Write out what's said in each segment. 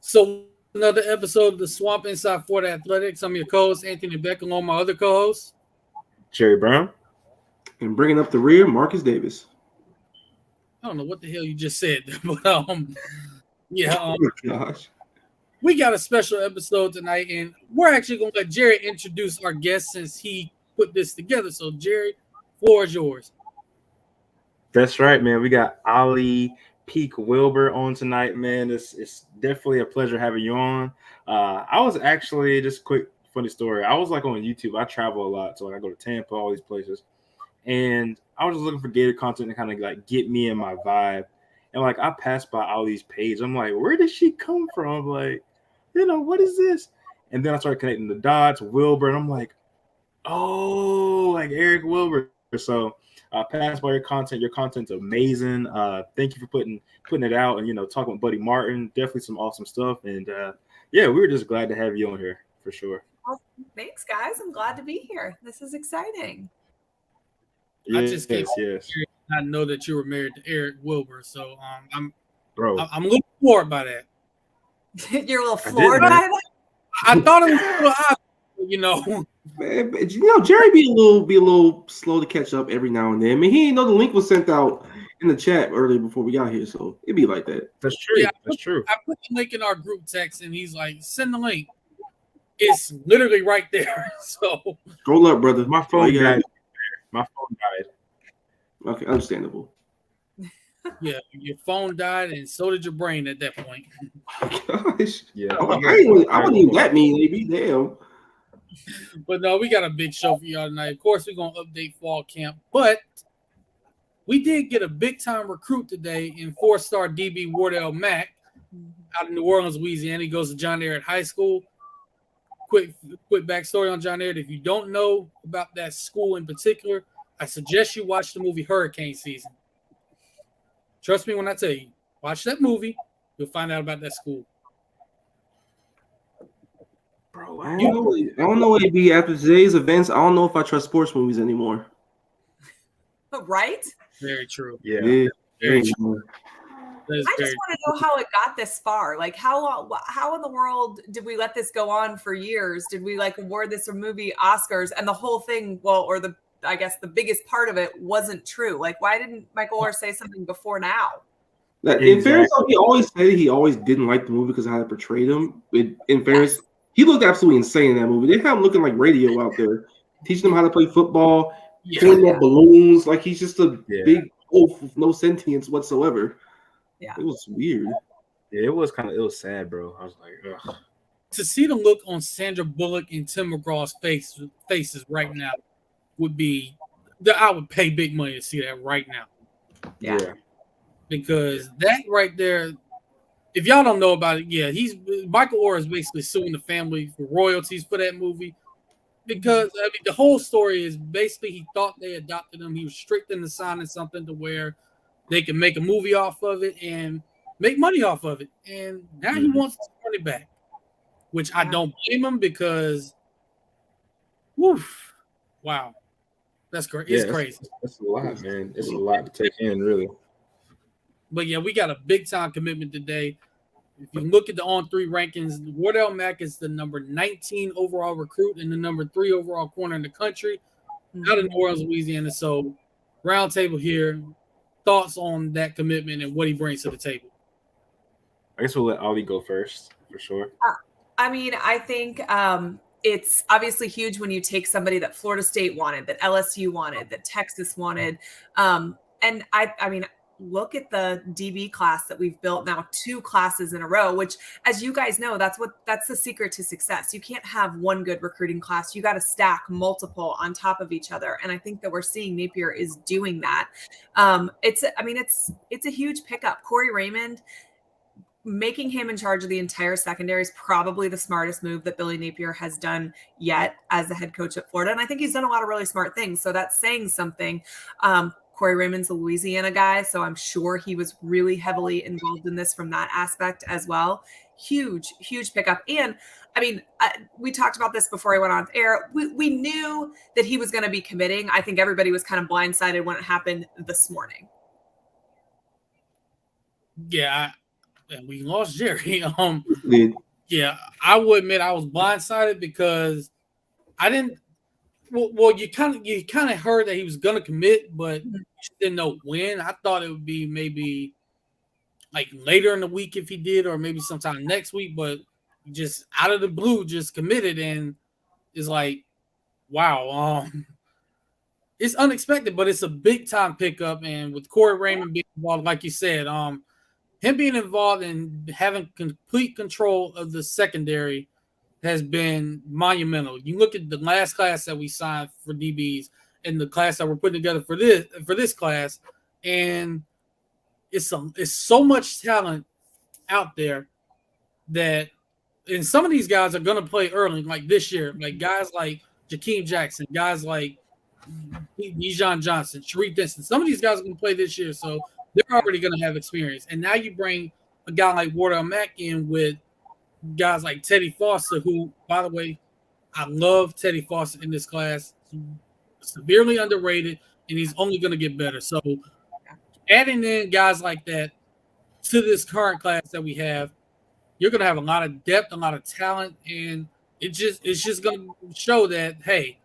So another episode of the Swamp Inside Florida Athletics. I'm your co-host Anthony Beck, along with my other co-host Jerry Brown. And bringing up the rear, Marcus Davis. I don't know what the hell you just said, but yeah, Oh my gosh. we got a special episode tonight, and we're actually gonna let Jerry introduce our guest since he put this together. So Jerry, floor is yours. That's right, man. We got Ali Peak Wilbur on tonight, man. It's definitely a pleasure having you on. I was actually just quick funny story. I was like on YouTube. I travel a lot, so like I go to Tampa, all these places, and I was just looking for Gator content to kind of like get me in my vibe. And like I passed by Ali's page. I'm like, where did she come from? Like, what is this? And then I started connecting the dots, Wilbur, and I'm like, oh, like Eric Wilbur. So pass by your content. Your content's amazing. Thank you for putting it out and talking with Buddy Martin. Definitely some awesome stuff. And yeah, we were just glad to have you on here for sure. Well, thanks, guys. I'm glad to be here. This is exciting. I just came yes. I know that you were married to Eric Wilbur, so I'm a little floored by that. You're a little floored by that? I thought it was a little odd, Man, Jerry be a little slow to catch up every now and then. I mean, he didn't know the link was sent out in the chat earlier before we got here, so it'd be like that. That's true. Yeah, That's true. I put the link in our group text, and he's like, "Send the link." It's literally right there. So Scroll up, brother. My phone died. My phone died. Okay, understandable. yeah, your phone died, and so did your brain at that point. Oh, gosh. Yeah. I wasn't even that mean, maybe. Damn. But no, we got a big show for y'all tonight. Of course, we're gonna update fall camp, but we did get a big time recruit today in 4-star DB Wardell Mack out of New Orleans, Louisiana. He goes to John Ehret High School. Quick backstory on John Ehret. If you don't know about that school in particular, I suggest you watch the movie Hurricane Season. Trust me when I tell you, watch that movie. You'll find out about that school. Bro, I don't know what it'd be after today's events. I don't know if I trust sports movies anymore. Right? Very true. Yeah. Very true. I just want to know how it got this far. Like, how in the world did we let this go on for years? Did we award this a movie Oscars and the whole thing? Well, or I guess the biggest part of it wasn't true. Like, why didn't Michael Oher say something before now? In fairness, he always said he always didn't like the movie because of how it portrayed him. In fairness, he looked absolutely insane in that movie. They have him looking like Radio out there, teaching him how to play football, pointing at balloons. Like he's just a big oaf with no sentience whatsoever. Yeah, it was weird. Yeah, it was sad, bro. I was like, ugh. To see the look on Sandra Bullock and Tim McGraw's faces right now would be I would pay big money to see that right now. Yeah. Because that right there, if y'all don't know about it, Michael Oher is basically suing the family for royalties for that movie. Because the whole story is basically he thought they adopted him. He was tricked into signing something to where they can make a movie off of it and make money off of it. And now he wants his money back, which I don't blame him because, wow, that's great. It's crazy. It's a lot, man. It's a lot to take in, really. But yeah, we got a big time commitment today. If you look at the on-3 rankings, Wardell Mack is the number 19 overall recruit and the number 3 overall corner in the country out of New Orleans, Louisiana. So, round table here. Thoughts on that commitment and what he brings to the table? I guess we'll let Ali go first, for sure. I think it's obviously huge when you take somebody that Florida State wanted, that LSU wanted, that Texas wanted. And I mean, look at the DB class that we've built now, 2 classes in a row, which, as you guys know, that's the secret to success. You can't have one good recruiting class. You got to stack multiple on top of each other. And I think that we're seeing Napier is doing that. It's a huge pickup. Corey Raymond, making him in charge of the entire secondary is probably the smartest move that Billy Napier has done yet as the head coach at Florida. And I think he's done a lot of really smart things. So that's saying something. Corey Raymond's a Louisiana guy, so I'm sure he was really heavily involved in this from that aspect as well. Huge, huge pickup. And I mean, we talked about this before I went on air. We knew that he was going to be committing. I think everybody was kind of blindsided when it happened this morning. Yeah, and we lost Jerry. Did. Yeah, I would admit I was blindsided because I didn't. Well, you kind of heard that he was gonna commit, but you didn't know when. I thought it would be maybe like later in the week if he did, or maybe sometime next week. But just out of the blue, just committed, and it's like, wow, it's unexpected, but it's a big time pickup. And with Corey Raymond being involved, like you said, him being involved and having complete control of the secondary has been monumental. You look at the last class that we signed for DBs and the class that we're putting together for this class, and it's so much talent out there that, and some of these guys are going to play early, like this year, like guys like Jakeem Jackson, guys like Bijan Johnson, Sharif Denson. Some of these guys are going to play this year, so they're already going to have experience. And now you bring a guy like Wardell Mack in with guys like Teddy Foster, who, by the way, I love Teddy Foster in this class. He's severely underrated, and he's only going to get better. So adding in guys like that to this current class that we have, you're going to have a lot of depth, a lot of talent, and it's just going to show that, hey,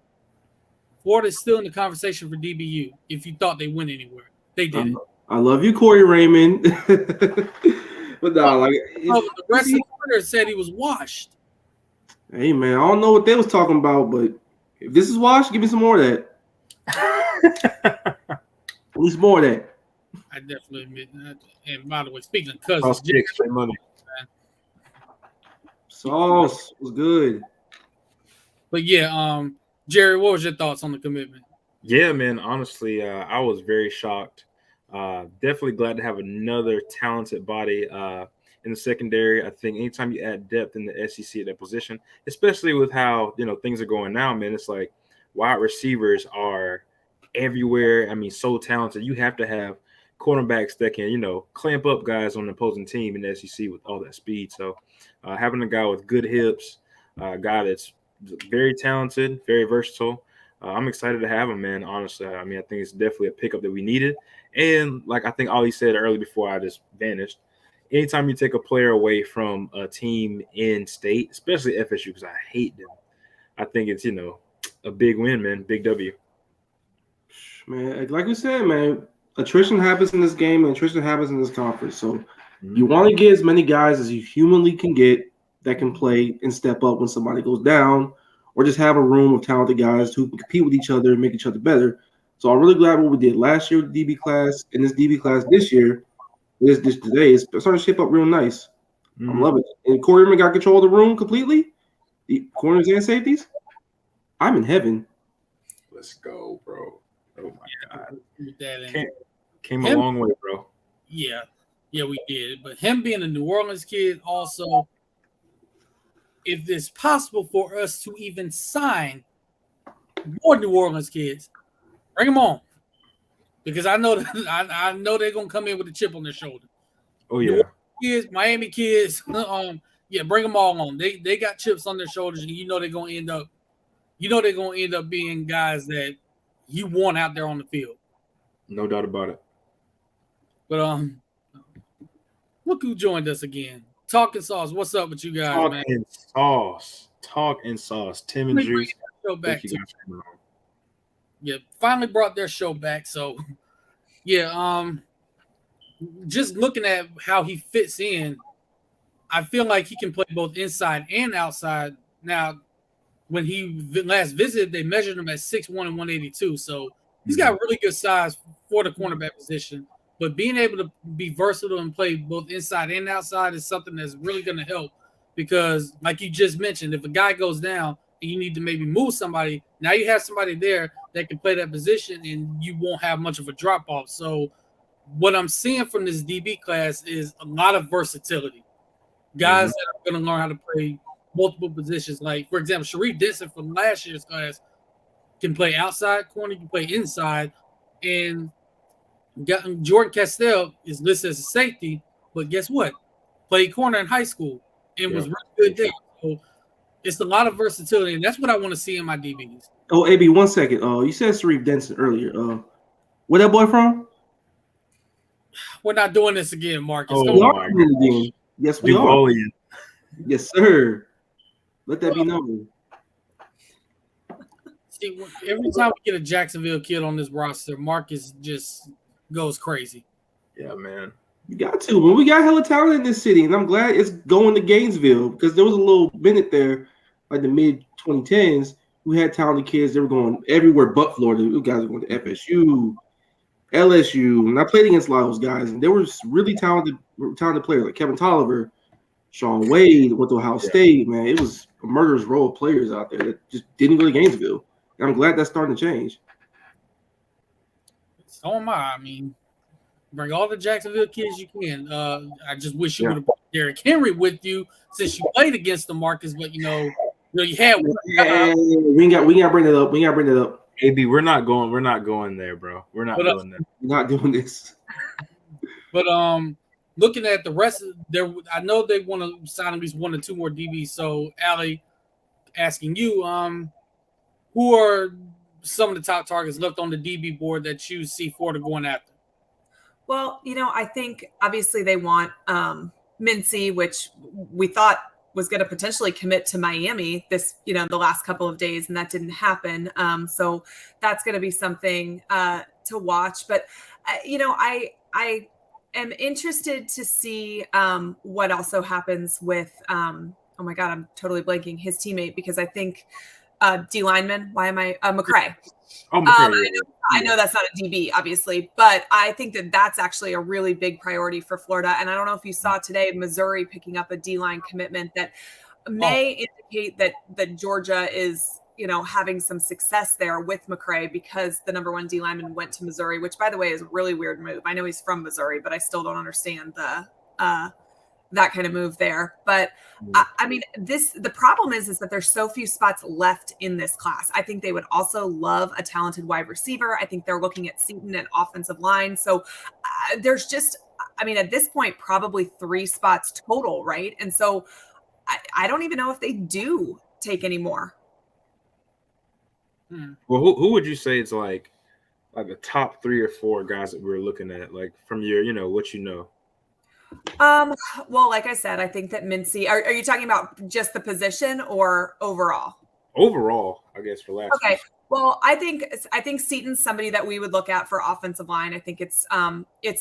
Florida's still in the conversation for DBU. If you thought they went anywhere, they did. I love you, Corey Raymond. But no, like the rest of the order said he was washed. Hey man, I don't know what they was talking about, but if this is washed, give me some more of that. At least more of that. I definitely admit that. And by the way, speaking of cousins, money. Sauce was good. But yeah, Jerry, what was your thoughts on the commitment? Yeah, man. Honestly, I was very shocked. Definitely glad to have another talented body in the secondary. I think anytime you add depth in the SEC at that position, especially with how things are going now, man, it's like wide receivers are everywhere. I mean, so talented. You have to have cornerbacks that can clamp up guys on the opposing team in the SEC with all that speed. So having a guy with good hips, a guy that's very talented, very versatile. I'm excited to have him, man. Honestly, I mean, I think it's definitely a pickup that we needed. And like I think Ollie said earlier before I just vanished, anytime you take a player away from a team in state, especially FSU, because I hate them, I think it's a big win, man. Big W. Man, like we said, man, attrition happens in this game, and attrition happens in this conference. So you want to get as many guys as you humanly can get that can play and step up when somebody goes down, or just have a room of talented guys who can compete with each other and make each other better. So I'm really glad what we did last year with the DB class, and this DB class this year, this today, is starting to shape up real nice. I'm loving it. And Corey Raymond got control of the room completely, the corners and safeties. I'm in heaven. Let's go, bro. Oh my God. That Came a long way, bro. Yeah, we did. But him being a New Orleans kid also, if it's possible for us to even sign more New Orleans kids, bring them on. Because I know I know they're gonna come in with a chip on their shoulder. Oh yeah. Kids, Miami kids, yeah, bring them all on. They got chips on their shoulders, and they're gonna end up being guys that you want out there on the field. No doubt about it. But look who joined us again. Talking Sauce. What's up with you guys, man? Talking sauce. Tim and Juice. Back to yeah, finally brought their show back. So yeah, just looking at how he fits in, I feel like he can play both inside and outside. Now, when he last visited, they measured him at 6'1" and 182. So he's got really good size for the cornerback position. But being able to be versatile and play both inside and outside is something that's really going to help, because like you just mentioned, if a guy goes down and you need to maybe move somebody, now you have somebody there that can play that position and you won't have much of a drop off. So what I'm seeing from this DB class is a lot of versatility. Guys that are going to learn how to play multiple positions. Like, for example, Sharif Denson from last year's class can play outside corner, can play inside, and Jordan Castell is listed as a safety, but guess what? Played corner in high school and was really good there. So it's a lot of versatility, and that's what I want to see in my DBs. Oh, AB, 1 second. You said Sharif Denson earlier. Where that boy from? We're not doing this again, Marcus. Oh, Come We on. are doing it again. Yes, we are. Duvalian. Yes, sir. Let that be known. See, every time we get a Jacksonville kid on this roster, Marcus just goes crazy. Yeah, man. You got to. Well, we got hella talent in this city, and I'm glad it's going to Gainesville because there was a little minute there, like the mid 2010s, we had talented kids. They were going everywhere but Florida. You guys were going to FSU, LSU, and I played against a lot of those guys, and there was really talented players like Kevin Tolliver, Sean Wade went to Ohio State. Man, it was a murderous row of players out there that just didn't go to Gainesville. And I'm glad that's starting to change. So am I. I mean, bring all the Jacksonville kids you can. I just wish you would have brought Derrick Henry with you since you played against the Marcus, but you had one. We ain't got to bring it up. We got to bring it up. AB, we're not going there, bro. We're not doing that. We're not doing this. But looking at the rest of their, I know they want to sign at least 1 or 2 more DBs. So, Allie, asking you, who are some of the top targets left on the DB board that you see Florida going after? Well, I think obviously they want Mincy, which we thought was going to potentially commit to Miami this, the last couple of days, and that didn't happen. So that's going to be something to watch. But, I am interested to see what also happens with, oh my God, I'm totally blanking his teammate because I think D lineman. Why am I McCray? Oh, McCray, I know that's not a DB, obviously, but I think that that's actually a really big priority for Florida. And I don't know if you saw today Missouri picking up a D-line commitment that may indicate that Georgia is, having some success there with McCray because the number 1 D lineman went to Missouri, which, by the way, is a really weird move. I know he's from Missouri, but I still don't understand that kind of move there. But I mean, the problem is that there's so few spots left in this class. I think they would also love a talented wide receiver. I think they're looking at Seton at offensive line. So there's just, at this point, probably 3 spots total, right? And so I don't even know if they do take any more. Well, who would you say is like the top 3 or 4 guys that we're looking at, like from your, what you know? Well, like I said, I think that Mincy, are you talking about just the position or overall? Overall, I guess for last. Okay. Well, I think Seton's somebody that we would look at for offensive line. I think it's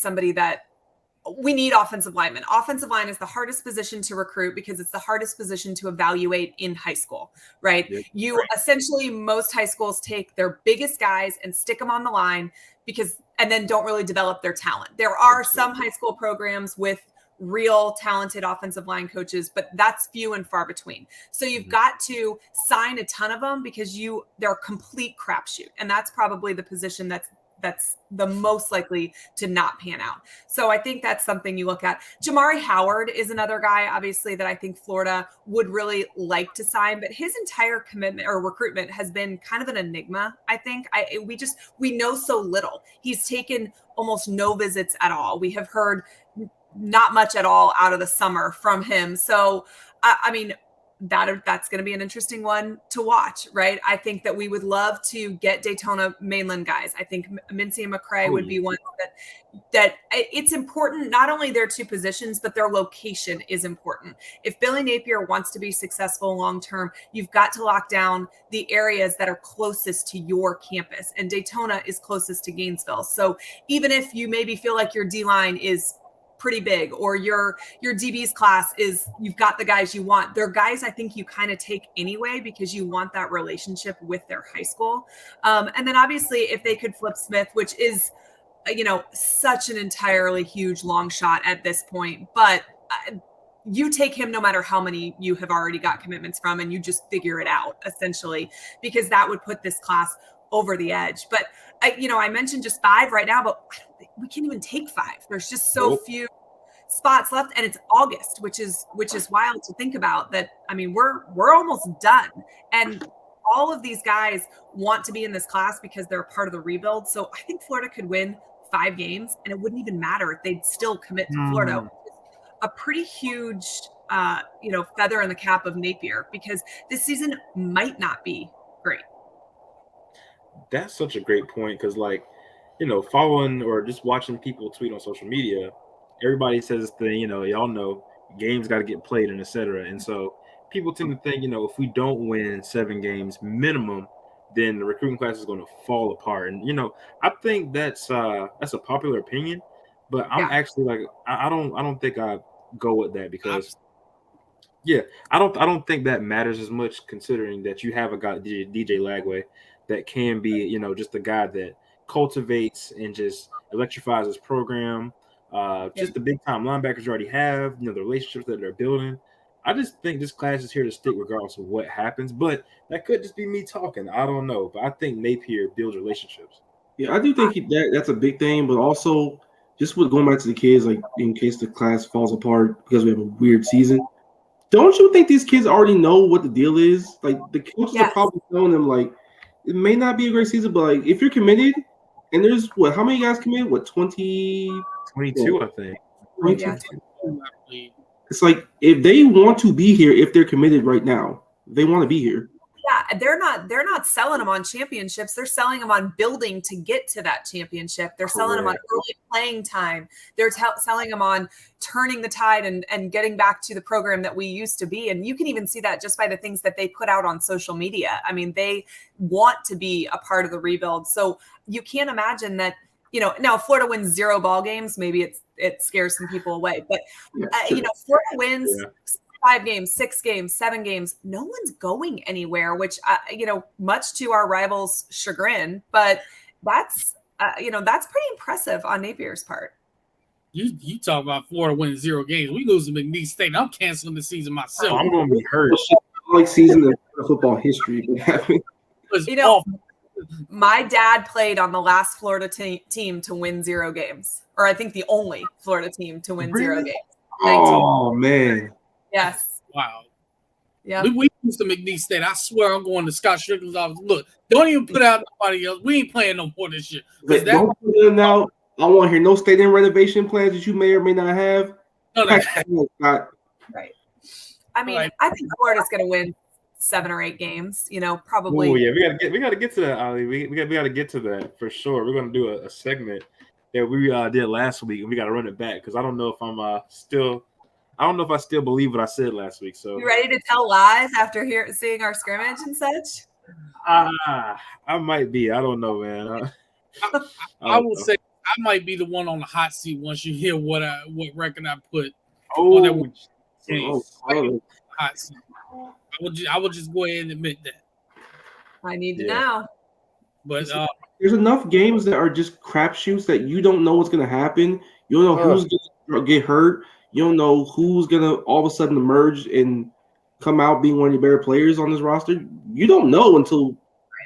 somebody that we need offensive linemen. Offensive line is the hardest position to recruit because it's the hardest position to evaluate in high school, right? Yep. Essentially, most high schools take their biggest guys and stick them on the line and then don't really develop their talent. There are some high school programs with real talented offensive line coaches, but that's few and far between. So you've got to sign a ton of them because they're a complete crapshoot. And that's probably the position that's the most likely to not pan out. So I think that's something you look at. Jamari Howard is another guy, obviously, that I think Florida would really like to sign, but his entire commitment or recruitment has been kind of an enigma. I think we know so little. He's taken almost no visits at all. We have heard not much at all out of the summer from him. So, that's going to be an interesting one to watch, right? I think that we would love to get Daytona mainland guys. I think Mincy and McCray would be one that it's important. Not only their 2 positions, but their location is important. If Billy Napier wants to be successful long-term, you've got to lock down the areas that are closest to your campus, and Daytona is closest to Gainesville. So even if you maybe feel like your D-line is pretty big or your DB's class is you've got the guys you want, they're guys I think you kind of take anyway because you want that relationship with their high school. And then obviously if they could flip Smith, which is such an entirely huge long shot at this point, but you take him no matter how many you have already got commitments from, and you just figure it out essentially, because that would put this class over the edge. But I mentioned just 5 right now, but we can't even take 5. There's just so few spots left, and it's August, which is wild to think about. That we're almost done, and all of these guys want to be in this class because they're a part of the rebuild. So I think Florida could win 5 games, and it wouldn't even matter if they'd still commit to Florida. Which is a pretty huge, feather in the cap of Napier, because this season might not be great. That's such a great point because, following or just watching people tweet on social media, everybody says this thing, y'all know games got to get played and etc. And so people tend to think, if we don't win 7 games minimum, then the recruiting class is going to fall apart. And I think that's a popular opinion, but I'm actually like I don't think I go with that because I don't think that matters as much considering that you have a guy DJ Lagway that can be just a guy that cultivates and just electrifies his program. Just the big time linebackers you already have, the relationships that they're building. I just think this class is here to stick regardless of what happens, but that could just be me talking. I don't know, but I think Napier builds relationships. Yeah, I do think that's a big thing, but also just with going back to the kids, like in case the class falls apart because we have a weird season. Don't you think these kids already know what the deal is? Like the coaches are probably telling them like it may not be a great season, but like if you're committed, and there's how many guys committed? 22, I think. 22. It's like if they want to be here, if they're committed right now, they want to be here. Yeah, they're not selling them on championships. They're selling them on building to get to that championship. They're selling them on early playing time. They're selling them on turning the tide and getting back to the program that we used to be. And you can even see that just by the things that they put out on social media. I mean, they want to be a part of the rebuild. So you can't imagine that, now Florida wins 0 ball games. Maybe it scares some people away. But, Florida wins 5 games, 6 games, 7 games. No one's going anywhere, which, much to our rivals' chagrin. But that's pretty impressive on Napier's part. You talk about Florida winning 0 games. We lose to McNeese State. I'm canceling the season myself. I'm going to be hurt. Like season of football history. My dad played on the last Florida team to win 0 games, or I think the only Florida team to win 0 games. Oh man. Yes. Wow. Yeah. We used to McNeese State. I swear I'm going to Scott Strickland's office. Look, don't even put out nobody else. We ain't playing no more this year. Don't put them out. I want to hear no stadium renovation plans that you may or may not have. Right. I mean, I think Florida's going to win 7 or 8 games. Probably. Oh yeah, we gotta get to that, Ali. We gotta get to that for sure. We're gonna do a segment that we did last week, and we gotta run it back because I don't know if I still believe what I said last week. So you ready to tell lies after seeing our scrimmage and such? I might be. I don't know, man. I will say I might be the one on the hot seat once you hear what record I put. Hot seat. I will just go ahead and admit that. I need to know. But there's enough games that are just crapshoots that you don't know what's going to happen. You don't know who's going to get hurt. You don't know who's going to all of a sudden emerge and come out being one of your better players on this roster. You don't know until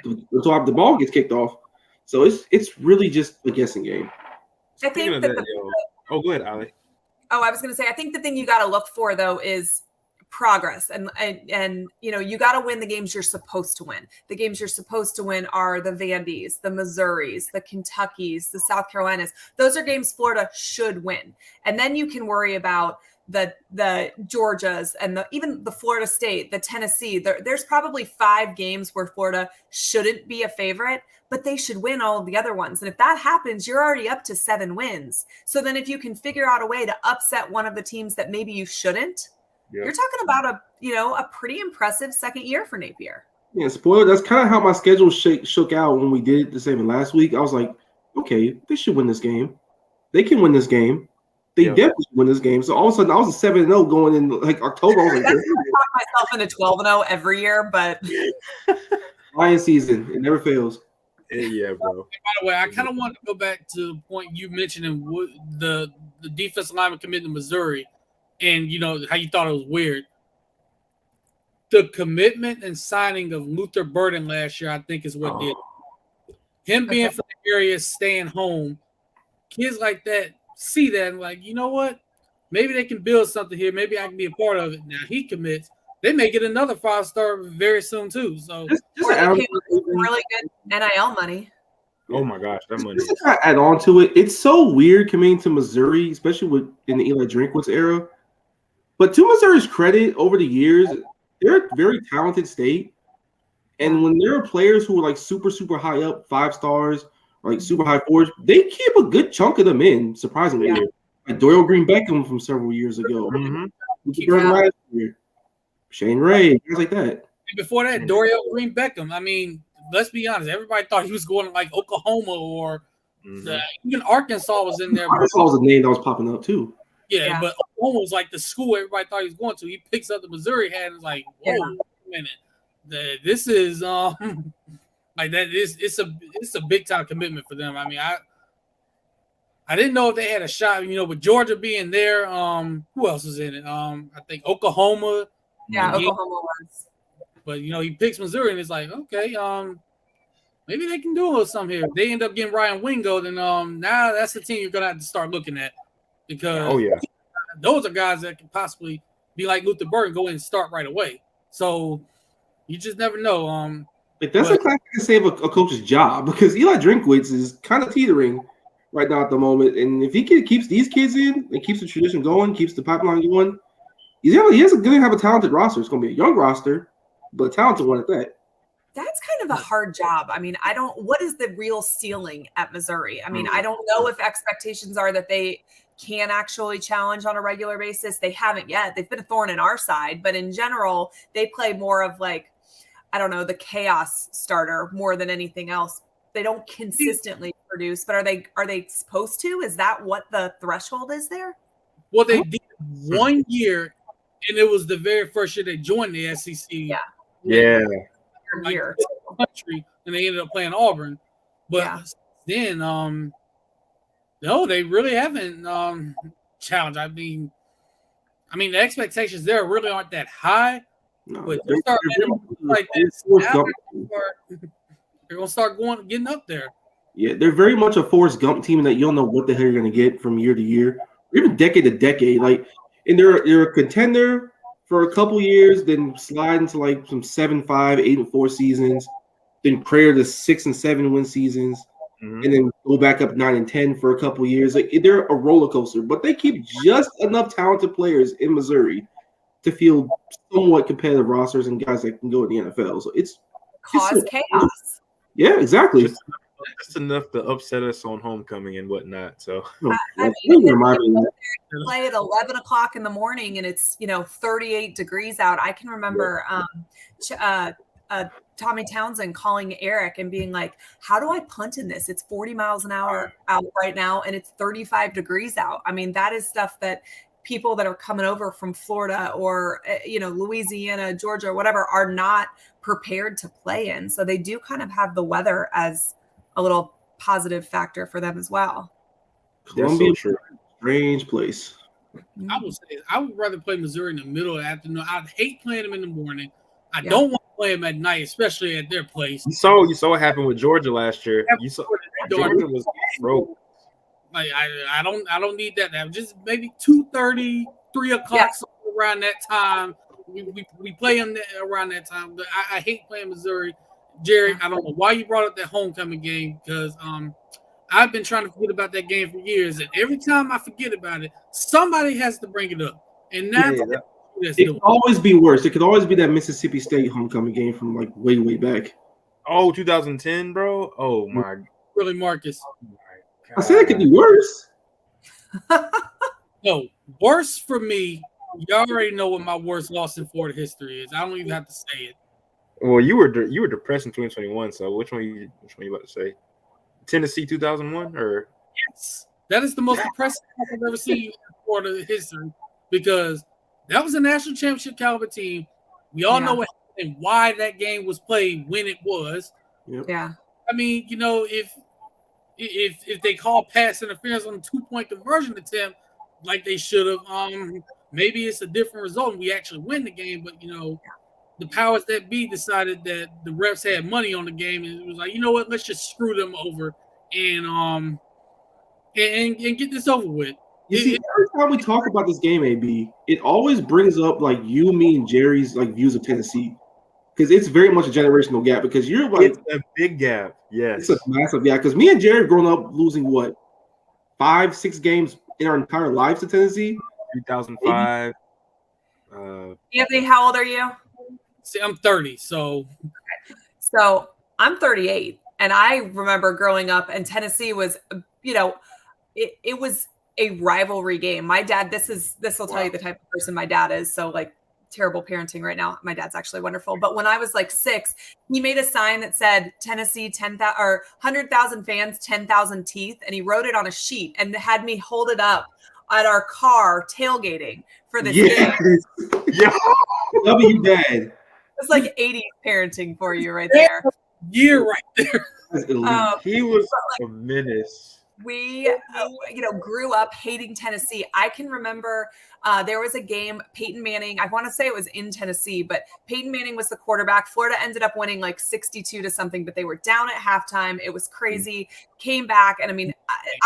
the ball gets kicked off. So it's really just a guessing game. I think go ahead, Ali. Oh, I was going to say, I think the thing you got to look for though is progress, and you got to win the games you're supposed to win. The games you're supposed to win are the Vandys, the Missouris, the Kentuckys, the South Carolinas. Those are games Florida should win, and then you can worry about the Georgias and even the Florida State, the Tennessee. There's probably 5 games where Florida shouldn't be a favorite, but they should win all of the other ones. And if that happens, you're already up to 7 wins. So then if you can figure out a way to upset one of the teams that maybe you shouldn't, you're talking about a pretty impressive second year for Napier. Yeah, spoiler. That's kind of how my schedule shook out when we did the same last week. I was like, okay, they should win this game. They can win this game. They definitely win this game. So all of a sudden, I was a 7-0 going in like October. I was like, I talk myself into 12-0 every year, but Lion season, it never fails. Yeah, bro. By the way, I kind of want to go back to the point you mentioned in the defensive lineman committing to Missouri. And, how you thought it was weird. The commitment and signing of Luther Burden last year, I think, is what did it. Him being from the area, staying home, kids like that see that and like, you know what? Maybe they can build something here. Maybe I can be a part of it. Now he commits. They may get another 5-star very soon, too. So just really good NIL money. Oh, my gosh, that money. Just to add on to it, it's so weird coming to Missouri, especially in the Eli Drinkwitz era. But to Missouri's credit, over the years, they're a very talented state. And when there are players who are like super, super high up, 5 stars, like super high fours. They keep a good chunk of them in, surprisingly. Yeah. Like Doyle Green Beckham from several years ago. Last year. Shane Ray, guys like that. And before that, Dorial Green Beckham. I mean, let's be honest. Everybody thought he was going to like Oklahoma or even Arkansas was in there. Arkansas was a name that was popping up too. Yeah, but Oklahoma was like the school everybody thought he was going to. He picks up the Missouri hat and is like, whoa, wait a minute. This is like that is it's a big time commitment for them. I mean, I didn't know if they had a shot, with Georgia being there. Who else was in it? I think Oklahoma. Yeah, Oklahoma was. But he picks Missouri and it's like, okay, maybe they can do a little something here. If they end up getting Ryan Wingo, then now that's the team you're gonna have to start looking at, because those are guys that can possibly be like Luther Burden, go in and start right away. So you just never know. That's a class that can save a coach's job, because Eli Drinkwitz is kind of teetering right now at the moment, and if he keeps these kids in and keeps the tradition going, keeps the pipeline going, he has going to have a talented roster. It's going to be a young roster, but a talented one at that. That's kind of a hard job. I mean, what is the real ceiling at Missouri? I mean, I don't know if expectations are that they can actually challenge on a regular basis. They haven't yet. They've been a thorn in our side, but in general, they play more of like, I don't know, the chaos starter more than anything else. They don't consistently produce, but are they supposed to? Is that what the threshold is there? Well, they did 1 year, and it was the very first year they joined the SEC. Yeah. Year. Country, and they ended up playing Auburn. But then, no, they really haven't challenged. I mean, the expectations there really aren't that high. No, but they start like this. They're gonna start getting up there. Yeah, they're very much a Forrest Gump team that you don't know what the hell you're gonna get from year to year, or even decade to decade. Like, and they're a contender for a couple years, then slide into like some 7-5, 8-4 seasons, then prayer to 6 and 7 win seasons, and then go back up 9 and 10 for a couple years. Like, they're a roller coaster, but they keep just enough talented players in Missouri to field somewhat competitive rosters and guys that can go in the NFL. So it's chaos. Yeah, exactly. Just enough to upset us on homecoming and whatnot. So I mean, play at 11 o'clock in the morning and it's 38 degrees out. I can remember Tommy Townsend calling Eric and being like, how do I punt in this? It's 40 miles an hour out right now and it's 35 degrees out. I mean, that is stuff that people that are coming over from Florida or Louisiana, Georgia, whatever, are not prepared to play in. So they do kind of have the weather as a little positive factor for them as well. Columbia, strange place. I would rather play Missouri in the middle of the afternoon. I'd hate playing them in the morning. I don't want to play them at night, especially at their place. You saw what happened with Georgia last year. You saw Georgia was broke. Like I don't need that now. Just maybe 2:30, 3 o'clock around that time. We play them around that time. But I hate playing Missouri. Jerry, I don't know why you brought up that homecoming game, because I've been trying to forget about that game for years, and every time I forget about it, somebody has to bring it up. And that's it could always be worse. It could always be that Mississippi State homecoming game from like way back. Oh, 2010, bro. Oh my. Really, Marcus? Oh I said it could be worse. No, worse for me. You already know what my worst loss in Florida history is. I don't even have to say it. Well, you were depressed in 2021. So which one you about to say? Tennessee 2001 or? Yes, that is the most depressing I've ever seen in Florida history, because that was a national championship caliber team. We all know what happened and why that game was played when it was. Yeah. I mean, if they call pass interference on a 2-point conversion attempt like they should have, maybe it's a different result and we actually win the game. But the powers that be decided that the refs had money on the game, and it was like, you know what, let's just screw them over and get this over with. You see, every time we talk about this game, AB, it always brings up like you, me, and Jerry's like views of Tennessee, because it's very much a generational gap. Because you're like, it's a big gap. Yes, it's a massive gap. Because me and Jerry have grown up losing 5-6 games in our entire lives to Tennessee. 2005. Anthony, how old are you? See, I'm 30, so. Okay. So I'm 38. And I remember growing up, and Tennessee was, it was a rivalry game. My dad, this will tell you the type of person my dad is. So like terrible parenting right now. My dad's actually wonderful. But when I was like 6, he made a sign that said Tennessee 10,000 or 100,000 fans, 10,000 teeth. And he wrote it on a sheet and had me hold it up at our car tailgating for this game. Yeah. Love you, Dad. It's like 80s parenting for you right there. Year right there. He was a menace. We, grew up hating Tennessee. I can remember there was a game, Peyton Manning, I want to say it was in Tennessee, but Peyton Manning was the quarterback. Florida ended up winning like 62 to something, but they were down at halftime. It was crazy. Came back. And I mean,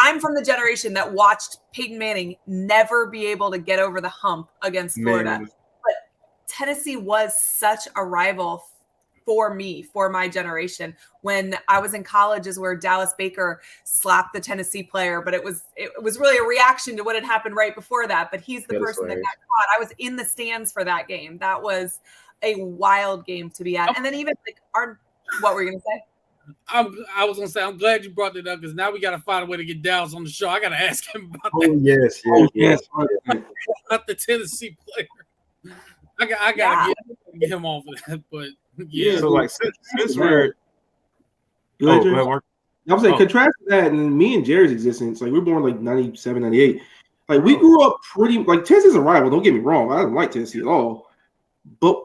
I'm from the generation that watched Peyton Manning never be able to get over the hump against Florida. But Tennessee was such a rival for me, for my generation. When I was in college is where Dallas Baker slapped the Tennessee player, but it was really a reaction to what had happened right before that. But he's the person that got caught. I was in the stands for that game. That was a wild game to be at. And then even like what were you going to say? I was going to say, I'm glad you brought that up because now we got to find a way to get Dallas on the show. I got to ask him about that. Yes. About the Tennessee player. I got to get him off of that, but yeah. So like since we're I'm saying contrast that and me and Jared's existence. Like we're born like 97, 98. Like we grew up pretty like Tennessee's a rival. Don't get me wrong. I don't like Tennessee at all, but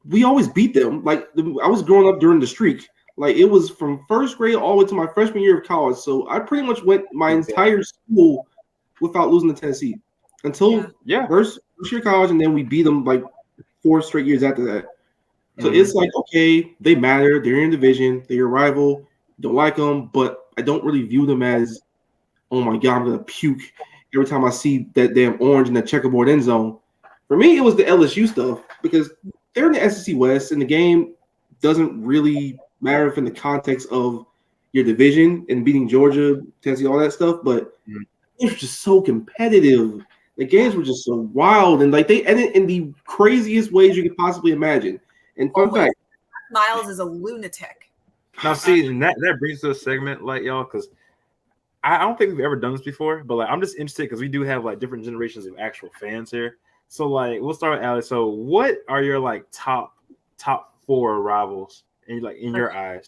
we always beat them. Like I was growing up during the streak. Like it was from first grade all the way to my freshman year of college. So I pretty much went my entire school without losing to Tennessee until first year of college, and then we beat them like 4 straight years after that. So it's like, okay, they matter. They're in division. They're your rival. Don't like them, but I don't really view them as, oh my God, I'm going to puke every time I see that damn orange in the checkerboard end zone. For me, it was the LSU stuff because they're in the SEC West, and the game doesn't really matter if in the context of your division and beating Georgia, Tennessee, all that stuff, but it was just so competitive. The games were just so wild, and like they ended in the craziest ways you could possibly imagine. And fun fact, Miles is a lunatic. Now, see, and that brings to a segment, like y'all, because I don't think we've ever done this before, but like I'm just interested because we do have like different generations of actual fans here. So like we'll start with Alex. So what are your like top 4 rivals in your eyes?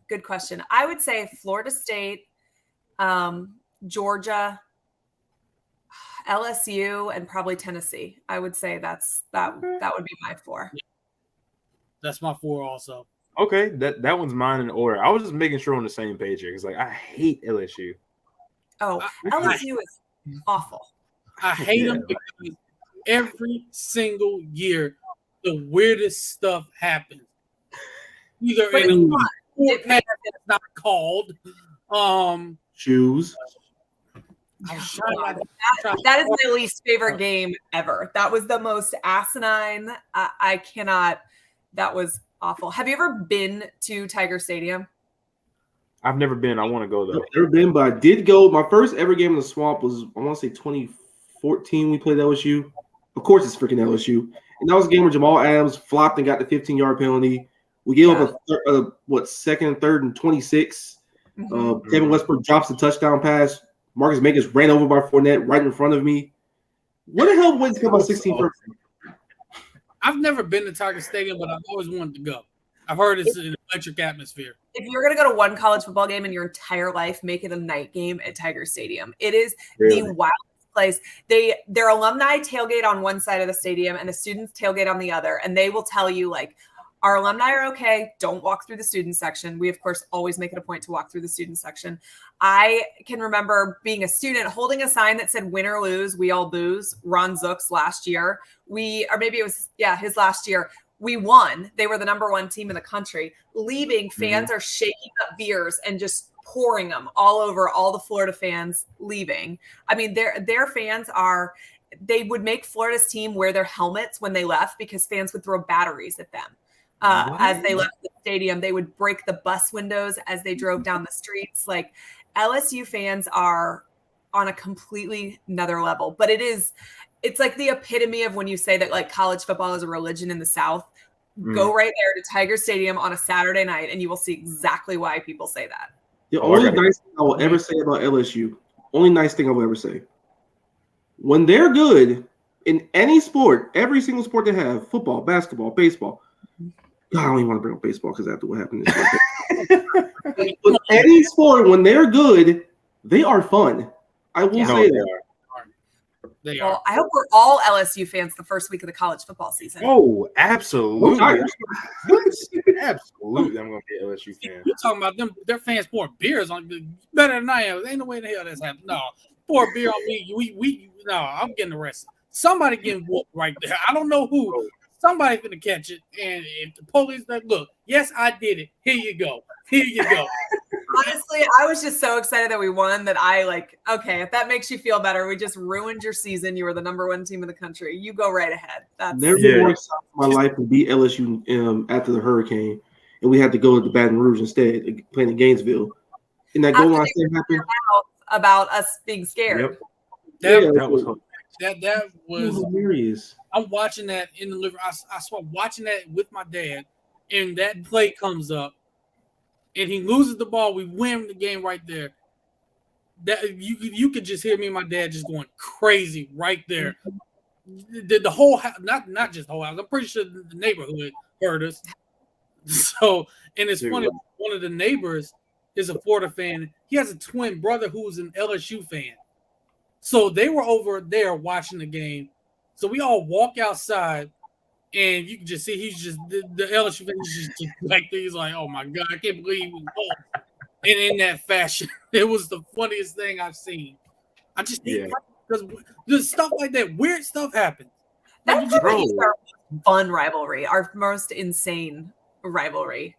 Good question. I would say Florida State, Georgia, LSU, and probably Tennessee. I would say that would be my 4. That's my 4 also. Okay, that one's mine in order. I was just making sure we're on the same page here because like I hate LSU. Oh, LSU is awful. I hate them because every single year the weirdest stuff happens. Either but in it's not called shoes. That is my least favorite game ever. That was the most asinine. I cannot. That was awful. Have you ever been to Tiger Stadium? I've never been. I want to go though. I've never been, but I did go. My first ever game in the Swamp was, I want to say 2014. We played LSU. Of course, it's freaking LSU. And that was a game where Jamal Adams flopped and got the 15-yard penalty. We gave up a second, third, and 26. Kevin Westbrook drops the touchdown pass. Marcus Makers ran over by Fournette right in front of me. What the hell was it about 16 first? I've never been to Tiger Stadium, but I've always wanted to go. I've heard it's an electric atmosphere. If you're going to go to one college football game in your entire life, make it a night game at Tiger Stadium. It is the wildest place. Their alumni tailgate on one side of the stadium and the students tailgate on the other. And they will tell you, like, our alumni are okay. Don't walk through the student section. We, of course, always make it a point to walk through the student section. I can remember being a student holding a sign that said win or lose, we all booze. Ron Zook's last year. Or maybe it was, his last year. We won. They were the number 1 team in the country. Leaving, fans are shaking up beers and just pouring them all over all the Florida fans leaving. I mean, their fans are, they would make Florida's team wear their helmets when they left because fans would throw batteries at them. As they left the stadium, they would break the bus windows as they drove down the streets. Like LSU fans are on a completely another level, but it's like the epitome of when you say that like college football is a religion in the South. Go right there to Tiger Stadium on a Saturday night, and you will see exactly why people say that. The only nice thing I will ever say about LSU, only nice thing I will ever say, when they're good in any sport, every single sport they have, football, basketball, baseball. God, I don't even want to bring up baseball because after what happened this year. But any sport, when they're good, they are fun. I will say that. Well, I hope we're all LSU fans the first week of the college football season. Oh, absolutely. Absolutely. I'm going to be an LSU fan. You're talking about them, their fans pouring beers on you better than I am. Ain't no way in the hell that's happening. No, pour beer on me. No, I'm getting arrested. Somebody getting whooped right there. I don't know who. Somebody's going to catch it. And if the police like, look, yes, I did it. Here you go. Here you go. Honestly, I was just so excited that we won that okay, if that makes you feel better, we just ruined your season. You were the number 1 team in the country. You go right ahead. That's never been more excited in my life to beat LSU after the hurricane, and we had to go to Baton Rouge instead, playing in Gainesville. And that goal line thing happened about us being scared. Yep. That was hilarious. I'm watching that in the living room. I swear, watching that with my dad, and that play comes up. And he loses the ball. We win the game right there. That you could just hear me and my dad just going crazy right there. The whole house, not just the whole house. I'm pretty sure the neighborhood heard us. So, and it's funny. One of the neighbors is a Florida fan. He has a twin brother who's an LSU fan. So they were over there watching the game. So we all walk outside. And you can just see he's just the LSU fan is just like he's like, oh my God, I can't believe we won. And in that fashion, it was the funniest thing I've seen. I just because there's stuff like that, weird stuff happens. That's our fun rivalry, our most insane rivalry.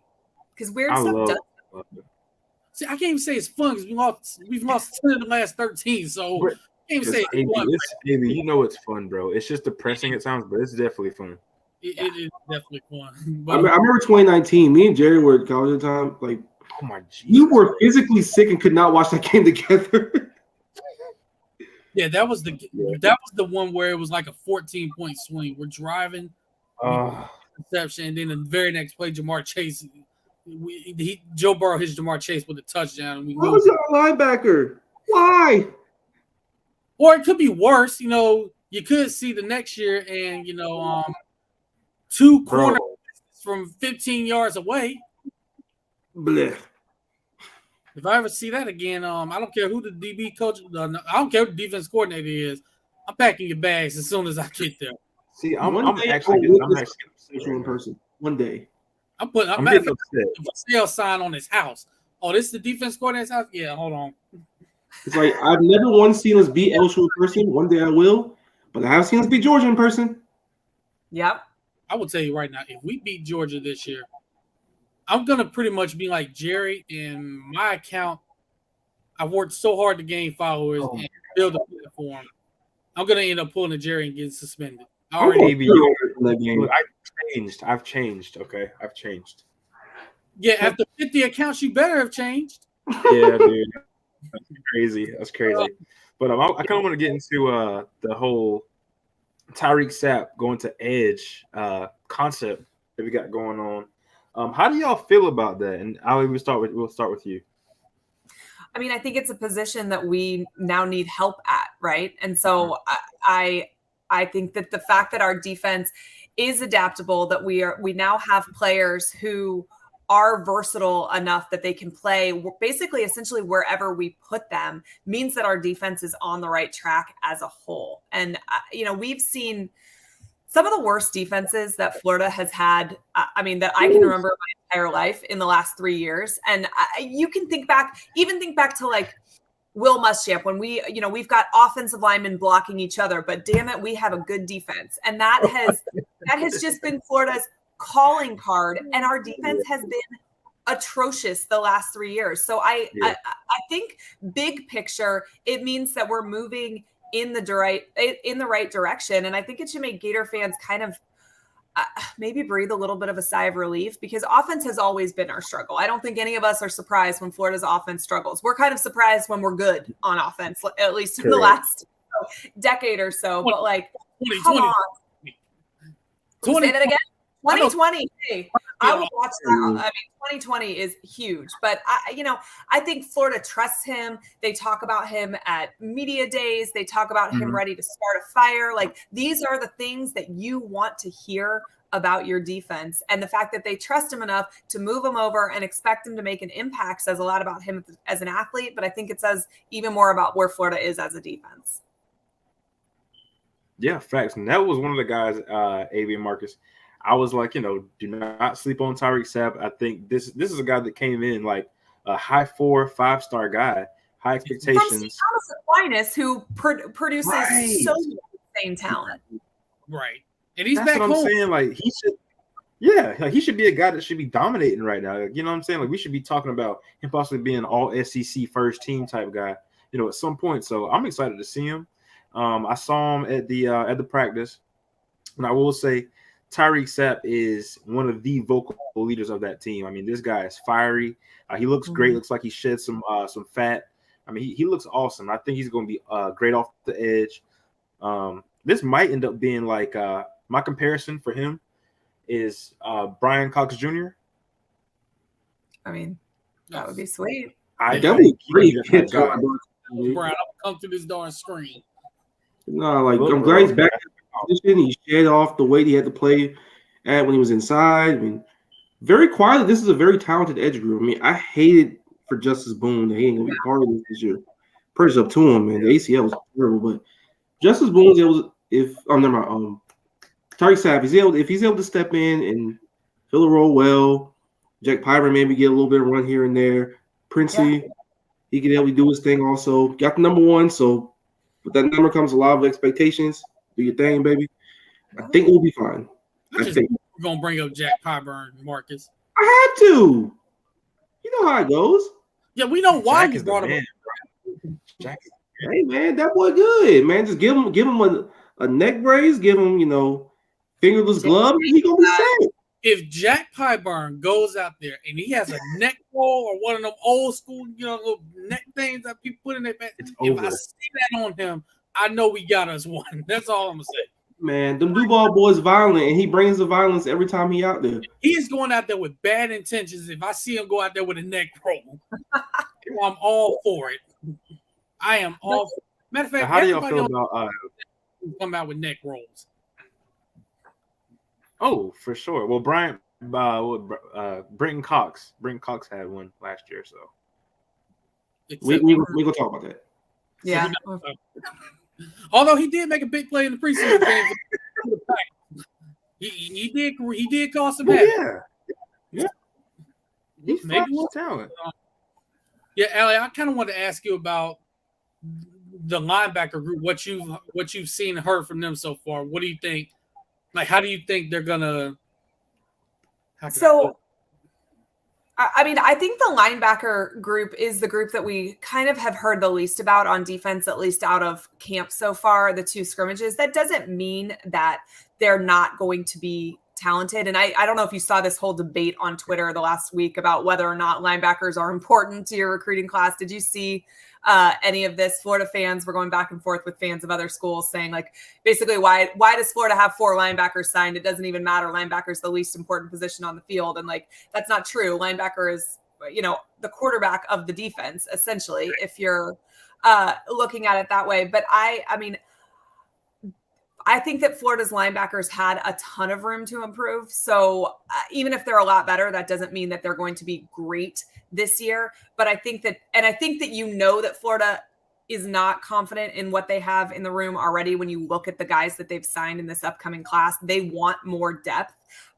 Because weird stuff does. See, I can't even say it's fun because we've lost 10 of the last 13. So I can't even say it's fun. You know it's fun, bro. It's just depressing. It sounds, but it's definitely fun. It is definitely fun. But I remember 2019. Me and Jerry were at college at the time. Like, oh my Jesus, you were physically sick and could not watch that game together. Yeah, that was the one where it was like a 14-point swing. We're driving, reception, and then the very next play, Jamar Chase. Joe Burrow hits Jamar Chase with a touchdown. And Why was y'all a linebacker? Why? Or it could be worse. You know, you could see the next year, and 2 corners from 15 yards away. Blech. If I ever see that again, I don't care who the DB coach, I don't care who the defense coordinator is. I'm packing your bags as soon as I get there. See, I'm actually in person. One day. I'm getting upset. A sale sign on his house. Oh, this is the defense coordinator's house? Yeah, hold on. It's like I've never once seen us beat LSU in person. One day I will, but I have seen us beat Georgia in person. Yep. I will tell you right now, if we beat Georgia this year, I'm going to pretty much be like Jerry in my account. I've worked so hard to gain followers and build a platform. I'm going to end up pulling a Jerry and getting suspended. I've changed. Okay, I've changed. Yeah, after 50 accounts, you better have changed. Yeah, dude. That's crazy. That's crazy. But I kind of want to get into the whole Tyreek Sapp going to edge concept that we got going on. How do y'all feel about that? And Ali, we'll start with you. I mean, I think it's a position that we now need help at, right? And so I think that the fact that our defense is adaptable, that we now have players who are versatile enough that they can play basically essentially wherever we put them, means that our defense is on the right track as a whole. And, we've seen some of the worst defenses that Florida has had, that I can remember my entire life in the last 3 years. And you can think back to like Will Muschamp when we've got offensive linemen blocking each other, but damn it, we have a good defense. And that has just been Florida's calling card, and our defense has been atrocious the last 3 years. So I think big picture, it means that we're moving in the right direction. And I think it should make Gator fans kind of maybe breathe a little bit of a sigh of relief, because offense has always been our struggle. I don't think any of us are surprised when Florida's offense struggles. We're kind of surprised when we're good on offense, at least in the last decade or so. But like, come on. Say that again? 2020, hey, I will watch that. I mean, 2020 is huge, but I think Florida trusts him. They talk about him at media days. They talk about him ready to start a fire. Like, these are the things that you want to hear about your defense. And the fact that they trust him enough to move him over and expect him to make an impact says a lot about him as an athlete, but I think it says even more about where Florida is as a defense. Yeah, facts. And that was one of the guys, AV and Marcus. I was like, do not sleep on Tyreek Sapp. I think this is a guy that came in like a high 4, 5-star guy, high expectations. From St. Thomas Aquinas, who produces so much insane talent. Right. And he's That's back what home. I'm saying. Like, he should be a guy that should be dominating right now. You know what I'm saying? Like, we should be talking about him possibly being an all SEC first team type guy, at some point. So I'm excited to see him. I saw him at the practice, and I will say Tyreek Sapp is one of the vocal leaders of that team. I mean, this guy is fiery. He looks great. Looks like he shed some fat. I mean, he looks awesome. I think he's going to be great off the edge. This might end up being like my comparison for him is Brian Cox Jr. I mean, that would be sweet. That would be great. Brian, I'll come to this darn screen. No, like, I'm glad he's back in the position. He shed off the weight he had to play at when he was inside. I mean, very quietly, this is a very talented edge group. I mean, I hated for Justice Boone that he ain't gonna be part of this year. Prayers up to him, man. The ACL was terrible, but Justice Boone is able to, Tyreek Sapp, if he's able to step in and fill the role well, Jack Piper maybe get a little bit of run here and there. Princey, he can help do his thing also. Got the number 1, so with that number comes a lot of expectations. Do your thing, baby. I think we'll be fine. We're gonna bring up Jack Pyburn, Marcus. I had to. You know how it goes. Yeah, we know why you brought him up. Jack. Hey man, that boy good, man. Just give him a neck brace, give him, fingerless glove, and he gonna be set. If Jack Pyburn goes out there and he has a neck roll or one of them old school, little neck things that people put in their back, if I see that on him, I know we got us one. That's all I'm gonna say. Man, them Duval boys violent, and he brings the violence every time he out there. He's going out there with bad intentions. If I see him go out there with a neck roll, I'm all for it. I am all. Matter of fact, how do y'all feel about come out with neck rolls? Oh, for sure. Well, Brenton Cox had one last year, so we gonna talk about that. Yeah. Although he did make a big play in the preseason game, he did cause some havoc. Yeah. He's maybe more talent. Yeah, Allie, I kind of want to ask you about the linebacker group. What you've seen and heard from them so far. What do you think? Like, how do you think they're gonna? I mean, I think the linebacker group is the group that we kind of have heard the least about on defense, at least out of camp so far, the 2 scrimmages. That doesn't mean that they're not going to be talented. And I don't know if you saw this whole debate on Twitter the last week about whether or not linebackers are important to your recruiting class. Did you see any of this? Florida fans were going back and forth with fans of other schools saying, like, basically, why does Florida have 4 linebackers signed? It doesn't even matter. Linebacker is the least important position on the field. And like, that's not true. Linebacker is, the quarterback of the defense, essentially, if you're looking at it that way. But I mean, I think that Florida's linebackers had a ton of room to improve. So even if they're a lot better, that doesn't mean that they're going to be great this year. But I think that that Florida is not confident in what they have in the room already. When you look at the guys that they've signed in this upcoming class, they want more depth.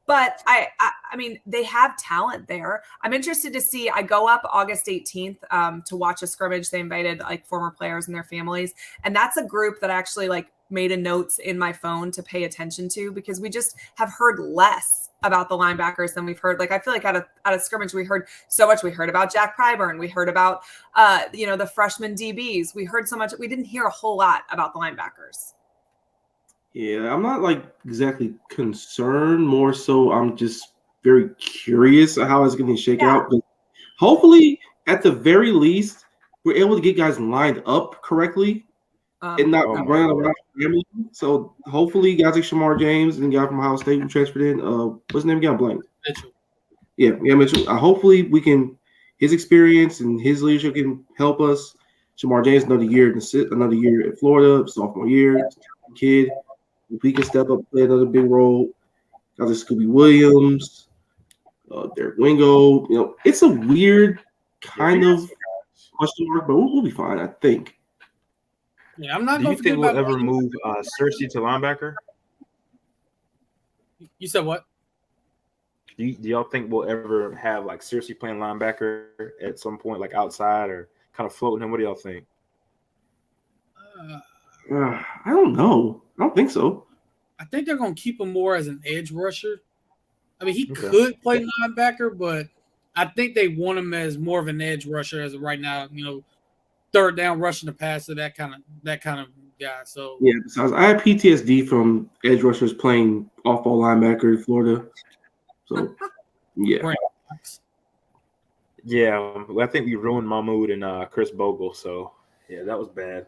But I mean, they have talent there. I'm interested to see. I go up August 18th to watch a scrimmage. They invited like former players and their families, and that's a group that actually like made a notes in my phone to pay attention to, because we just have heard less about the linebackers than we've heard. Like, I feel like out of scrimmage, we heard so much. We heard about Jack Pyburn. We heard about, the freshman DBs. We heard so much. We didn't hear a whole lot about the linebackers. Yeah, I'm not like exactly concerned. More so, I'm just very curious of how it's going to shake out. But hopefully, at the very least, we're able to get guys lined up correctly. and not Oh my running Lord. around family. So hopefully, guys like Shamar James and the guy from Ohio State who transferred in. What's his name again? Blank. Mitchell. Yeah, Mitchell. Hopefully, we can. His experience and his leadership can help us. Shamar James another year at Florida, sophomore year, kid. If he can step up, play another big role. Guys like Scooby Williams, Derek Wingo. It's a weird kind of question mark, but we'll be fine, I think. Yeah, I'm not Do going you to forget think we'll about ever move Cersei to linebacker? You said what? Do y'all think we'll ever have like Cersei playing linebacker at some point, like outside or kind of floating him? What do y'all think? I don't know. I don't think so. I think they're going to keep him more as an edge rusher. I mean, he Okay. could play linebacker, but I think they want him as more of an edge rusher as of right now. Third down rushing the passer, that kind of guy. So Yeah, besides, I had PTSD from edge rushers playing off-ball linebacker in Florida. So, yeah. Yeah, I think we ruined Mahmoud and Chris Bogle. So, yeah, that was bad.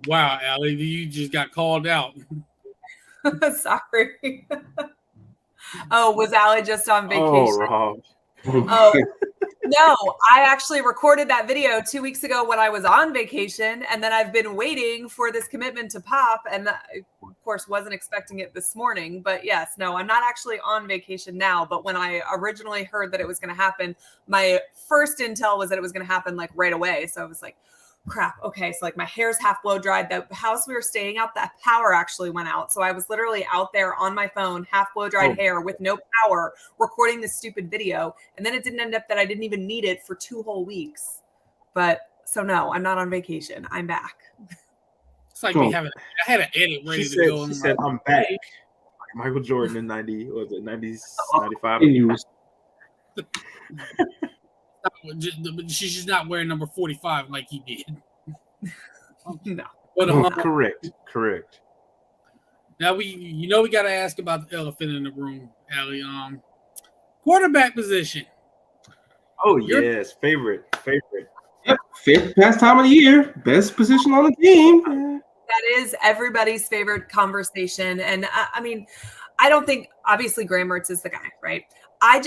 Wow, Allie, you just got called out. Sorry. Oh, was Allie just on vacation? Oh, Rob. Oh, no, I actually recorded that video 2 weeks ago when I was on vacation, and then I've been waiting for this commitment to pop, and I, of course, wasn't expecting it this morning. But yes, no, I'm not actually on vacation now, but when I originally heard that it was going to happen, my first intel was that it was going to happen like right away. So I was like, crap. Okay. So like my hair's half blow dried. The house we were staying at, that power actually went out. So I was literally out there on my phone, half blow dried hair with no power, recording this stupid video. And then it didn't end up that I didn't even need it for 2 whole weeks. But so no, I'm not on vacation. I'm back. It's like I had an edit ready to go. She said, I'm back. Michael Jordan in 95? She's just not wearing number 45 like he did. No. But, Correct. Now we got to ask about the elephant in the room, Allie. Quarterback position. Oh yes, favorite. Yep, fifth best time of the year, best position on the team. That is everybody's favorite conversation, and I mean, I don't think obviously Graham Mertz is the guy, right? I've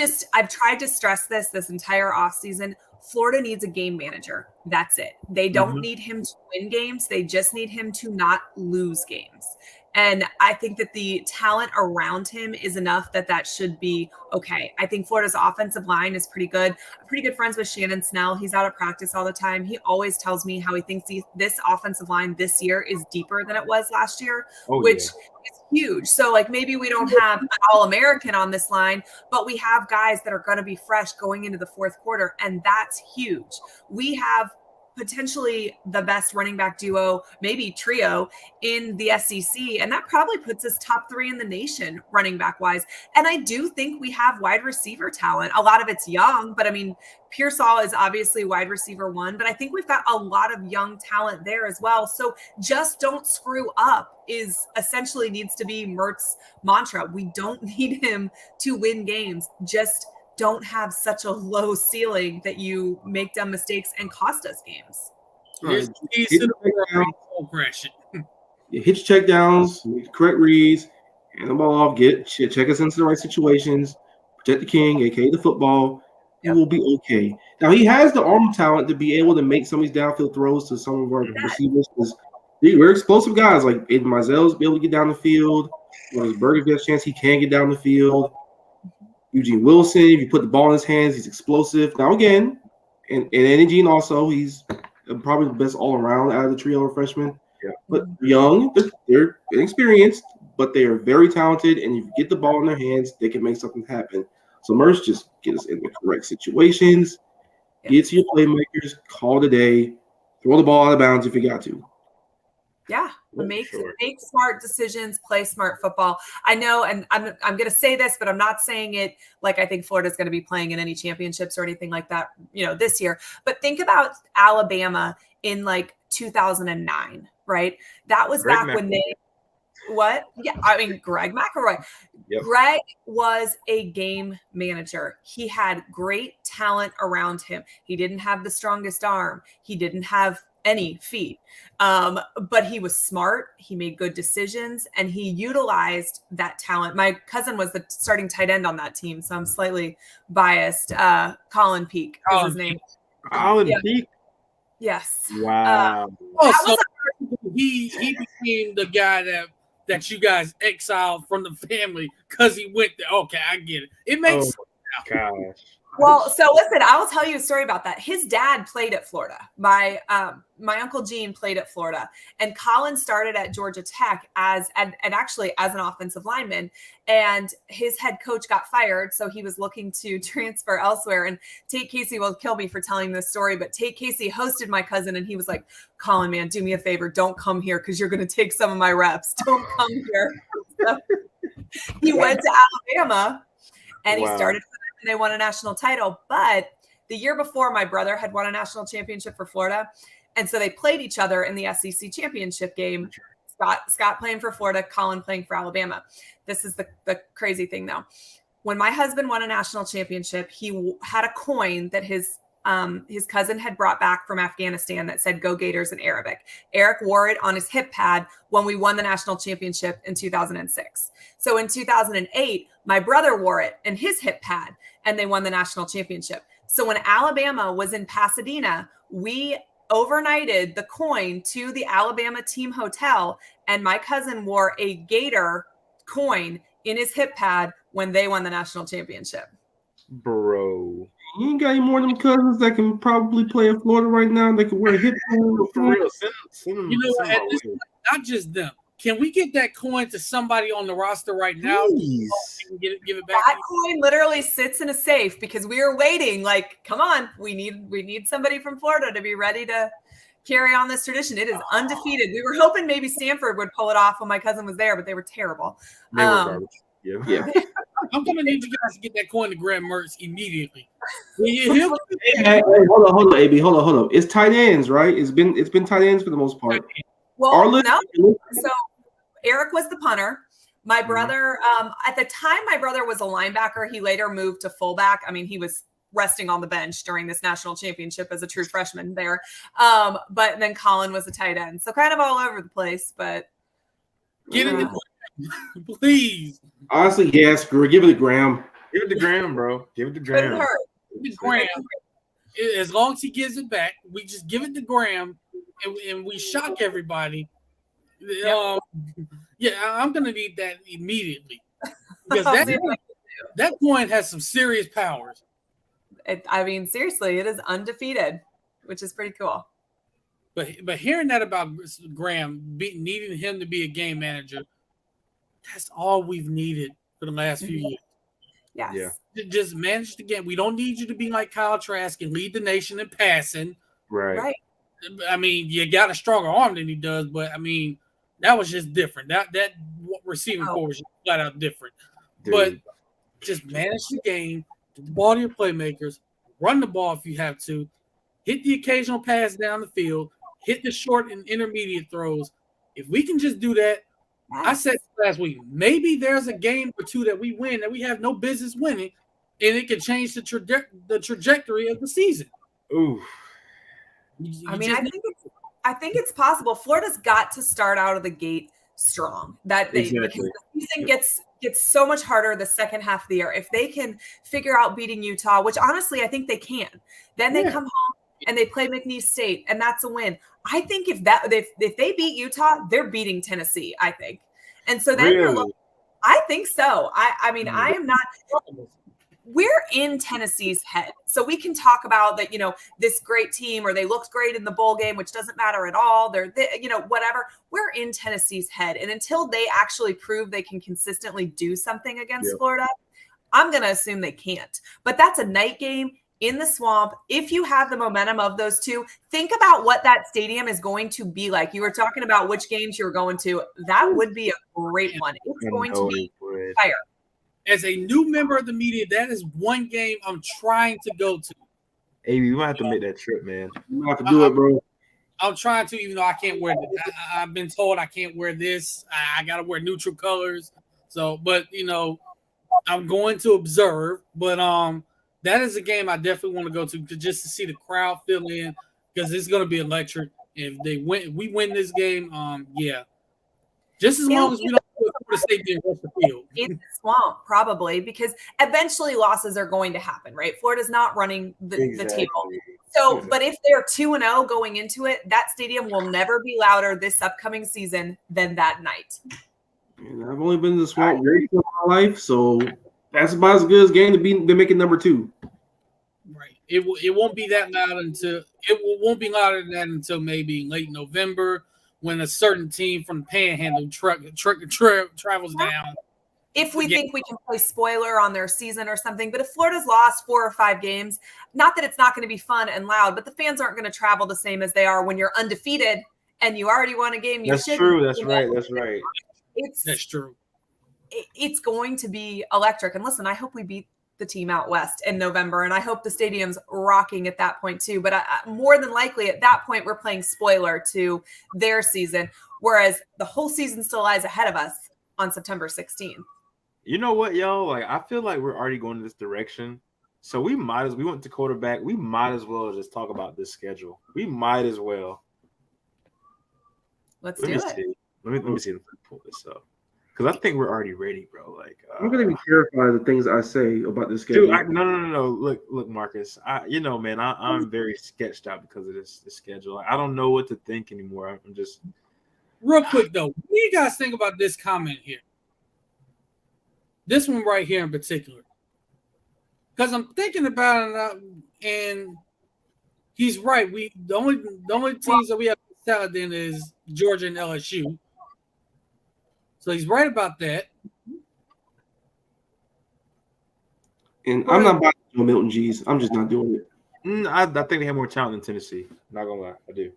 tried to stress this entire offseason. Florida needs a game manager. That's it. They don't need him to win games. They just need him to not lose games. And I think that the talent around him is enough that should be okay. I think Florida's offensive line is pretty good. I'm pretty good friends with Shannon Snell. He's out of practice all the time. He always tells me how he thinks this offensive line this year is deeper than it was last year, which is huge. So like maybe we don't have an All-American on this line, but we have guys that are going to be fresh going into the fourth quarter, and that's huge. We have potentially the best running back duo, maybe trio in the SEC. And that probably puts us top 3 in the nation running back wise. And I do think we have wide receiver talent. A lot of it's young, but I mean, Pearsall is obviously wide receiver 1, but I think we've got a lot of young talent there as well. So just don't screw up is essentially needs to be Mertz's mantra. We don't need him to win games. Just don't have such a low ceiling that you make dumb mistakes and cost us games. Hit your check downs, make the correct reads, hand the ball off, check us into the right situations, protect the king, aka the football. It will be okay. Now he has the arm talent to be able to make some of these downfield throws to some of our receivers because we're explosive guys. Like Aiden Mizell's be able to get down the field. When Burger gets a chance, he can get down the field. Eugene Wilson, if you put the ball in his hands, he's explosive. Now again, and Eddie Jean also, he's probably the best all around out of the trio of freshmen. Yeah. But young, they're inexperienced, but they are very talented. And if you get the ball in their hands, they can make something happen. So Mertz just get us in the correct situations, get to your playmakers, call it a day, throw the ball out of bounds if you got to. Yeah, make smart decisions, play smart football. I know, and I'm going to say this, but I'm not saying it like I think Florida's going to be playing in any championships or anything like that, this year. But think about Alabama in like 2009, right? That was Greg back when what? Yeah, I mean, Greg McElroy. Yep. Greg was a game manager. He had great talent around him. He didn't have the strongest arm. He didn't have any feat. But he was smart. He made good decisions, and he utilized that talent. My cousin was the starting tight end on that team, so I'm slightly biased. Colin Peak is his name. Colin Yeah. Peak. Yes. Wow. That so was he became the guy that you guys exiled from the family because he went there. Okay, I get it. It makes sense. Gosh. Well, so listen, I'll tell you a story about that. His dad played at Florida. My uncle Gene played at Florida, and Colin started at Georgia Tech and actually as an offensive lineman. And his head coach got fired, so he was looking to transfer elsewhere. And Tate Casey will kill me for telling this story, but Tate Casey hosted my cousin, and he was like, "Colin, man, do me a favor, don't come here because you're going to take some of my reps. Don't come here." So he went to Alabama, and he started. They won a national title, but the year before, my brother had won a national championship for Florida, and so they played each other in the SEC championship game. Scott playing for Florida, Colin playing for Alabama. This is the crazy thing, though. When my husband won a national championship, he had a coin that his cousin had brought back from Afghanistan that said "Go Gators" in Arabic. Eric wore it on his hip pad when we won the national championship in 2006. So in 2008, my brother wore it in his hip pad, and they won the national championship. So when Alabama was in Pasadena, we overnighted the coin to the Alabama team hotel, and my cousin wore a Gator coin in his hip pad when they won the national championship. Bro. You ain't got any more of them cousins that can probably play in Florida right now. They can wear a hip pad. For real. Send them, You know, send at them this away. point, not just them. Can we get that coin to somebody on the roster right now? Please. And give it back. That coin literally sits in a safe because we were waiting. Like, come on, we need somebody from Florida to be ready to carry on this tradition. It is undefeated. We were hoping maybe Stanford would pull it off when my cousin was there, but they were terrible. They were garbage. Yeah. I'm gonna need you guys to get that coin to Graham Mertz immediately. Hey, hold on, AB. Hold on. It's tight ends, right? It's been tight ends for the most part. Well, no. So Eric was the punter. My brother, at the time, my brother was a linebacker. He later moved to fullback. I mean, he was resting on the bench during this national championship as a true freshman there. But then Colin was a tight end. So kind of all over the place, but get in the please. Honestly, yeah, screw it. Give it to Graham. Give it to Graham, bro. Give it to couldn't Graham. hurt. Give it to Graham. As long as he gives it back, we just give it to Graham and we shock everybody. Yep. I'm gonna need that immediately because that coin has some serious powers. I mean, seriously, it is undefeated, which is pretty cool. But hearing that about Graham needing him to be a game manager, that's all we've needed for the last few years. Yes. Yeah. Just manage the game. We don't need you to be like Kyle Trask and lead the nation in passing. Right. I mean, you got a stronger arm than he does, but I mean, that was just different. That receiving core was just flat out different. Dude. But just manage the game, get the ball to your playmakers, run the ball if you have to, hit the occasional pass down the field, hit the short and intermediate throws. If we can just do that, I said last week, maybe there's a game or two that we win that we have no business winning, and it can change the trajectory of the season. Ooh. I think it's possible. Florida's got to start out of the gate strong. Because the season gets so much harder the second half of the year. If they can figure out beating Utah, which honestly I think they can, then they come home and they play McNeese State, and that's a win. I think if they beat Utah, they're beating Tennessee, I think. And so then you're looking, I think so. I mean, I am not. We're in Tennessee's head. So we can talk about that, this great team, or they looked great in the bowl game, which doesn't matter at all. They're whatever. We're in Tennessee's head. And until they actually prove they can consistently do something against Florida, I'm going to assume they can't. But that's a night game in the swamp. If you have the momentum of those two, think about what that stadium is going to be like. You were talking about which games you were going to. That would be a great one. It's going to be fire. As a new member of the media, that is one game I'm trying to go to. Hey, you might have to make that trip, man. You might have to do it, bro. I'm trying to, even though I can't wear this. I've been told I can't wear this. I got to wear neutral colors. So, but, I'm going to observe. But that is a game I definitely want to go to just to see the crowd fill in, because it's going to be electric. If we win this game, yeah. Just as long as we don't put Florida State in the field. It's a swamp, probably, because eventually losses are going to happen, right? Florida's not running the table. So, but if they're 2-0 going into it, that stadium will never be louder this upcoming season than that night. And I've only been in the swamp once in my life, so that's about as good as game to make it number 2. Right. It won't be that loud won't be louder than that until maybe late November when a certain team from the Panhandle travels down. If we think we can play spoiler on their season or something, but if Florida's lost 4 or 5 games, not that it's not going to be fun and loud, but the fans aren't going to travel the same as they are when you're undefeated and you already won a game. That's true. That's right. That's right. That's true. It's going to be electric. And listen, I hope we beat the team out west in November, and I hope the stadium's rocking at that point too. But more than likely at that point, we're playing spoiler to their season, whereas the whole season still lies ahead of us on September 16th. You know what, y'all? Like, I feel like we're already going in this direction. So we went to quarterback. We might as well just talk about this schedule. We might as well. Let me see if I can pull this up. Because I think we're already ready, bro. Like, I'm gonna be terrified of the things I say about this schedule. Dude, no. Look, Marcus. Man, I'm very sketched out because of this schedule. I don't know what to think anymore. I'm just real quick though. What do you guys think about this comment here? This one right here in particular, because I'm thinking about it, and he's right. The only teams that we have salad in is Georgia and LSU. So he's right about that. And I'm not buying Milton G's. I'm just not doing it. I think they have more talent than Tennessee. Not gonna lie, I do.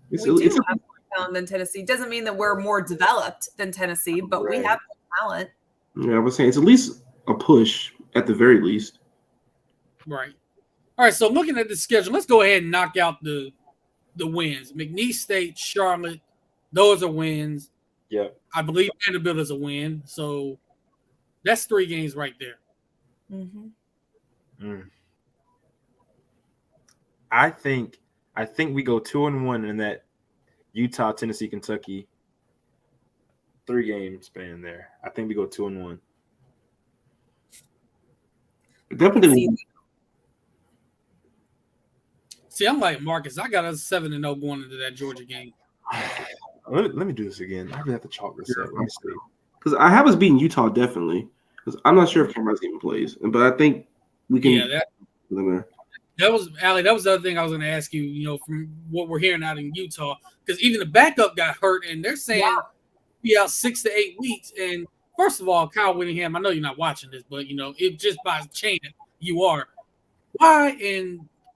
We do have more talent than Tennessee. Doesn't mean that we're more developed than Tennessee, but we have talent. Yeah, I was saying it's at least a push at the very least. Right. All right. So looking at the schedule, let's go ahead and knock out the wins. McNeese State, Charlotte, those are wins. Yep. I believe Vanderbilt is a win. So that's 3 games right there. Mm-hmm. I think we go 2-1 in that Utah, Tennessee, Kentucky 3-game span there. I think we go 2-1. Definitely. See, I'm like Marcus. I got us 7-0 going into that Georgia game. Let me do this again. I really have to chalk this up. Let me see. Because I have us beating Utah definitely. Because I'm not sure if Cam Rising even plays, but I think we can. Yeah, that was Allie. That was the other thing I was going to ask you. You know, from what we're hearing out in Utah, because even the backup got hurt, and they're saying be out 6 to 8 weeks. And first of all, Kyle Whittingham, I know you're not watching this, but you know, it just by chance you are. Why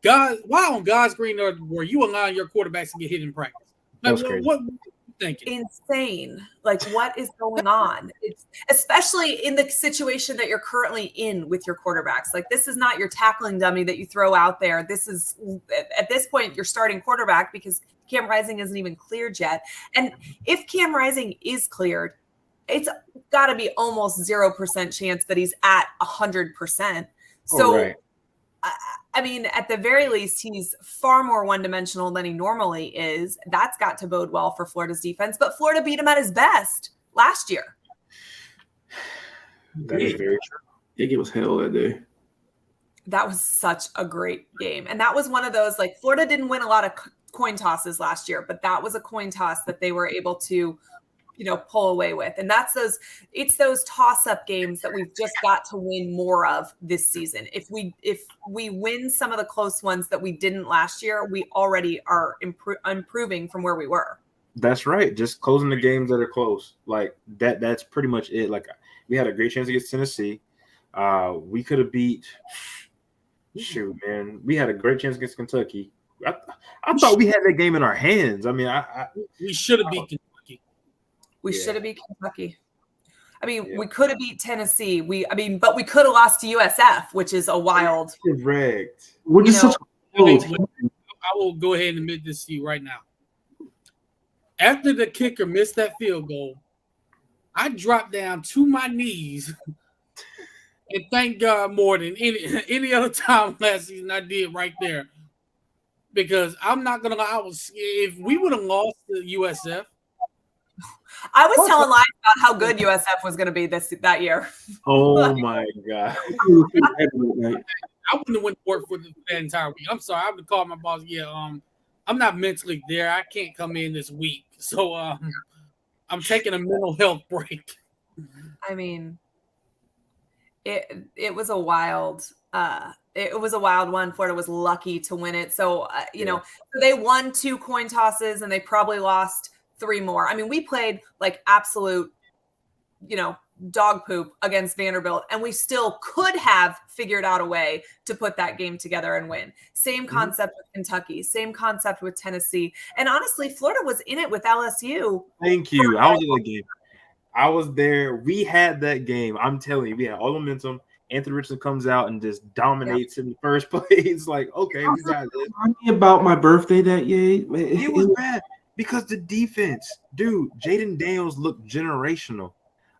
on God's green earth were you allowing your quarterbacks to get hit in practice? Like, what were you thinking? Insane. Like, what is going on? It's especially in the situation that you're currently in with your quarterbacks. Like, this is not your tackling dummy that you throw out there. This is, at this point, your starting quarterback because Cam Rising isn't even cleared yet. And if Cam Rising is cleared, it's got to be almost 0% chance that he's at 100%. So, I mean, at the very least, he's far more one-dimensional than he normally is. That's got to bode well for Florida's defense. But Florida beat him at his best last year. That is very true. It was hell that day. That was such a great game. And that was one of those, like, Florida didn't win a lot of coin tosses last year, but that was a coin toss that they were able to, you know, pull away with. And it's those toss-up games that we've just got to win more of this season. If we win some of the close ones that we didn't last year, we already are improving from where we were. That's right. Just closing the games that are close. Like that's pretty much it. Like we had a great chance against Tennessee. We could have beat we had a great chance against Kentucky. I thought we had that game in our hands. I mean, we should have beat Kentucky. We should have beat Kentucky. I mean, we could have beat Tennessee. But we could have lost to USF, which is a wild. Correct. I will go ahead and admit this to you right now. After the kicker missed that field goal, I dropped down to my knees and thank God more than any other time last season I did right there. because I'm not gonna lie. If we would have lost to USF. I was telling lies about how good USF was going to be that year. Oh my god! I wouldn't have went to work for the entire week. I'm sorry. I would have called my boss. Yeah, I'm not mentally there. I can't come in this week, so I'm taking a mental health break. I mean, it was a wild. It was a wild one. Florida was lucky to win it. So so they won 2 coin tosses and they probably lost 3 more. I mean, we played like absolute, dog poop against Vanderbilt, and we still could have figured out a way to put that game together and win. Same concept with Kentucky, same concept with Tennessee. And honestly, Florida was in it with LSU. Thank you. I was in the game. I was there. We had that game. I'm telling you, we had all the momentum. Anthony Richardson comes out and just dominates in the first place. It's like, okay, we got this. About my birthday that year, man. It was bad because the defense, dude, Jaden Daniels looked generational.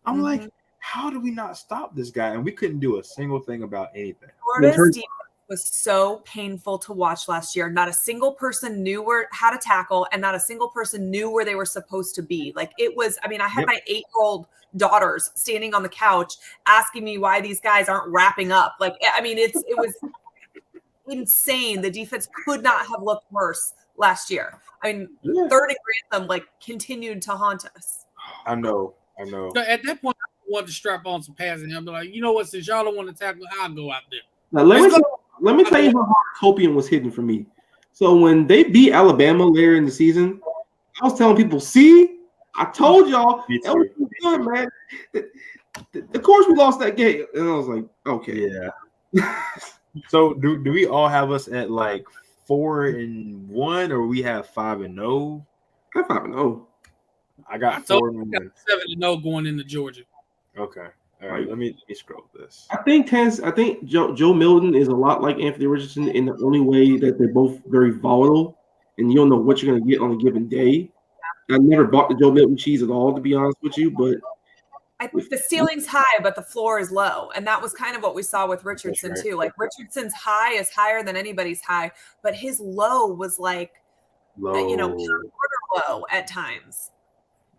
I'm like, how do we not stop this guy? And we couldn't do a single thing about anything. Florida's defense was so painful to watch last year. Not a single person knew how to tackle, and not a single person knew where they were supposed to be. Like it was, I mean, I had my 8-year-old daughters standing on the couch asking me why these guys aren't wrapping up. Like, I mean, it was insane. The defense could not have looked worse last year. I mean, 3rd and Grantham like continued to haunt us. I know. So at that point, I wanted to strap on some pads and I'm like, you know what? Since y'all don't want to tackle, I'll go out there. Now, let me tell you how hard Copian was hidden for me. So when they beat Alabama later in the season, I was telling people, see, I told y'all that was good, man. Of course we lost that game. And I was like, okay. Yeah. So do we all have us at like 4-1 or we have 5-0? I have 5-0. I got 4-1. 7-0 going into Georgia. Okay. All right, let me scroll this. I think Joe Milton is a lot like Anthony Richardson in the only way that they're both very volatile, and you don't know what you're going to get on a given day. I never bought the Joe Milton cheese at all, to be honest with you, but I think the ceiling's high, but the floor is low, and that was kind of what we saw with Richardson too. Like Richardson's high is higher than anybody's high, but his low was like, quarter low at times.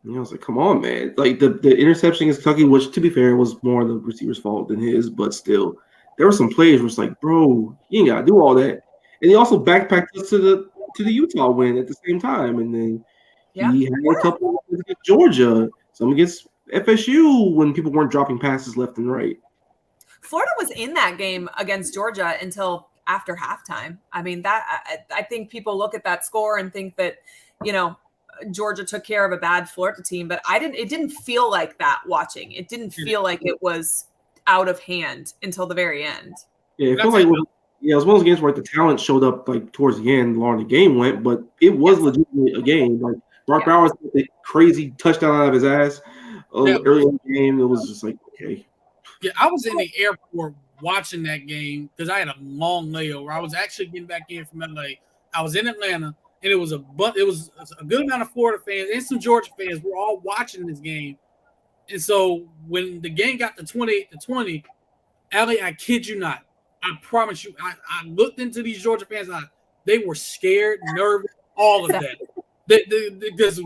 I was like, come on, man. Like the interception against Kentucky, which to be fair was more the receiver's fault than his, but still, there were some plays where it's like, bro, you ain't gotta do all that. And he also backpacked us to the Utah win at the same time. And then he had a couple against Georgia, some against FSU when people weren't dropping passes left and right. Florida was in that game against Georgia until after halftime. I mean, that I think people look at that score and think that, Georgia took care of a bad Florida team, but it didn't feel like that watching. It didn't feel like it was out of hand until the very end. Yeah, it felt like it was one of those games where the talent showed up like towards the end, along the game went, but it was legitimately a game. Like Brock Bowers got the crazy touchdown out of his ass early in the game. It was just like, okay. Yeah, I was in the airport watching that game because I had a long layover. I was actually getting back in from LA. I was in Atlanta. And it was a good amount of Florida fans and some Georgia fans were all watching this game. And so when the game got to 28-20, Allie, I kid you not, I promise you, I looked into these Georgia fans' eyes. They were scared, nervous, all of that. Because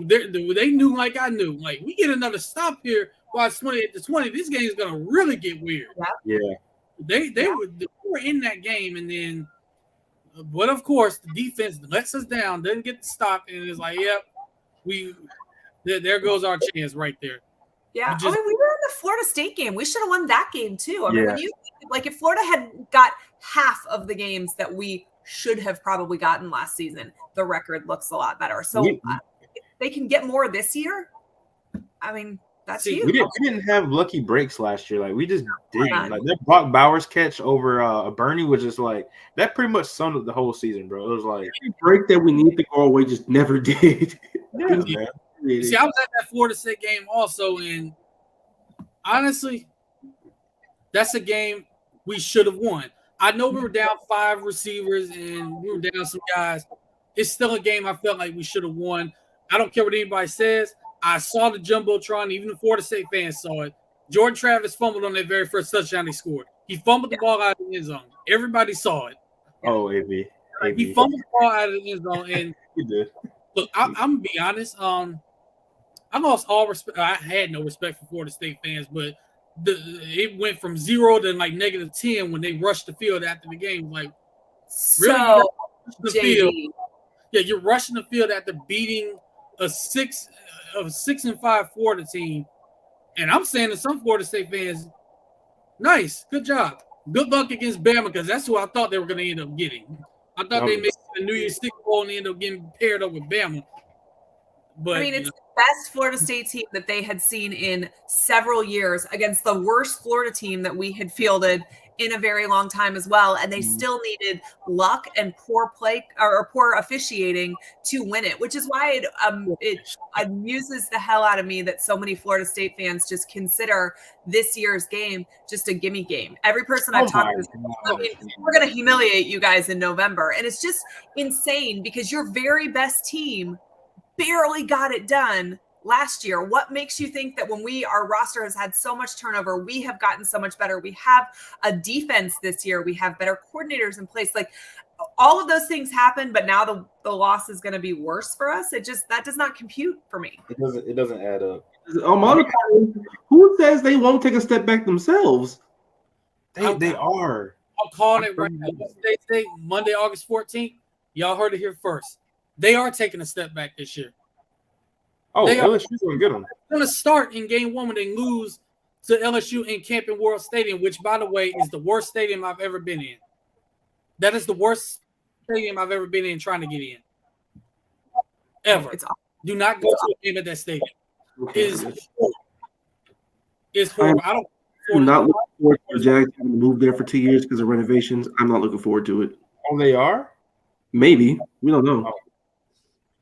they knew like I knew. Like, we get another stop here while it's 28-20, this game is going to really get weird. Yeah. They were in that game, and then but of course, the defense lets us down, doesn't get the stop, and it's like, yep, there goes our chance right there. Yeah, we were in the Florida State game. We should have won that game too. I mean, if Florida had got half of the games that we should have probably gotten last season, the record looks a lot better. So if they can get more this year, I mean, that's huge. We didn't have lucky breaks last year. Like we just didn't. Like that Brock Bowers catch over Bernie was just like that. Pretty much summed up the whole season, bro. It was like every break that we need to go away just never did. Yeah. See, I was at that Florida State game also, and honestly, that's a game we should have won. I know we were down 5 receivers and we were down some guys. It's still a game I felt like we should have won. I don't care what anybody says. I saw the Jumbotron. Even the Florida State fans saw it. Jordan Travis fumbled on that very first touchdown he scored. He fumbled the ball out of the end zone. Everybody saw it. Oh, AB. He fumbled the ball out of the end zone, and He did. look, I'm gonna be honest. I lost all respect. I had no respect for Florida State fans, but it went from 0 to like -10 when they rushed the field after the game. Like, really, So, the JD, field? Yeah, you're rushing the field after beating a 6-5 Florida team, and I'm saying to some Florida State fans, nice, good job, good luck against Bama, because that's who I thought they were going to end up getting. I thought they made the New Year's Six Bowl and they ended up getting paired up with Bama. But I mean, it's the best Florida State team that they had seen in several years against the worst Florida team that we had fielded in a very long time as well. And they still needed luck and poor play or poor officiating to win it, which is why it amuses the hell out of me that so many Florida State fans just consider this year's game just a gimme game. Every person I've talked to, I mean, we're going to humiliate you guys in November. And it's just insane because your very best team barely got it done last year. What makes you think that when our roster has had so much turnover, we have gotten so much better? We have a defense this year. We have better coordinators in place. Like, all of those things happen, but now the loss is going to be worse for us. That does not compute for me. It doesn't add up. Who says they won't take a step back themselves? They are. I'm calling it right now. State, Monday, August 14th. Y'all heard it here first. They are taking a step back this year. Oh, LSU's going to get them. They're going to start in game 1 when they lose to LSU in Camping World Stadium, which, by the way, is the worst stadium I've ever been in. That is the worst stadium I've ever been in trying to get in. Ever. Do not go to a game at that stadium. It's horrible. I I'm not looking forward to the Jags having to move there for 2 years because of renovations. I'm not looking forward to it. Oh, they are? Maybe. We don't know.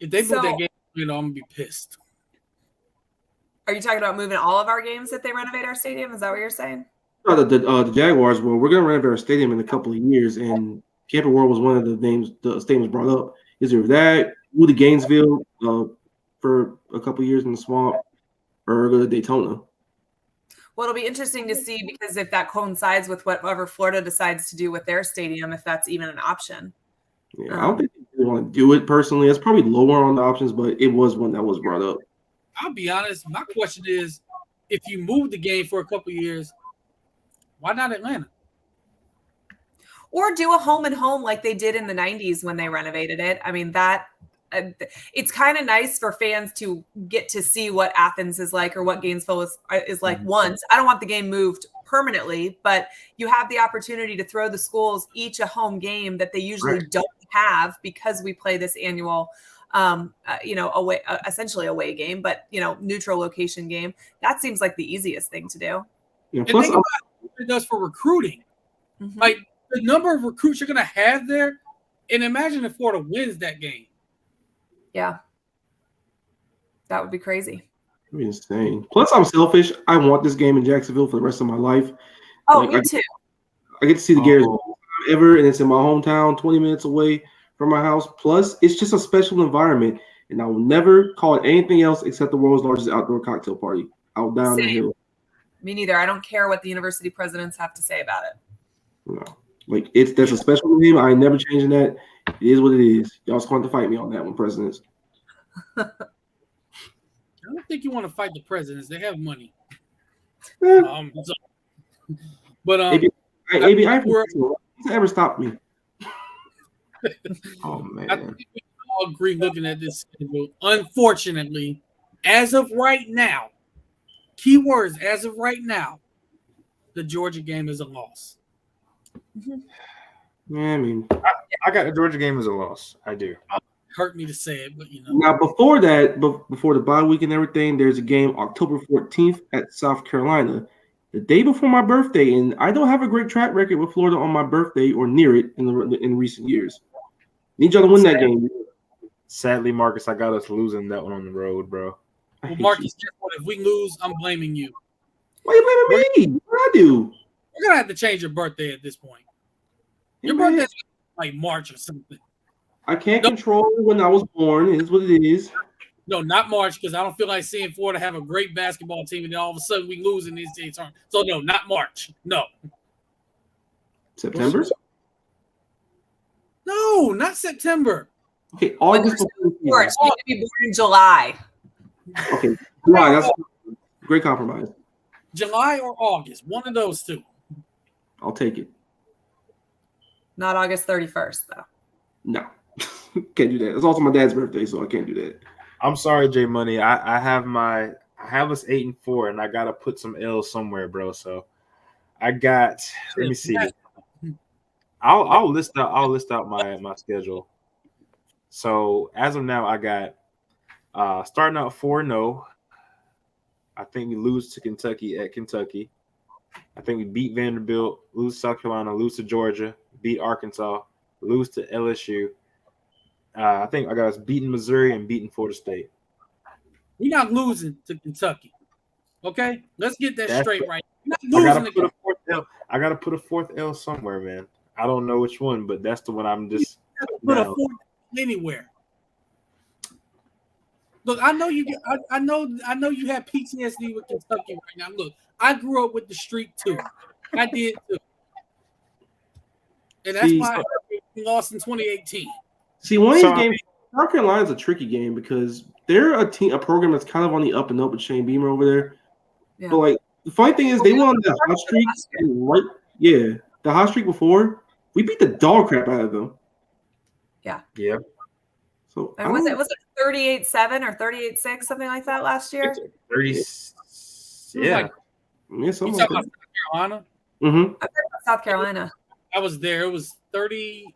If they move that game, I'm going to be pissed. Are you talking about moving all of our games if they renovate our stadium? Is that what you're saying? No, the Jaguars, well, we're going to renovate our stadium in a couple of years, and Camping World was one of the names the stadium was brought up. Is there that, move to Gainesville for a couple of years in the swamp, or go to Daytona? Well, it'll be interesting to see because if that coincides with whatever Florida decides to do with their stadium, if that's even an option. Yeah, I don't think they want to do it personally. It's probably lower on the options, but it was one that was brought up. I'll be honest. My question is, if you move the game for a couple of years, why not Atlanta? Or do a home and home like they did in the 90s when they renovated it. I mean, it's kind of nice for fans to get to see what Athens is like or what Gainesville is like once. I don't want the game moved permanently, but you have the opportunity to throw the schools each a home game that they usually don't have because we play this annual away, essentially away game, but neutral location game. That seems like the easiest thing to do. Yeah, and think about what it does for recruiting. Mm-hmm. Like the number of recruits you're going to have there, and imagine if Florida wins that game. Yeah, that would be crazy. It'd be insane. Plus, I'm selfish. I want this game in Jacksonville for the rest of my life. Oh, me too. I get to see the Garrett's ever, and it's in my hometown, 20 minutes away from my house. Plus, it's just a special environment, and I will never call it anything else except the world's largest outdoor cocktail party out down the hill. Me neither. I don't care what the university presidents have to say about it. No, that's a special name. I ain't never changing that. It is what it is. Y'all's going to fight me on that one, presidents. I don't think you want to fight the presidents. They have money. AB, I ever stopped me. Oh man! I think we all agree looking at this schedule. Unfortunately, as of right now, keywords as of right now, the Georgia game is a loss. Yeah, I mean, I got the Georgia game as a loss. I do. Hurt me to say it, but Now before that, before the bye week and everything, there's a game October 14th at South Carolina, the day before my birthday, and I don't have a great track record with Florida on my birthday or near it in recent years. Need y'all to win that game. Sadly, Marcus, I got us losing that one on the road, bro. Well, Marcus, guess what? If we lose, I'm blaming you. Why you blaming me? What I do? We're gonna have to change your birthday at this point. Your birthday's like March or something. I can't control when I was born. It is what it is. No, not March, because I don't feel like seeing Florida have a great basketball team and then all of a sudden we lose in these days. So no, not March. No. September? No, not September. Okay, August. Sports need to be born in July. Okay, July. That's a great compromise. July or August, one of those two. I'll take it. Not August 31st, though. No, can't do that. It's also my dad's birthday, so I can't do that. I'm sorry, J Money. I have us 8-4, and I gotta put some L's somewhere, bro. So I got. Let me see. I'll list out my schedule. So as of now, I got starting out 4-0. I think we lose to Kentucky at Kentucky. I think we beat Vanderbilt, lose to South Carolina, lose to Georgia, beat Arkansas, lose to LSU. I think I got us beating Missouri and beating Florida State. We're not losing to Kentucky. Okay? Let's get that straight right. I gotta put a fourth L. I gotta put a fourth L somewhere, man. I don't know which one, but that's the one I'm just put a fourth anywhere. Look, I know you have PTSD with Kentucky right now. Look, I grew up with the streak too. I did too. And that's why we lost in 2018. See, one of these games, South Carolina's a tricky game because they're a program that's kind of on the up and up with Shane Beamer over there. Yeah. But like the funny thing is, they went on the hot streak, the hot streak before we beat the dog crap out of them. Yeah. Yeah. So was it 38-7 or 38-6, something like that last year? 30. Yeah. Yeah, something like that. South Carolina. Mm-hmm. South Carolina. I was there. It was 38-6,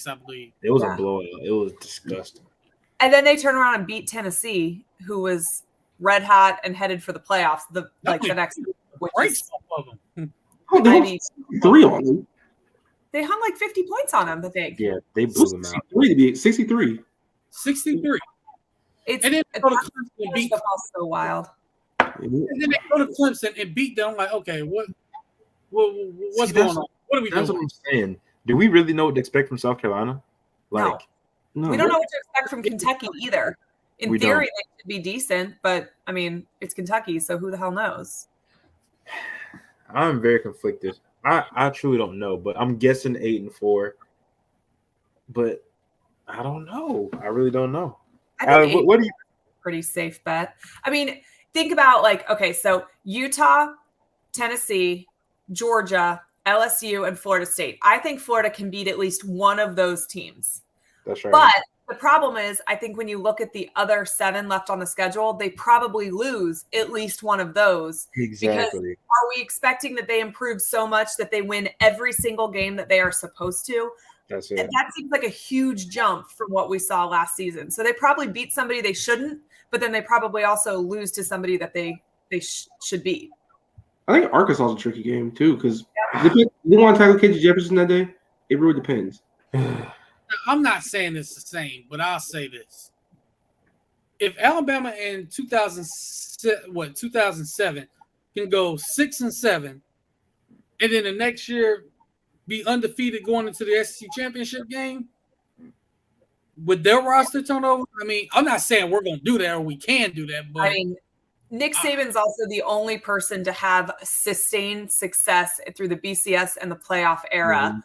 I believe. It was a blowout. It was disgusting. And then they turned around and beat Tennessee, who was red hot and headed for the playoffs. The next breaks of them. I mean, 3 on them. They hung like 50 points on them, I think. Yeah, they blew them out. 63. 63. It's and then they go to Clemson and beat so wild. And then they go to Clemson and beat them. Like, okay, what's going on? What are we doing? That's what I'm saying. Do we really know what to expect from South Carolina? No. We don't know what to expect from Kentucky either. In theory, they should be decent, but I mean, it's Kentucky, so who the hell knows? I'm very conflicted. I truly don't know, but I'm guessing 8-4. But I don't know. I really don't know. What do you? Pretty safe bet. I mean, think about so Utah, Tennessee, Georgia, LSU, and Florida State. I think Florida can beat at least one of those teams. That's right. But the problem is, I think when you look at the other 7 left on the schedule, they probably lose at least one of those. Exactly. Because are we expecting that they improve so much that they win every single game that they are supposed to? That's it. And that seems like a huge jump from what we saw last season. So they probably beat somebody they shouldn't, but then they probably also lose to somebody that they should beat. I think Arkansas is a tricky game too because they didn't want to tackle KJ Jefferson that day. It really depends. I'm not saying it's the same, but I'll say this. If Alabama in 2007 can go 6-7, and then the next year be undefeated going into the SEC championship game, with their roster turnover, I mean, I'm not saying we're going to do that or we can do that, but I mean, Nick Saban's also the only person to have sustained success through the BCS and the playoff era.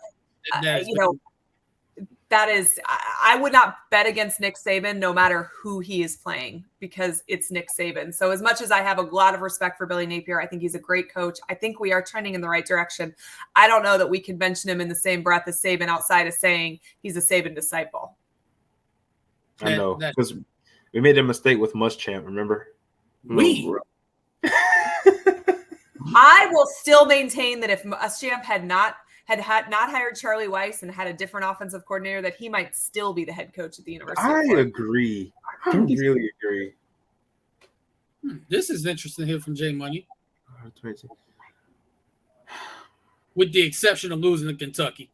That is, I would not bet against Nick Saban no matter who he is playing because it's Nick Saban. So as much as I have a lot of respect for Billy Napier, I think he's a great coach. I think we are trending in the right direction. I don't know that we can mention him in the same breath as Saban outside of saying he's a Saban disciple. I know, because we made a mistake with Muschamp, remember? I will still maintain that if Muschamp had not hired Charlie Weiss and had a different offensive coordinator, that he might still be the head coach at the University of Florida. I agree. I really agree. This is interesting here from J Money. With the exception of losing to Kentucky.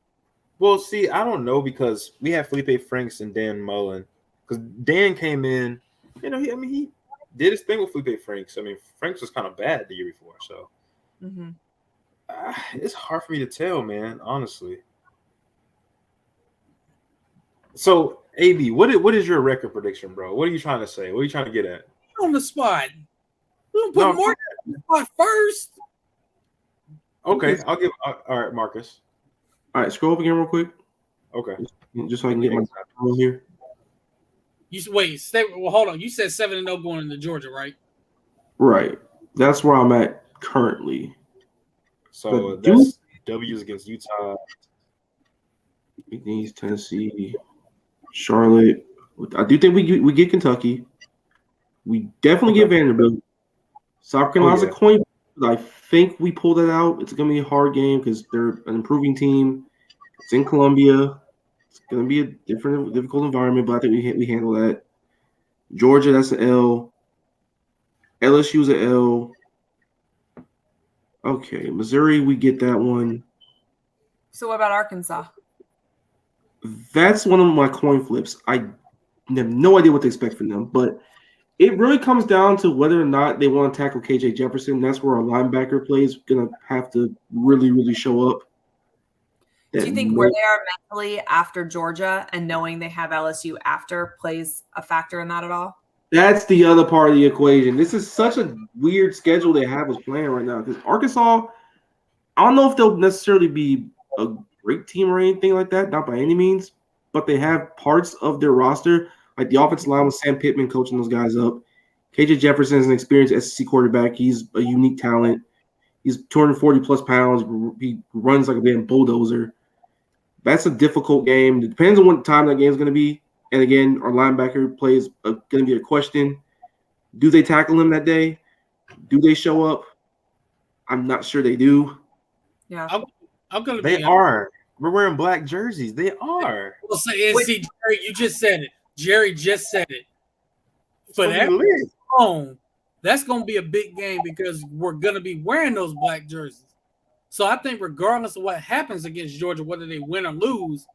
Well, see, I don't know because we have Felipe Franks and Dan Mullen. Because Dan came in, he did his thing with Felipe Franks. I mean, Franks was kind of bad the year before, so. Mm-hmm. It's hard for me to tell, man, honestly. So, AB, what is your record prediction, bro? What are you trying to say? What are you trying to get at? On the spot. We'll put more on the spot first. Okay, I'll give – all right, Marcus. All right, scroll up again real quick. Okay. Just so I can get my phone here. Hold on. You said 7-0 going into Georgia, right? Right. That's where I'm at currently. So that's W's against Utah. East Tennessee, Charlotte. I do think we get Kentucky. We definitely get Vanderbilt. South Carolina's a coin. I think we pull that out. It's going to be a hard game because they're an improving team. It's in Columbia. It's going to be a difficult environment, but I think we handle that. Georgia, that's an L. LSU's an L. Okay, Missouri, we get that one. So what about Arkansas? That's one of my coin flips. I have no idea what to expect from them, but it really comes down to whether or not they want to tackle KJ Jefferson. That's where our linebacker play is going to have to really, really show up. Do you think where they are mentally after Georgia and knowing they have LSU after plays a factor in that at all? That's the other part of the equation. This is such a weird schedule they have us playing right now because Arkansas, I don't know if they'll necessarily be a great team or anything like that, not by any means, but they have parts of their roster, like the offensive line with Sam Pittman coaching those guys up. KJ Jefferson is an experienced SEC quarterback. He's a unique talent. He's 240-plus pounds. He runs like a damn bulldozer. That's a difficult game. It depends on what time that game is going to be. And again, our linebacker play is going to be a question. Do they tackle him that day? Do they show up? I'm not sure they do. Yeah. I'm going to be. They are. We're wearing black jerseys. They are. Well, see, Jerry, you just said it. Jerry just said it. For that alone, that's going to be a big game because we're going to be wearing those black jerseys. So I think regardless of what happens against Georgia, whether they win or lose,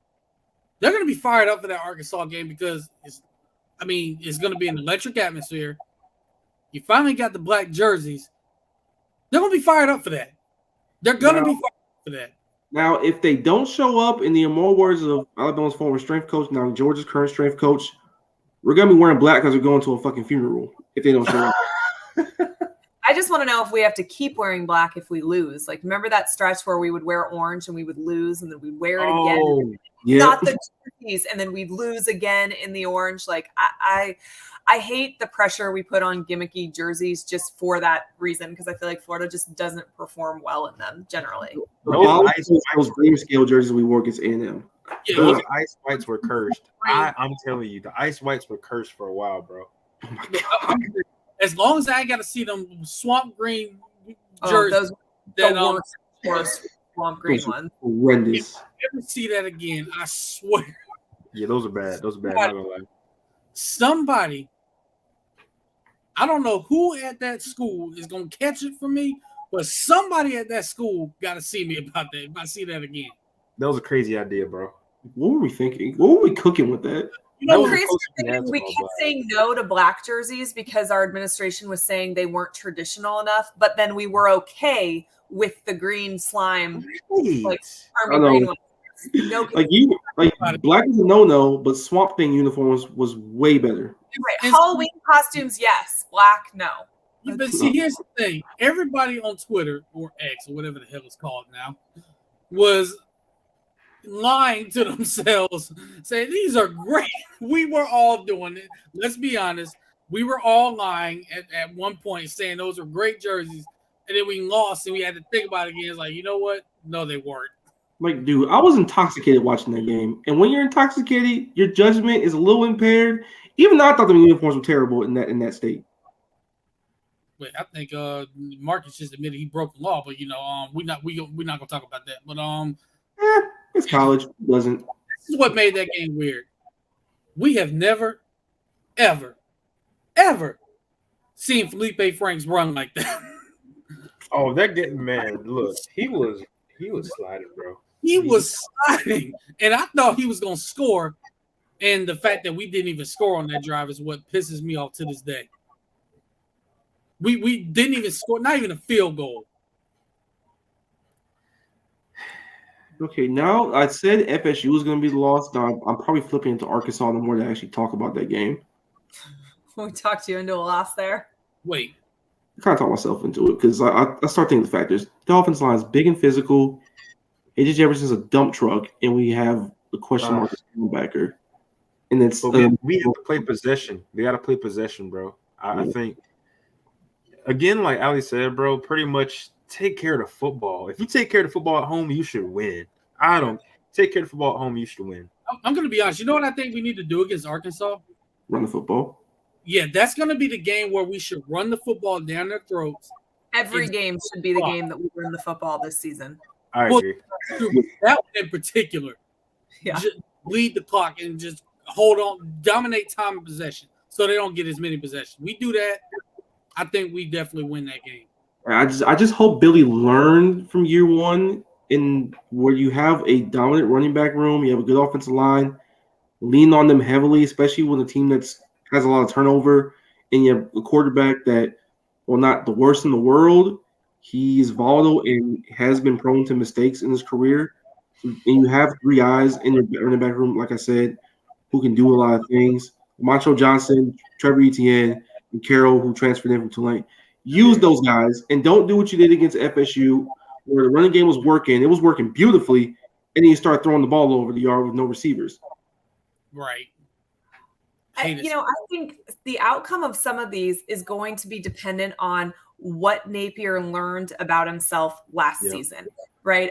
they're going to be fired up for that Arkansas game because it's going to be an electric atmosphere. You finally got the black jerseys. They're going to be fired up for that. They're going to be fired up for that. Now, if they don't show up, in the immortal words of Alabama's former strength coach, now Georgia's current strength coach, we're going to be wearing black because we're going to a fucking funeral if they don't show up. I just want to know if we have to keep wearing black if we lose. Like, remember that stretch where we would wear orange and we would lose and then we'd wear it again? Yeah. Not the jerseys, and then we'd lose again in the orange. Like, I hate the pressure we put on gimmicky jerseys just for that reason because I feel like Florida just doesn't perform well in them generally. Those green scale jerseys we wore against A&M. Yeah, those ice whites were cursed. I'm telling you, the ice whites were cursed for a while, bro. Oh my God. As long as I got to see them swamp green jerseys, those swamp green ones. Horrendous. If I ever see that again, I swear. Yeah, those are bad. Those are bad. Not gonna lie. Somebody, I don't know who at that school is gonna catch it from me, but somebody at that school got to see me about that. If I see that again, that was a crazy idea, bro. What were we thinking? What were we cooking with that? You know, crazy thing, we kept saying no to black jerseys because our administration was saying they weren't traditional enough, but then we were okay with the green slime, like army green ones. No, black is a no-no, but Swamp Thing uniforms was way better. Right. Halloween costumes, yes. Black, no. But see, here's the thing: everybody on Twitter or X or whatever the hell it's called now was lying to themselves, saying these are great. We were all doing it. Let's be honest. We were all lying at one point, saying those are great jerseys, and then we lost, and we had to think about it again. It's like, you know what? No, they weren't. Like, dude, I was intoxicated watching that game, and when you're intoxicated, your judgment is a little impaired. Even though I thought the uniforms were terrible in that state. Wait, I think Marcus just admitted he broke the law, but we're not gonna talk about that. But it's college. It wasn't. This is what made that game weird. We have never, ever seen Felipe Franks run like that. Oh, that getting mad. Look, he was sliding, bro. He was sliding, and I thought he was gonna score. And the fact that we didn't even score on that drive is what pisses me off to this day. We didn't even score, not even a field goal. Okay, now I said FSU was going to be the loss. Now I'm probably flipping into Arkansas the more to actually talk about that game. We talked you into a loss there. Wait. I kind of talked myself into it because I start thinking the factors. The offensive line is big and physical. AJ Jefferson's a dump truck, and we have the question mark is linebacker. And it's we have to play possession. We got to play possession, bro. I think, again, like Ali said, bro, pretty much take care of the football. If you take care of the football at home, you should win. Take care of the football at home, you should win. I'm going to be honest. You know what I think we need to do against Arkansas? Run the football. Yeah, that's going to be the game where we should run the football down their throats. Every game should be the game that we run the football this season. I agree. That one in particular. Yeah. Just lead the clock and just hold on, dominate time of possession so they don't get as many possessions. We do that, I think we definitely win that game. I just hope Billy learned from year one in where you have a dominant running back room, you have a good offensive line, lean on them heavily, especially with a team that's has a lot of turnover, and you have a quarterback that, well, not the worst in the world. He's volatile and has been prone to mistakes in his career. And you have 3 guys in your running back room, like I said, who can do a lot of things. Macho Johnson, Trevor Etienne, and Carroll, who transferred in from Tulane. Use those guys and don't do what you did against FSU, where the running game was working. It was working beautifully, and then you start throwing the ball over the yard with no receivers. Right. I think the outcome of some of these is going to be dependent on what Napier learned about himself last season, right?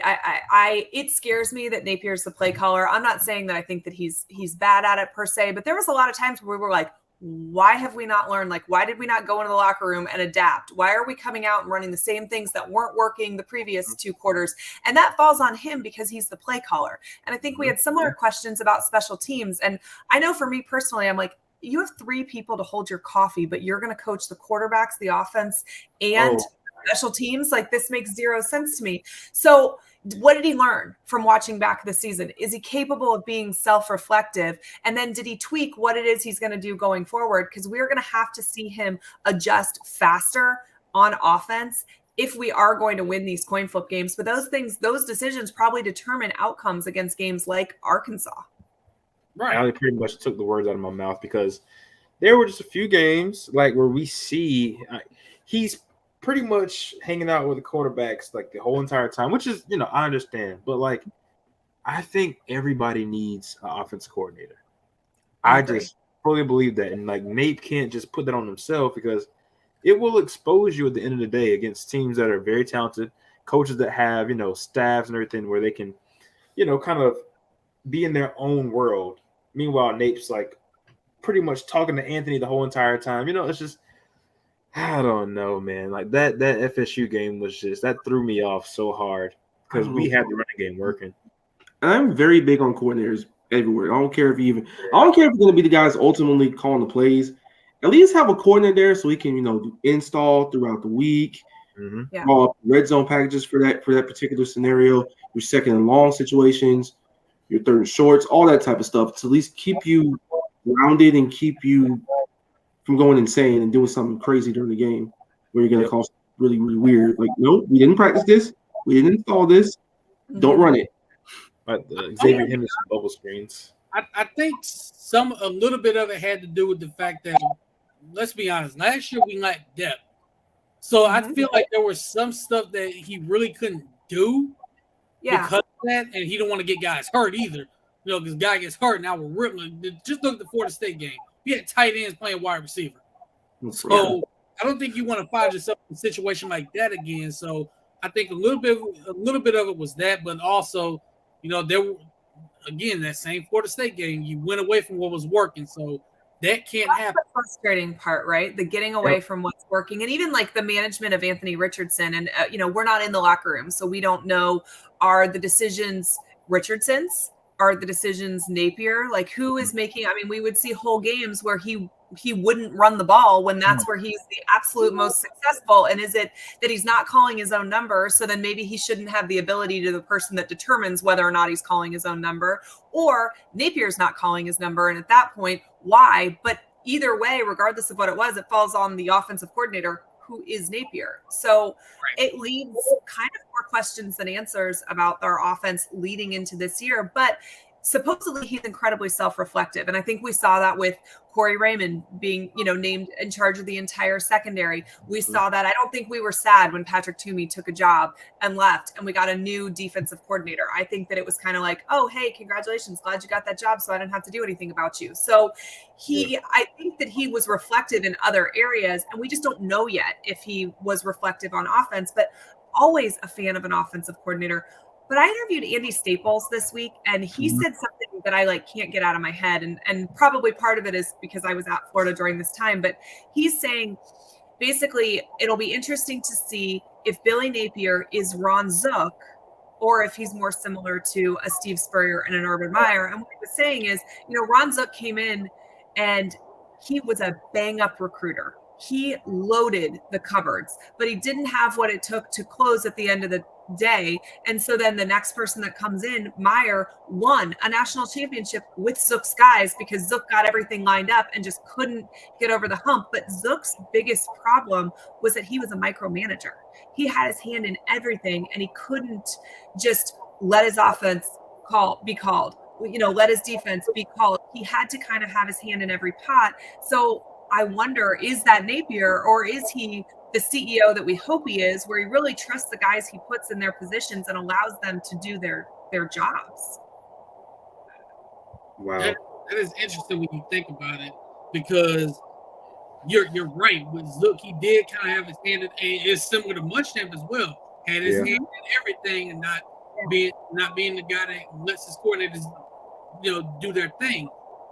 It scares me that Napier's the play caller. I'm not saying that I think that he's bad at it per se, but there was a lot of times where we were like, why have we not learned? Like, why did we not go into the locker room and adapt? Why are we coming out and running the same things that weren't working the previous 2 quarters? And that falls on him because he's the play caller. And I think we had similar questions about special teams. And I know for me personally, I'm like, you have 3 people to hold your coffee, but you're going to coach the quarterbacks, the offense, and special teams. Like, this makes 0 sense to me. So what did he learn from watching back this season? Is he capable of being self-reflective? And then did he tweak what it is he's going to do going forward? Because we're going to have to see him adjust faster on offense if we are going to win these coin flip games. But those decisions probably determine outcomes against games like Arkansas. Right. Ali pretty much took the words out of my mouth because there were just a few games like where we see he's pretty much hanging out with the quarterbacks like the whole entire time, which is, I understand. But like, I think everybody needs an offensive coordinator. I just fully believe that. And like, Nate can't just put that on himself because it will expose you at the end of the day against teams that are very talented, coaches that have, staffs and everything where they can, kind of be in their own world. Meanwhile, Nate's like pretty much talking to Anthony the whole entire time. It's just, I don't know, man. Like that FSU game was just, that threw me off so hard because we had the running game working. And I'm very big on coordinators everywhere. I don't care if you're going to be the guys ultimately calling the plays. At least have a coordinator there so he can, do install throughout the week. Call up red zone packages for that particular scenario. Your second and long situations, your third and shorts, all that type of stuff to at least keep you grounded and keep you from going insane and doing something crazy during the game where you're going to call something really, really weird. Like, no, we didn't practice this. We didn't install this. Don't run it. Xavier Henderson bubble screens. I think a little bit of it had to do with the fact that, let's be honest, last year we lacked depth. So I feel like there was some stuff that he really couldn't do because of that, and he don't want to get guys hurt either. Because guy gets hurt, now we're ripping. Just look at the Florida State game. We had tight ends playing wide receiver. So I don't think you want to find yourself in a situation like that again. So I think a little bit of it was that, but also, there were, again, that same Florida State game, you went away from what was working. So that can't happen. That's the frustrating part, right? The getting away from what's working, and even like the management of Anthony Richardson. And we're not in the locker room, so we don't know, are the decisions Richardson's? Are the decisions Napier? Like, who is making? I mean, we would see whole games where he wouldn't run the ball when that's where he's the absolute most successful. And is it that he's not calling his own number? So then maybe he shouldn't have the ability to the person that determines whether or not he's calling his own number, or Napier's not calling his number. And at that point, why? But either way, regardless of what it was, it falls on the offensive coordinator, who is Napier. So it leaves kind of more questions than answers about our offense leading into this year. But supposedly he's incredibly self-reflective. And I think we saw that with Corey Raymond being, named in charge of the entire secondary. We saw that. I don't think we were sad when Patrick Toomey took a job and left and we got a new defensive coordinator. I think that it was kind of like, oh, hey, congratulations. Glad you got that job so I don't have to do anything about you. So I think that he was reflective in other areas, and we just don't know yet if he was reflective on offense, but always a fan of an offensive coordinator. But I interviewed Andy Staples this week, and he said something that I can't get out of my head. And probably part of it is because I was at Florida during this time. But he's saying basically it'll be interesting to see if Billy Napier is Ron Zook or if he's more similar to a Steve Spurrier and an Urban Meyer. And what he was saying is, Ron Zook came in and he was a bang-up recruiter. He loaded the cupboards, but he didn't have what it took to close at the end of the day. And so then the next person that comes in, Meyer, won a national championship with Zook's guys because Zook got everything lined up and just couldn't get over the hump. But Zook's biggest problem was that he was a micromanager. He had his hand in everything, and he couldn't just let his offense be called, let his defense be called. He had to kind of have his hand in every pot. So I wonder, is that Napier, or is he the CEO that we hope he is, where he really trusts the guys he puts in their positions and allows them to do their jobs? Wow. That is interesting when you think about it, because you're right. With Zook, he did kind of have his hand in, and it's similar to Muschamp as well. Had his hand in everything and not being the guy that lets his coordinators, do their thing.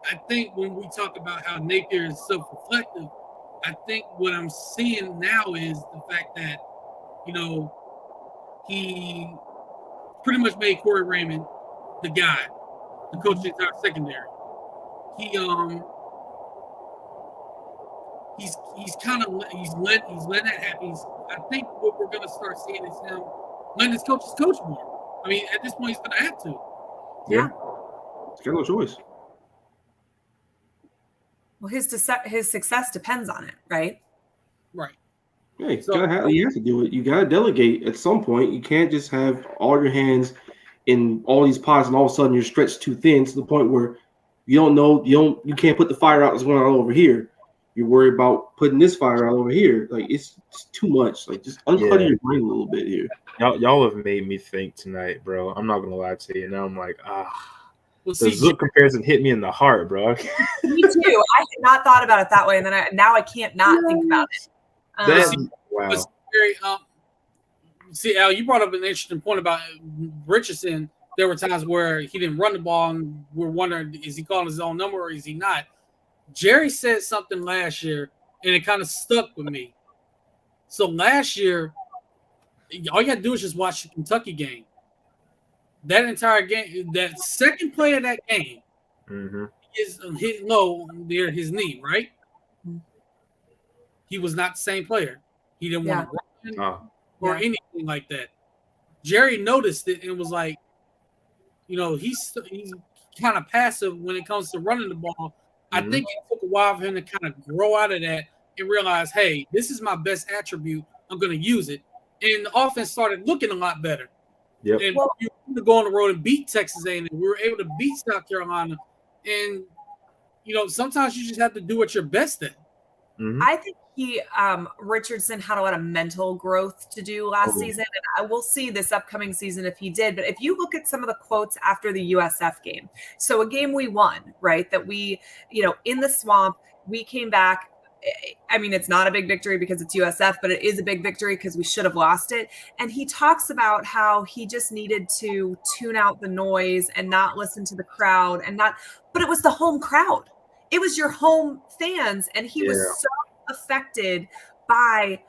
I think when we talk about how Napier is self-reflective, I think what I'm seeing now is the fact that, he pretty much made Corey Raymond the guy, the coach of the entire secondary. He's letting that happen. I think what we're gonna start seeing is him letting his coaches coach more. I mean, at this point, he's gonna have to. Yeah, he's got no choice. Well, his success depends on it, right? Right. Yeah, you have to do it. You got to delegate at some point. You can't just have all your hands in all these pots, and all of a sudden you're stretched too thin to the point where you can't put the fire out that's going on over here. You're worried about putting this fire out over here. It's too much. Just unclutter your brain a little bit here. Y'all have made me think tonight, bro. I'm not gonna lie to you. Now I'm like, Well, the Zook comparison hit me in the heart, bro. Me too. I had not thought about it that way, and then now I can't not think about it. Wow. See, Al, you brought up an interesting point about Richardson. There were times where he didn't run the ball, and we're wondering, is he calling his own number or is he not? Jerry said something last year, and it kind of stuck with me. So last year, all you got to do is just watch the Kentucky game. That entire game, that second play of that game, is hit low near his knee, right? He was not the same player. He didn't want to run or anything like that. Jerry noticed it and was like, he's kind of passive when it comes to running the ball. I think it took a while for him to kind of grow out of that and realize, hey, this is my best attribute. I'm going to use it. And the offense started looking a lot better. Yep. And you were able to go on the road and beat Texas A&M. We were able to beat South Carolina. And, sometimes you just have to do what you're best at. I think Richardson had a lot of mental growth to do last season, and I will see this upcoming season if he did. But if you look at some of the quotes after the USF game, so a game we won, right, that we, in the swamp, we came back. I mean, it's not a big victory because it's USF, but it is a big victory because we should have lost it. And he talks about how he just needed to tune out the noise and not listen to the crowd but it was the home crowd. It was your home fans. And he was so affected by,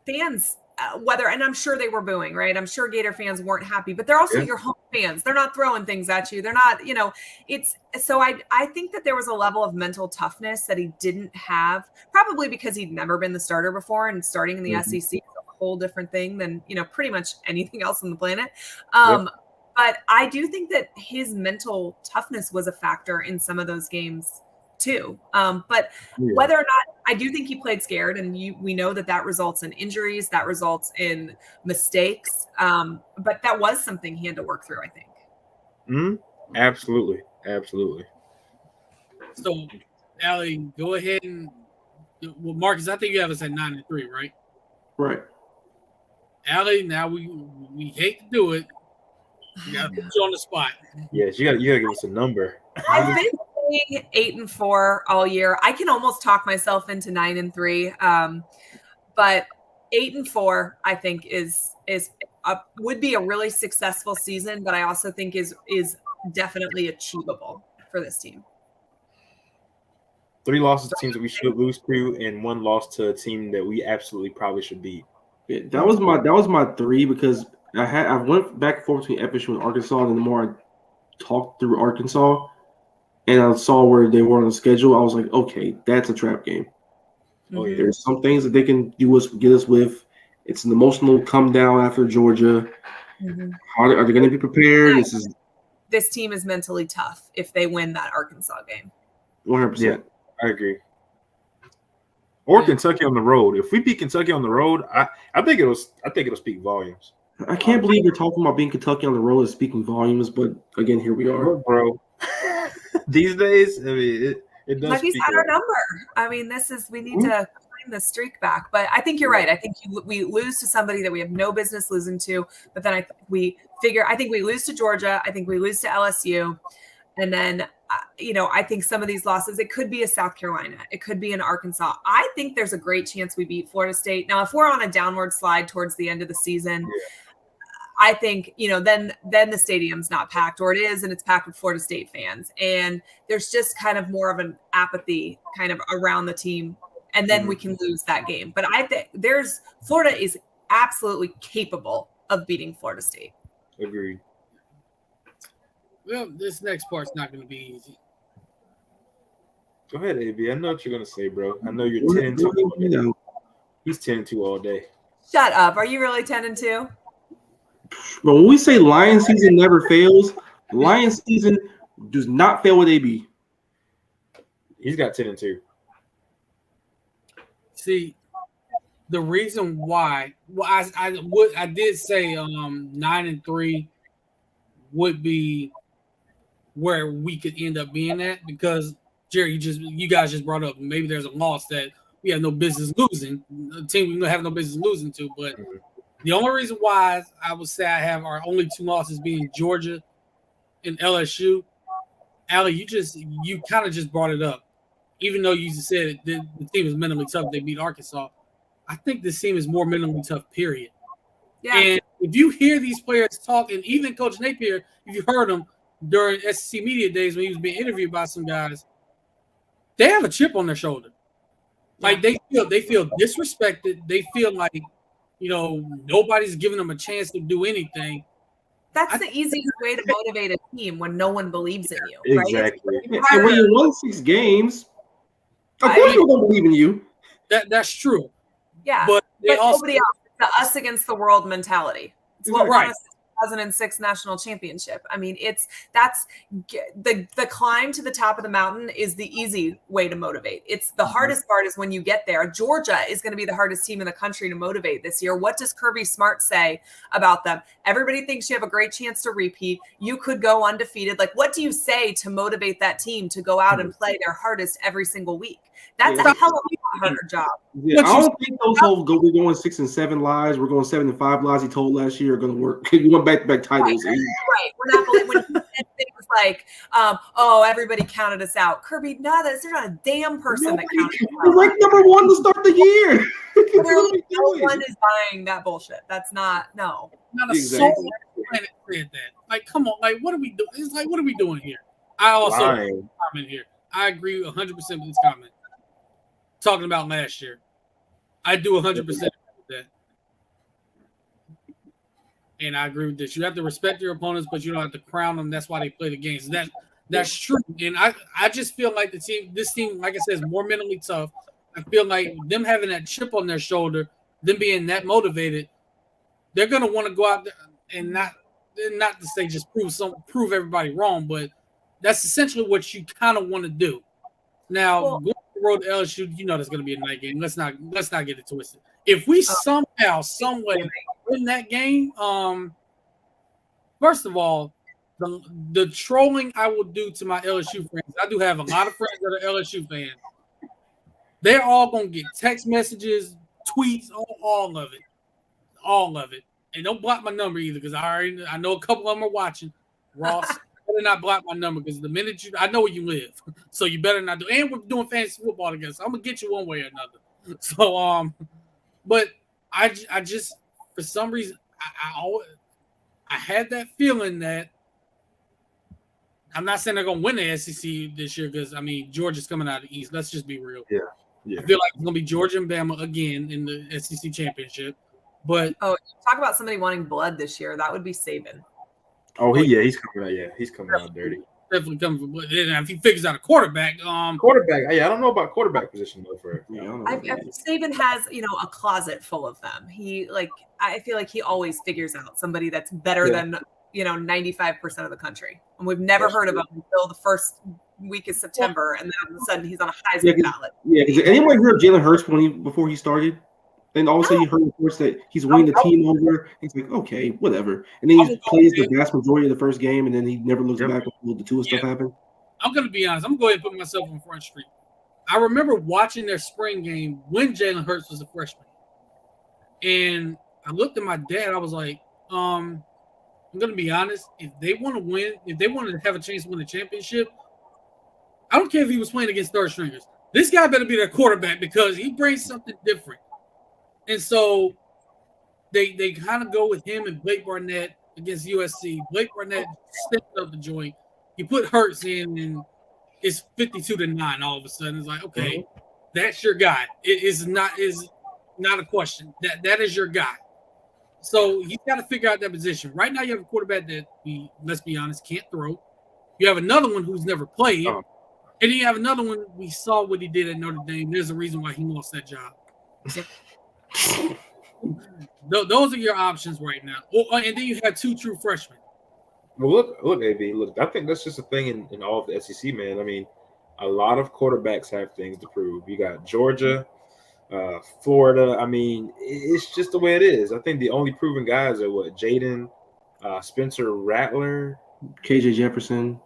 fans, and I'm sure they were booing, right? I'm sure Gator fans weren't happy, but they're also your home fans. They're not throwing things at you. They're not, I think that there was a level of mental toughness that he didn't have, probably because he'd never been the starter before, and starting in the SEC is a whole different thing than, pretty much anything else on the planet. But I do think that his mental toughness was a factor in some of those games too. But whether or not, I do think he played scared, and we know that results in injuries, that results in mistakes. But that was something he had to work through, I think. Absolutely. Absolutely. So, Allie, go ahead and well, Marcus, I think you have us at 9-3, right? Right. Allie, now we hate to do it. We gotta put you on the spot. Yes, you gotta give us a number. I've been saying 8-4 all year. I can almost talk myself into 9-3. But 8-4, I think, would be a really successful season, but I also think is definitely achievable for this team. 3 losses to teams that we should lose to, and 1 loss to a team that we absolutely probably should beat. Yeah, that was my 3 because I went back and forth between FSU and Arkansas, and the more I talked through Arkansas and I saw where they were on the schedule, I was like, okay, that's a trap game. Oh, yeah. There's some things that they can get us with. It's an emotional come down after Georgia. Are they going to be prepared? This team is mentally tough if they win that Arkansas game. 100%. Yeah, I agree. Or Kentucky on the road. If we beat Kentucky on the road, I think it'll speak volumes. I can't believe we're talking about being Kentucky on the road and speaking volumes, but again, here we are, bro. These days, I mean, it does. Kentucky's had our number. I mean, we need to climb the streak back. But I think you're right. I think we lose to somebody that we have no business losing to. But then I think we lose to Georgia. I think we lose to LSU, and then I think some of these losses, it could be a South Carolina, it could be an Arkansas. I think there's a great chance we beat Florida State. Now, if we're on a downward slide towards the end of the season. I think, then the stadium's not packed, or it is, and it's packed with Florida State fans. And there's just kind of more of an apathy kind of around the team. And then we can lose that game. But I think Florida is absolutely capable of beating Florida State. Agreed. Well, this next part's not going to be easy. Go ahead, AB. I know what you're going to say, bro. I know you're 10-2. He's 10-2 all day. Shut up. Are you really 10-2? But when we say Lion season never fails, Lion season does not fail with AB. He's got 10-2. See, the reason why, I did say 9-3 would be where we could end up being at, because Jerry, you guys just brought up maybe there's a loss that we have no business losing, a team we have no business losing to, but. The only reason why I would say I have our only 2 losses being Georgia and LSU, Allie, you kind of just brought it up. Even though you said the team is mentally tough, they beat Arkansas. I think this team is more mentally tough, period. Yeah. And if you hear these players talk, and even Coach Napier, if you heard him during SEC Media Days when he was being interviewed by some guys, they have a chip on their shoulder. Like they feel disrespected. They feel like nobody's giving them a chance to do anything. That's the easiest way to motivate a team when no one believes in you, right? Exactly. And when you won 6 games, of course people don't believe in you. That's true. Yeah, but nobody else. It's the us against the world mentality. It's what won us the 2006 national championship. I mean, that's the climb to the top of the mountain is the easy way to motivate. It's the hardest part is when you get there. Georgia is going to be the hardest team in the country to motivate this year. What does Kirby Smart say about them? Everybody thinks you have a great chance to repeat. You could go undefeated. Like, what do you say to motivate that team to go out and play their hardest every single week? That's a hell of a lot harder job. Yeah, I don't think those whole we're going 6 and 7 lives, we're going 7 and 5 lives he told last year are going to work. We went back-to-back titles. Right. We're not believing when he said things like, everybody counted us out. Kirby, there's not a damn person that counted us out. We're ranked number 1 to start the year. Literally, no one is buying that bullshit. That's not a soul on the planet said that. Like, come on, like, what are we doing? It's like, what are we doing here? I also comment here. I agree 100% with this comment. Talking about last year, I do 100% with that, and I agree with this. You have to respect your opponents, but you don't have to crown them. That's why they play the games. That's true, and I just feel like this team, like I said, is more mentally tough. I feel like them having that chip on their shoulder, them being that motivated, they're gonna want to go out there and not to say just prove everybody wrong, but that's essentially what you kind of want to do. Now, going to the road to LSU, there's going to be a night game. Let's not get it twisted. If we somehow, some way win that game, first of all, the trolling I will do to my LSU friends. I do have a lot of friends that are LSU fans. They're all gonna get text messages, tweets, all of it. And don't block my number either, because I know a couple of them are watching. Ross, better not block my number, because the minute I know where you live, so you better not do. And we're doing fantasy football together, so I'm gonna get you one way or another. So but I just for some reason I had that feeling that I'm not saying they're gonna win the SEC this year, because I mean Georgia's coming out of the East. Let's just be real. Yeah. I feel like it's gonna be Georgia and Bama again in the SEC championship. But talk about somebody wanting blood this year. That would be Saban. Oh, he's coming out. Yeah, he's coming out dirty. Definitely coming for blood. And if he figures out a quarterback, quarterback. Yeah, I don't know about quarterback position though. I Saban has a closet full of them. I feel like he always figures out somebody that's better than 95% of the country, and we've never heard of him until the first week of September, and then all of a sudden he's on a Heisman ballot. Yeah, because anyone heard of Jalen Hurts before he started? And also you heard reports that he's winning the team over. He's like, okay, whatever. And then he plays the vast majority of the first game, and then he never looks back until the Tua stuff happened. I'm going to be honest. I'm going to go ahead and put myself on Front Street. I remember watching their spring game when Jalen Hurts was a freshman. And I looked at my dad. I was like, I'm going to be honest. If they want to win, if they wanted to have a chance to win the championship, I don't care if he was playing against third stringers. This guy better be their quarterback, because he brings something different. And so they kind of go with him and Blake Barnett against USC. Blake Barnett stepped up the joint. He put Hurts in, and it's 52-9 all of a sudden. It's like, okay, that's your guy. It is not a question. That is your guy. So he's got to figure out that position. Right now you have a quarterback that, let's be honest, can't throw. You have another one who's never played. And then you have another one, we saw what he did at Notre Dame. There's a reason why he lost that job. Those are your options right now. And then you have two true freshmen. Well, look, AB. Look, I think that's just a thing in all of the SEC, man. I mean, a lot of quarterbacks have things to prove. You got Georgia, Florida. I mean, it's just the way it is. I think the only proven guys are Jaden, Spencer Rattler, KJ Jefferson,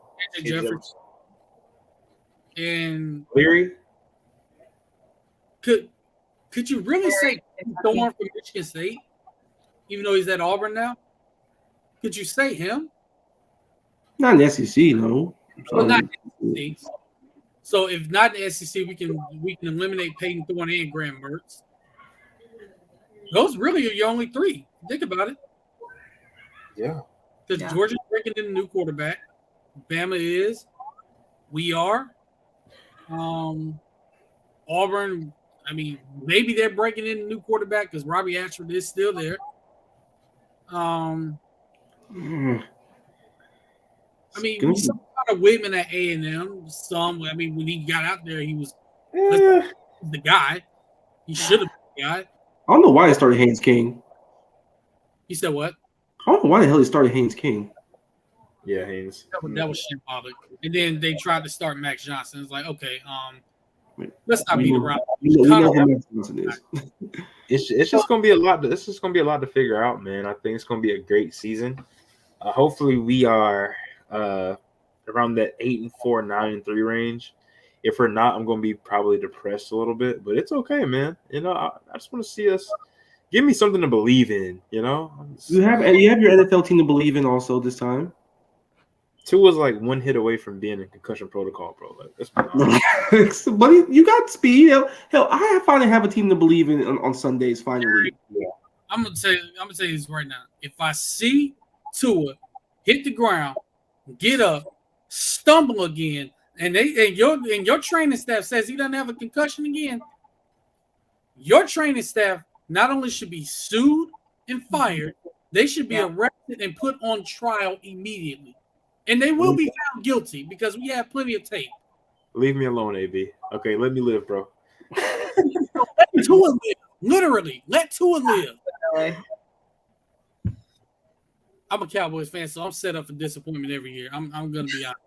and Leary. Could you really say Thorne from Michigan State, even though he's at Auburn now? Could you say him? Not in the SEC, no. Well, not in the SEC. So if not in the SEC, we can eliminate Peyton Thorne and Graham Mertz. Those really are your only three. Think about it. Yeah. Because Georgia's breaking in a new quarterback. Bama is. We are. Auburn. I mean, maybe they're breaking in a new quarterback because Robbie Ashford is still there. I mean, we saw a lot of women at A&M. Some, I mean, when he got out there, he was the guy. He should have been the guy. I don't know why they started Haynes King. He said what? I don't know why the hell he started Haynes King. Yeah, Haynes. That was symbolic. And then they tried to start Max Johnson. It's like, okay, let's not beat around. It's just gonna be a lot. It's just gonna be a lot to figure out, man. I think it's gonna be a great season. Hopefully, we are around that 8-4, 9-3 range. If we're not, I'm gonna be probably depressed a little bit, but it's okay, man. I just want to see us. Give me something to believe in. You have your NFL team to believe in also this time. Tua was like one hit away from being in concussion protocol, bro. Like, let's be honest. But you got speed. Hell, I finally have a team to believe in on Sundays. Finally, yeah. I'm gonna say this right now. If I see Tua hit the ground, get up, stumble again, and your training staff says he doesn't have a concussion again, your training staff not only should be sued and fired, they should be arrested and put on trial immediately. And they will be found guilty because we have plenty of tape. Leave me alone, AB. Okay, let me live, bro. Let Tua live. Literally, let Tua live. I'm a Cowboys fan, so I'm set up for disappointment every year. I'm gonna be honest.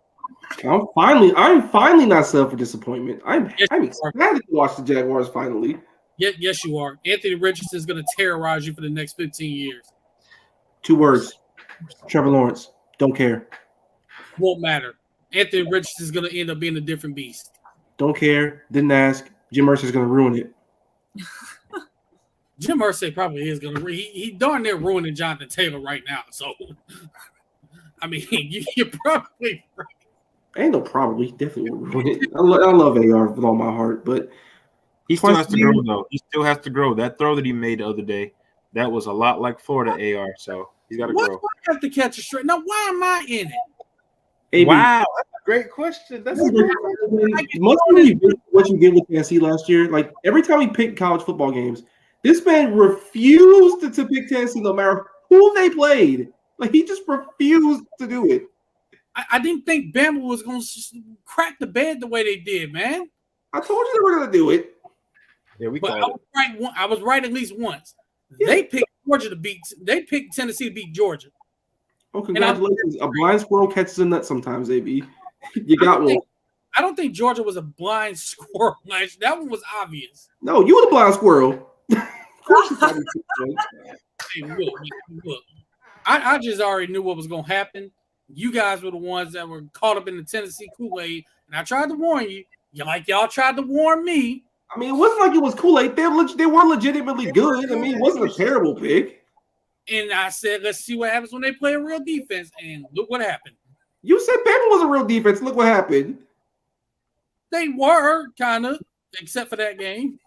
I'm finally not set up for disappointment. I'm excited to watch the Jaguars finally. Yes, you are. Anthony Richardson is gonna terrorize you for the next 15 years. 2 words. Trevor Lawrence. Don't care. Won't matter. Anthony Richardson is going to end up being a different beast. Don't care. Didn't ask. Jim Mercer's going to ruin it. Jim Irsay probably is going to. He darn near ruining Jonathan Taylor right now. So, I mean, you're probably right. Ain't no probably. Definitely will ruin it. I love AR with all my heart, but he still has to grow, though. He still has to grow. That throw that he made the other day, that was a lot like Florida AR. So he's got to grow. Why have to catch a straight? Now, why am I in it? AB, wow, that's a great question. That's a great Must be what you did with Tennessee last year. Like every time he picked college football games, this man refused to pick Tennessee no matter who they played. Like he just refused to do it. I didn't think Bama was going to crack the bed the way they did, man. I told you they were going to do it. Yeah, but I was right at least once. Yeah. They picked Georgia to beat. They picked Tennessee to beat Georgia. Oh, congratulations! A blind squirrel catches a nut sometimes, AB. You got one. I don't think Georgia was a blind squirrel. That one was obvious. No, you were the blind squirrel. Of course Hey, look. I just already knew what was going to happen. You guys were the ones that were caught up in the Tennessee Kool-Aid, and I tried to warn you. Y'all tried to warn me. I mean, it wasn't like it was Kool-Aid. They were legitimately good. I mean, it wasn't a terrible pick. And I said, let's see what happens when they play a real defense. And look what happened. You said Bama was a real defense. Look what happened. They were, kind of, except for that game.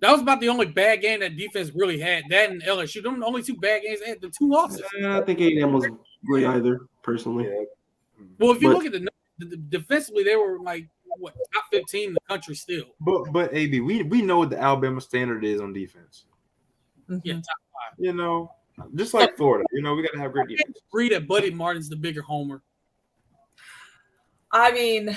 That was about the only bad game that defense really had. That and LSU. Them the only two bad games they had, the two losses. I think A&M was great either, personally. Yeah. Well, if you look at the defensively, they were like, what, top 15 in the country still. But AB, we know what the Alabama standard is on defense. Yeah, top 5. You know, just like Florida. You know, we got to have great defense. I agree that Buddy Martin's the bigger homer. I mean,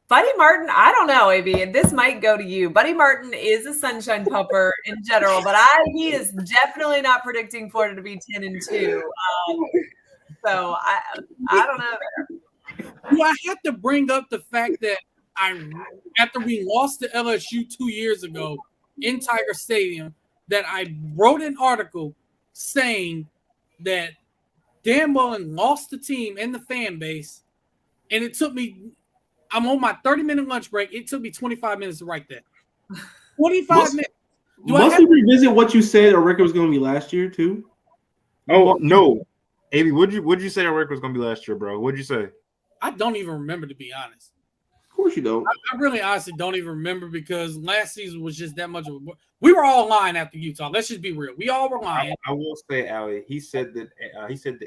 Buddy Martin, I don't know, AB, and this might go to you. Buddy Martin is a sunshine pupper in general, but he is definitely not predicting Florida to be 10-2. So I don't know. Do I have to bring up the fact that after we lost to LSU 2 years ago in Tiger Stadium, that I wrote an article saying that Dan Mullen lost the team and the fan base, and it took me. I'm on my 30-minute lunch break. It took me 25 minutes to write that. 25 minutes. Must we revisit what you said our record was going to be last year too? Oh no, AB, what'd you say our record was going to be last year, bro? What'd you say? I don't even remember, to be honest. Of course you don't. I really honestly don't even remember because last season was just that much of a. We were all lying after Utah. Let's just be real. We all were lying. I will say, Allie, he said that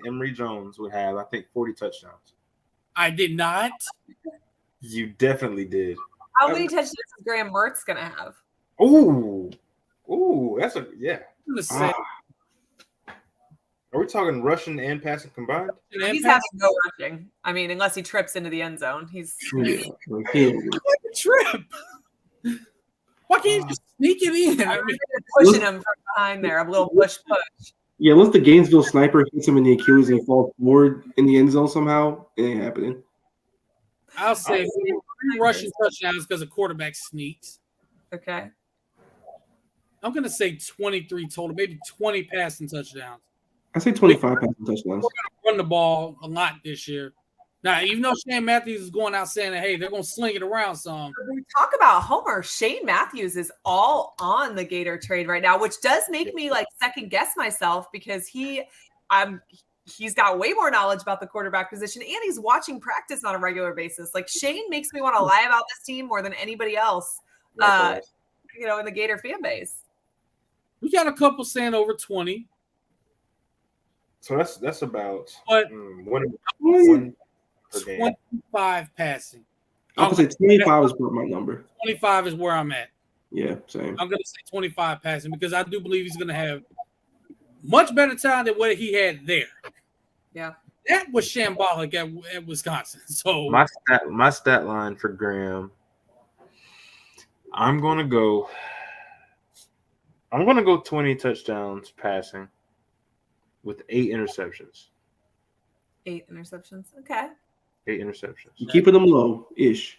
Emory Jones would have, I think, 40 touchdowns. I did not. You definitely did. How many touchdowns is Graham Mertz going to have? Ooh, that's a yeah. I'm gonna say, are we talking rushing and passing combined? He's having no rushing. I mean, unless he trips into the end zone, he's trip. Why can't you just sneak it in? I mean, pushing him from behind there, a little push. Yeah, unless the Gainesville sniper hits him in the Achilles and falls forward in the end zone somehow, it ain't happening. I'll say 3 rushing touchdowns because a quarterback sneaks. Okay. I'm going to say 23 total, maybe 20 passing touchdowns. I say 25 passing touchdowns. We're going to run the ball a lot this year. Now, even though Shane Matthews is going out saying that, hey, they're going to sling it around some. When we talk about Homer, Shane Matthews is all on the Gator trade right now, which does make me like second guess myself because he's got way more knowledge about the quarterback position and he's watching practice on a regular basis. Like Shane makes me want to lie about this team more than anybody else, in the Gator fan base. We got a couple saying over 20. So that's about but one per game. 25 passing. I'm going to say 25 is my number. 25 is where I'm at. Yeah, same. I'm going to say 25 passing because I do believe he's going to have much better time than what he had there. Yeah. That was shambolic at Wisconsin. So my stat line for Graham, I'm going to go 20 touchdowns passing with 8 interceptions. 8 interceptions. Okay. 8 interceptions. You're keeping them low-ish.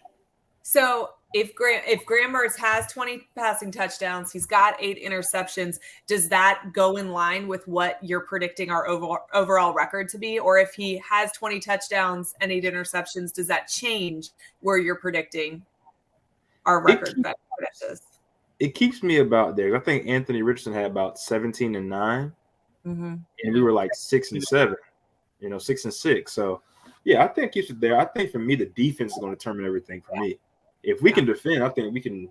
So If Graham Mertz has 20 passing touchdowns, he's got 8 interceptions, does that go in line with what you're predicting our overall record to be? Or if he has 20 touchdowns and 8 interceptions, does that change where you're predicting our record? It keeps me about there. I think Anthony Richardson had about 17 and 9, and we were like 6 and 7, 6 and 6. So yeah, I think it keeps it there. I think for me, the defense is going to determine everything for me. If we can defend, I think we can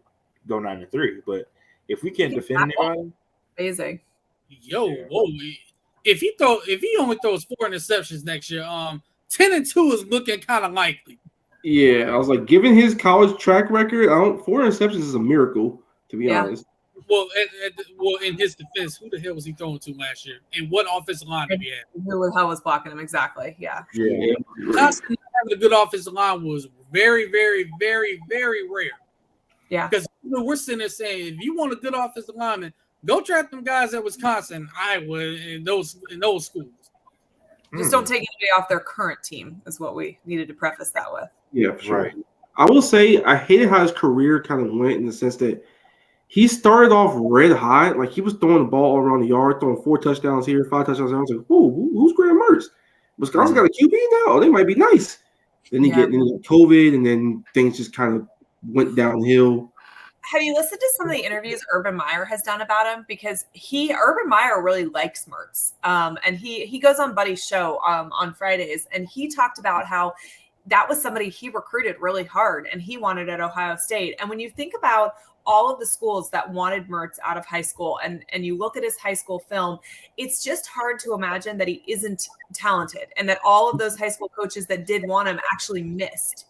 go 9 and 3. But if we can't defend anybody, amazing. Whoa! If he only throws 4 interceptions next year, 10 and 2 is looking kind of likely. Yeah, I was like, given his college track record, 4 interceptions is a miracle, to be honest. Well, in his defense, who the hell was he throwing to last year? And what offensive line did he have? Who the hell was blocking him exactly? Yeah. Johnson having a good offensive line was very, very, very, very rare. Yeah. Because we're sitting there saying, if you want a good offensive lineman, go draft them guys at Wisconsin, Iowa, in those schools. Just don't take anybody off their current team, is what we needed to preface that with. Yeah, for sure. Right. I will say I hated how his career kind of went in the sense that he started off red hot. Like, he was throwing the ball all around the yard, throwing 4 touchdowns here, 5 touchdowns there. I was like, who's Graham Mertz? Wisconsin got a QB now? Oh, they might be nice. Then he got COVID, and then things just kind of went downhill. Have you listened to some of the interviews Urban Meyer has done about him? Because Urban Meyer really likes Mertz. And he goes on Buddy's show on Fridays, and he talked about how that was somebody he recruited really hard, and he wanted at Ohio State. And when you think about all of the schools that wanted Mertz out of high school, and you look at his high school film, it's just hard to imagine that he isn't talented, and that all of those high school coaches that did want him actually missed,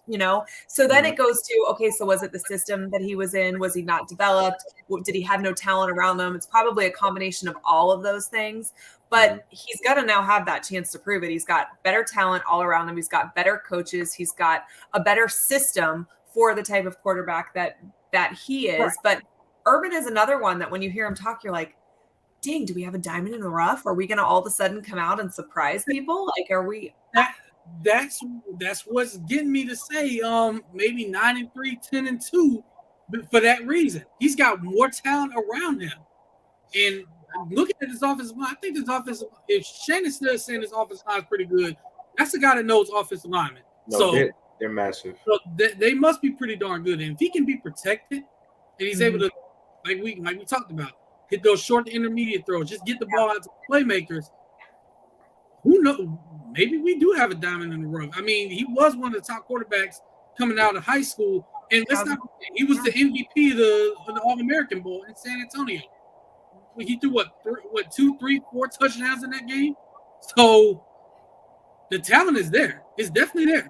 So then it goes to, okay, so was it the system that he was in? Was he not developed? Did he have no talent around him? It's probably a combination of all of those things. But he's got to now have that chance to prove it. He's got better talent all around him. He's got better coaches. He's got a better system for the type of quarterback that he is. Right. But Urban is another one that when you hear him talk, you're like, dang, do we have a diamond in the rough? Are we going to all of a sudden come out and surprise people? Like, are we? That's what's getting me to say maybe 9 and 3, 10 and 2, but for that reason. He's got more talent around him. And looking at his offensive line, I think this offensive, if Shannon still is saying his offensive line is pretty good, that's the guy that knows offensive linemen. No, they're massive. So they must be pretty darn good. And if he can be protected and he's able to, like we talked about, hit those short to intermediate throws, just get the ball out to playmakers, who knows? Maybe we do have a diamond in the rough. I mean, he was one of the top quarterbacks coming out of high school. And let's not forget, he was the MVP of the All-American Bowl in San Antonio. He threw 2, 3, 4 touchdowns in that game. So the talent is there. It's definitely there.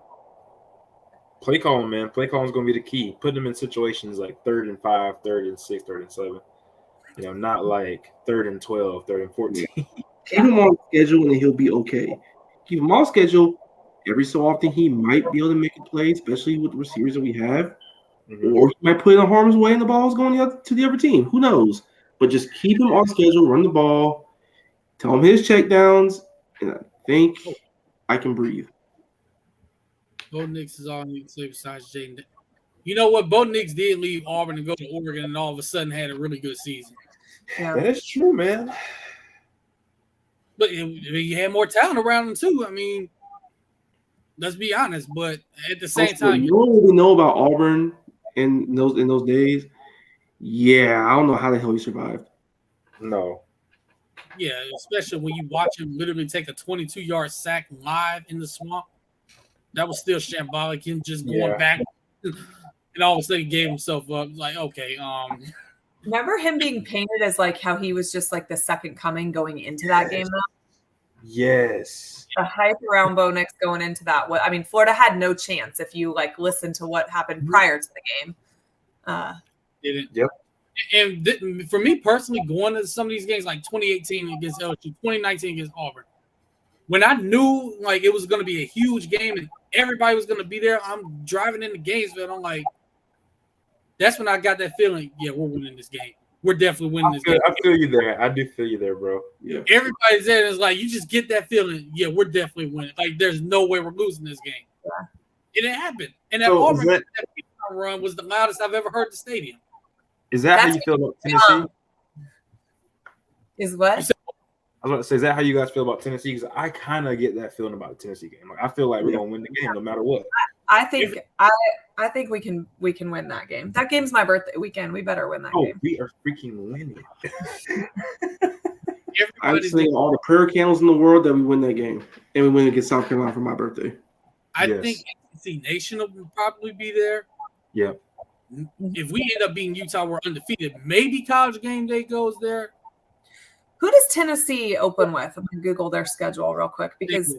Play calling, man. Play calling is going to be the key. Put them in situations like 3rd and 5, 3rd and 6, 3rd and 7. Not like 3rd and 12, 3rd and 14. Keep him on schedule and he'll be okay. Keep him on schedule. Every so often he might be able to make a play, especially with the receivers that we have. Or he might put it in harm's way and the ball's going to the other team. Who knows? But just keep him on schedule, run the ball, tell him his checkdowns, and I think I can breathe. Bo Nix is all I need to say besides Jaden. You know what? Bo Nix did leave Auburn and go to Oregon and all of a sudden had a really good season. Yeah. That is true, man. But he had more talent around him, too. I mean, let's be honest. But at the same time, you know what we know about Auburn in those days? Yeah, I don't know how the hell he survived. No. Yeah, especially when you watch him literally take a 22-yard sack live in the swamp. That was still shambolic. Him just going back, and all of a sudden he gave himself up. Like, okay. Remember him being painted as like how he was just like the second coming going into that game, though? Yes. The hype around Bo Nix going into that. I mean, Florida had no chance if you like listen to what happened prior to the game. Didn't. Yep. And for me personally, going to some of these games like 2018 against LSU, 2019 against Auburn, when I knew like it was going to be a huge game and everybody was going to be there, I'm driving into Gainesville. I'm like, that's when I got that feeling. Yeah, we're winning this game. We're definitely winning this game. I feel you there. I do feel you there, bro. Yeah. Everybody's there. It's like you just get that feeling. Yeah, we're definitely winning. Like there's no way we're losing this game. Yeah. And it happened. And at Auburn, run was the loudest I've ever heard the stadium. Is that how That's you feel about Tennessee? Is what? You said- I was about to say, is that how you guys feel about Tennessee? Because I kind of get that feeling about the Tennessee game. Like, I feel like we're gonna win the game no matter what. I think we can win that game. That game's my birthday weekend. We better win that Oh, game. we are freaking winning. I'm everybody's saying all the prayer candles in the world that we win that game, and we win against South Carolina for my birthday. I Yes. think SEC Nation will probably be there. Yeah. If we end up beating Utah, we're undefeated. Maybe College Game Day goes there. Who does Tennessee open with? I'm gonna Google their schedule real quick because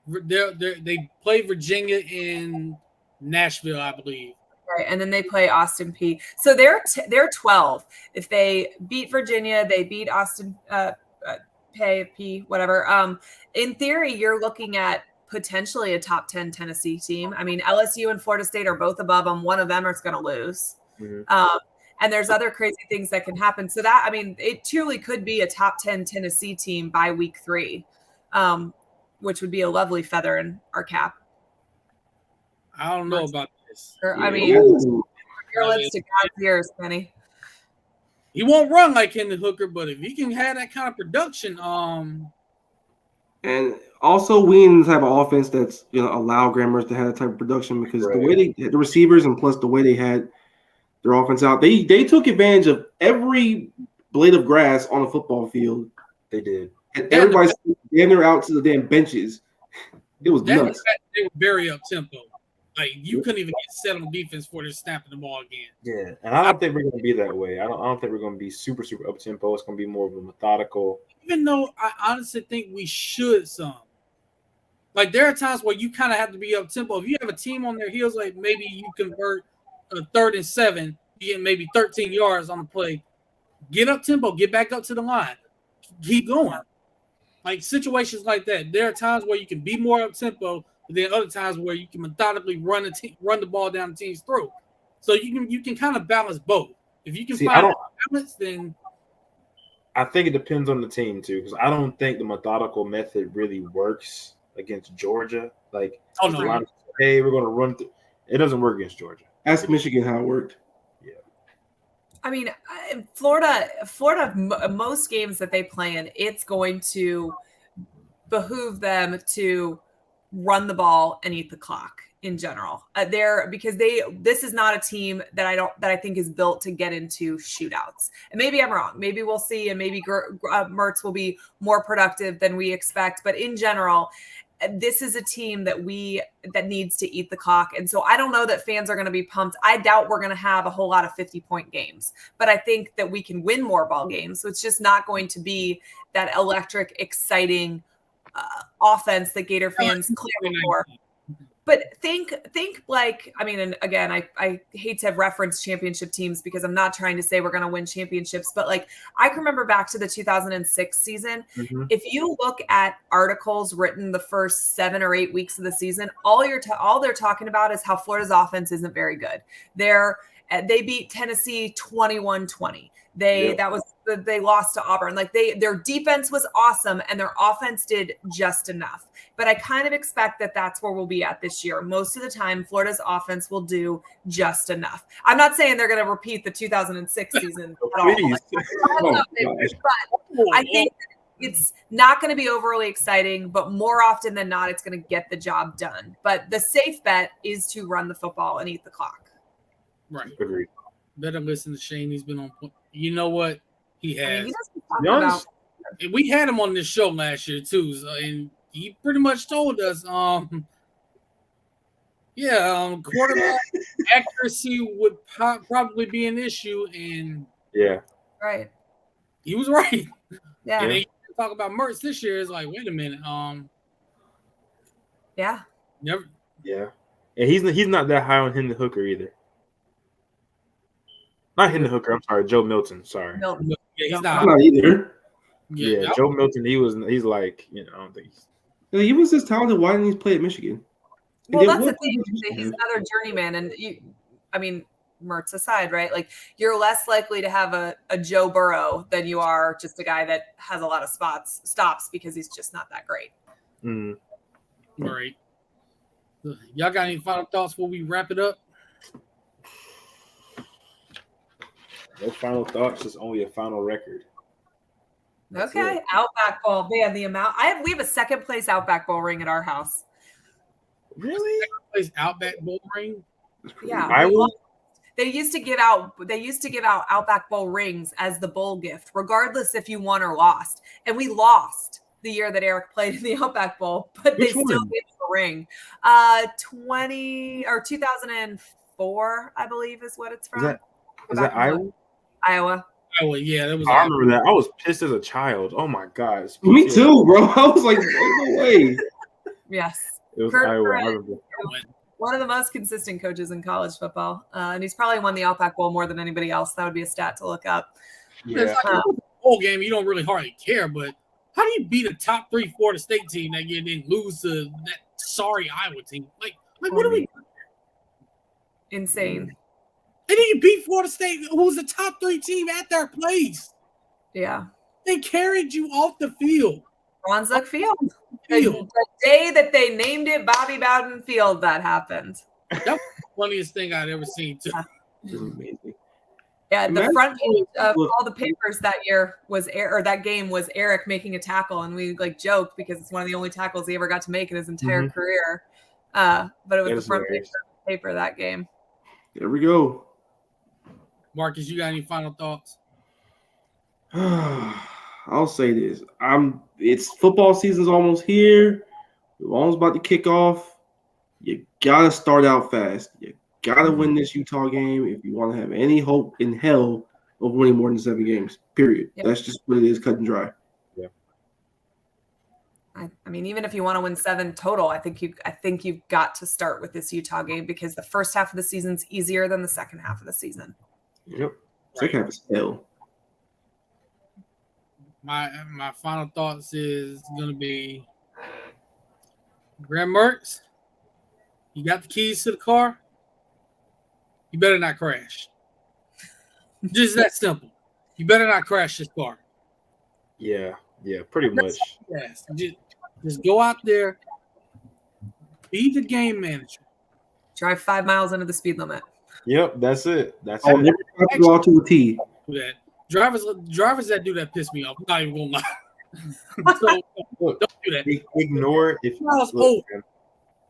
They play Virginia in Nashville, I believe. right, and then they play Austin P. So they're 12. If they beat Virginia, they beat Austin P, whatever. In theory, you're looking at potentially a top 10 Tennessee team. I mean, LSU and Florida State are both above them. One of them is going to lose. Mhm. And there's other crazy things that can happen. So that, I mean, it truly could be a top 10 Tennessee team by week 3, which would be a lovely feather in our cap. I don't know about this. I mean, Ooh. your lips to God's ears, Penny. He won't run like Hendon Hooker, but if he can have that kind of production, And also, we in the type of offense that's allow Grammars to have that type of production because the way the receivers and plus the way they had their offense out, they took advantage of every blade of grass on the football field, They did. and everybody's standing out to the damn benches. It was that nuts. they were very up tempo. Like you couldn't even get set on defense before they're snapping the ball again. Yeah, and I don't think we're going to be that way. I don't think we're going to be super up tempo. It's going to be more of a methodical. Even though I honestly think we should some. Like there are times where you kind of have to be up tempo. If you have a team on their heels, like maybe you convert a 3rd and 7, you get maybe 13 yards on the play. Get up tempo, get back up to the line, keep going. Like situations like that. There are times where you can be more up tempo, but then other times where you can methodically run the ball down the team's throat. So you can kind of balance both. If you can find a balance, then I think it depends on the team too, because I don't think the methodical method really works against Georgia. Like, oh no, hey, we're going to run. It doesn't work against Georgia. Ask Michigan how it worked. I mean, Florida, most games that they play in, it's going to behoove them to run the ball and eat the clock in general. Because this is not a team that I think is built to get into shootouts. And maybe I'm wrong. Maybe we'll see, and maybe Mertz will be more productive than we expect. But in general, this is a team that needs to eat the clock. And so I don't know that fans are going to be pumped. I doubt we're going to have a whole lot of 50-point games, but I think that we can win more ball games. So it's just not going to be that electric, exciting offense that Gator fans clear for. But think like, I mean, and again, I hate to have referenced championship teams because I'm not trying to say we're going to win championships, but like I can remember back to the 2006 season. Mm-hmm. If you look at articles written the first 7 or 8 weeks of the season, all they're talking about is how Florida's offense isn't very good. They beat Tennessee 21-20. They lost to Auburn. Like their defense was awesome and their offense did just enough. But I kind of expect that that's where we'll be at this year. Most of the time, Florida's offense will do just enough. I'm not saying they're going to repeat the 2006 season at all. But I think it's not going to be overly exciting, but more often than not, it's going to get the job done. But the safe bet is to run the football and eat the clock. right. Agreed. Better listen to Shane. He's been on point. You know what? He has. I mean, he doesn't talk about. And we had him on this show last year too, and he pretty much told us, quarterback accuracy would probably be an issue, and Right. he was right. Yeah. And they talk about Mertz this year. It's like, wait a minute, Yeah. never. Yeah, and he's not that high on Hendon Hooker either. Not Hendon Hooker. I'm sorry, Joe Milton. Sorry. Milton. Yeah, he's I'm not. not either. Yeah, Joe Milton. He's like, I don't think He was this talented. Why didn't he play at Michigan? Well, that's the thing. He's another journeyman, and Mertz aside, right? Like you're less likely to have a Joe Burrow than you are just a guy that has a lot of stops because he's just not that great. Mm. All right. Y'all got any final thoughts before we wrap it up? No final thoughts, just only a final record. That's Okay, it. Outback Bowl. Man, the amount we have a second place Outback Bowl ring at our house. Really? Plays Outback Bowl ring. Yeah, I we will. lost. They used to give out Outback Bowl rings as the bowl gift, regardless if you won or lost. And we lost the year that Eric played in the Outback Bowl, but Which they still one? gave us a ring. 2004, I believe, is what it's from. Is that Iowa? Iowa. Oh yeah, that was. I remember that. I was pissed as a child. Oh my god. It's Me PTSD. too, bro. I was like, no way. Yes. It was Kurt Iowa. I Perez. remember. One of the most consistent coaches in college football. And he's probably won the Outback Bowl more than anybody else. That would be a stat to look up. It's Yeah. like a bowl game. You don't really hardly care, but how do you beat a top 3 Florida State team that year, then lose to that sorry Iowa team? Like what are we? Insane. And then you beat Florida State, who was the top 3 team at their place. Yeah. They carried you off the field. Ron Zuck Field. The day that they named it Bobby Bowden Field, that happened. That was the funniest thing I'd ever seen, too. This is amazing. Yeah, the Imagine- front page of Look. all the papers that year was that game was Eric making a tackle, and we like joked because it's one of the only tackles he ever got to make in his entire career. But it was That the is front page hilarious. of the paper that game. There we go. Marcus, you got any final thoughts? I'll say this. It's football season's almost here. We're almost about to kick off. You gotta start out fast. You gotta win this Utah game if you want to have any hope in hell of winning more than 7 games. Period. Yep. That's just what it is, cut and dry. I mean, even if you want to win 7 total, I think you've got to start with this Utah game because the first half of the season's easier than the second half of the season. Yep. Second half is hell. My final thoughts is going to be Graham Mertz, you got the keys to the car. You better not crash. Just that simple. You better not crash this car. Yeah, pretty much. Yes. Just go out there, be the game manager. Drive 5 miles into the speed limit. Yep, that's it. That's Oh, it. never have to go out to a T. Do that. Drivers that do that piss me off. I'm not even gonna lie. So Look, don't do that. ignore if Miles look, over. man,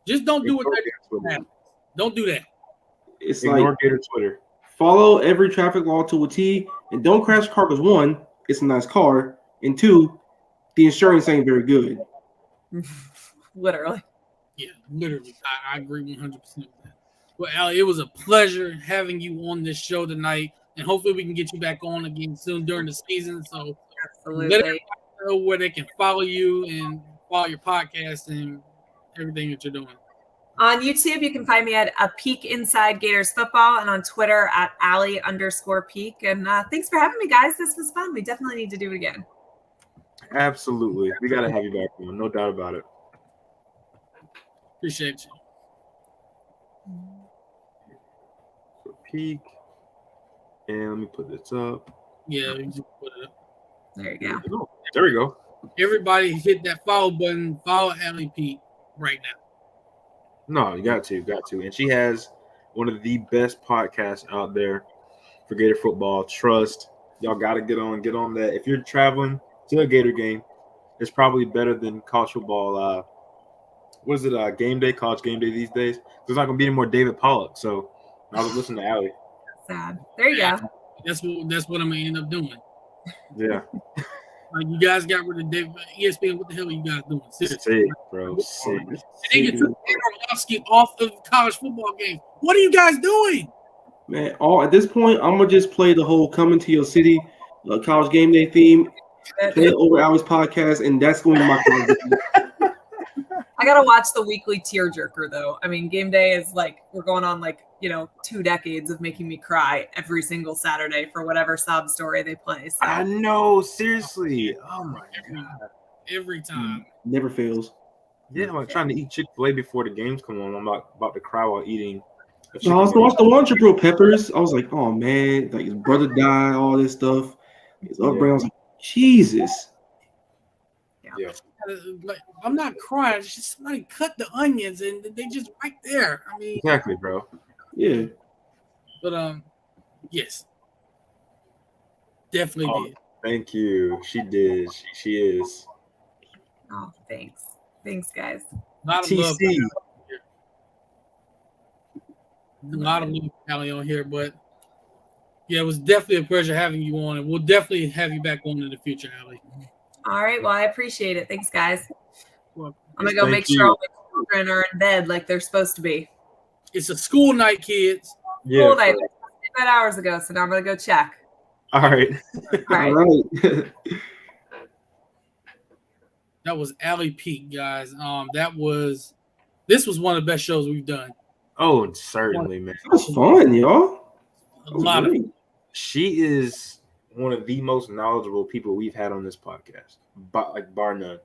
Just don't do what ignore they're Gator Twitter. doing. Don't do that. It's Ignore like Gator Twitter. follow every traffic law to a T and don't crash the car because 1, it's a nice car, and 2, the insurance ain't very good. Literally. Yeah, literally. I agree 100% with that. Well, Allie, it was a pleasure having you on this show tonight, and hopefully we can get you back on again soon during the season. So let Absolutely. everybody know where they can follow you and follow your podcast and everything that you're doing. On YouTube, you can find me at A Peek Inside Gators Football and on Twitter at Allie_Peek. And thanks for having me, guys. This was fun. We definitely need to do it again. Absolutely. We got to have you back on. No doubt about it. Appreciate you. So peak. And let me put this up. Yeah, you just put it up. There you go. Oh, there we go. Everybody hit that follow button. Follow Allie Pete right now. No, you got to. And she has one of the best podcasts out there for Gator football. Trust. Y'all got to get on that. If you're traveling to a Gator game, it's probably better than college football. What is it? Game day, college game day these days. There's not going to be any more David Pollock. So I was listening to Allie. Sad. There you go. That's what I'm gonna end up doing. Yeah. Like you guys got rid of David ESPN. What the hell are you guys doing? Seriously. Sick, bro. Sick. They get took Orlovsky off of college football games. What are you guys doing? Man, at this point, I'm gonna just play the whole "Coming to Your City" college game day theme, play it over Allie's podcast, and that's going to my college game. I gotta watch the weekly tearjerker though. I mean, game day is like we're going on 2 decades of making me cry every single Saturday for whatever sob story they play. So I know. Seriously. Oh, my God. Every time. Never fails. Yeah, I'm trying to eat Chick-fil-A before the games come on. I'm about to cry while eating. So I was watching the one Jabril Peppers. I was like, oh man, like his brother died, all this stuff. His upbringing. I was like, Jesus. Yeah. Like, I'm not crying. It's just somebody cut the onions and they just right there. I mean, Exactly, bro. Yeah. but yes. definitely Oh, did. thank you. She did. She is. Oh, thanks. Thanks, guys. A lot of love. TC. A lot of love, Allie, on here, but yeah, it was definitely a pleasure having you on, and we'll definitely have you back on in the future, Allie. All right. Well, I appreciate it. Thanks, guys. Well, I'm gonna go Thank make sure you. all my children are in bed like they're supposed to be. it's a school night, kids. Yeah. Cool. I did that hours ago, so now I'm gonna go check. All right. All right. All right. That was Allie Peak, guys. This was one of the best shows we've done. Oh, certainly, man. That was fun, y'all. A lot of Great. She is one of the most knowledgeable people we've had on this podcast, bar none.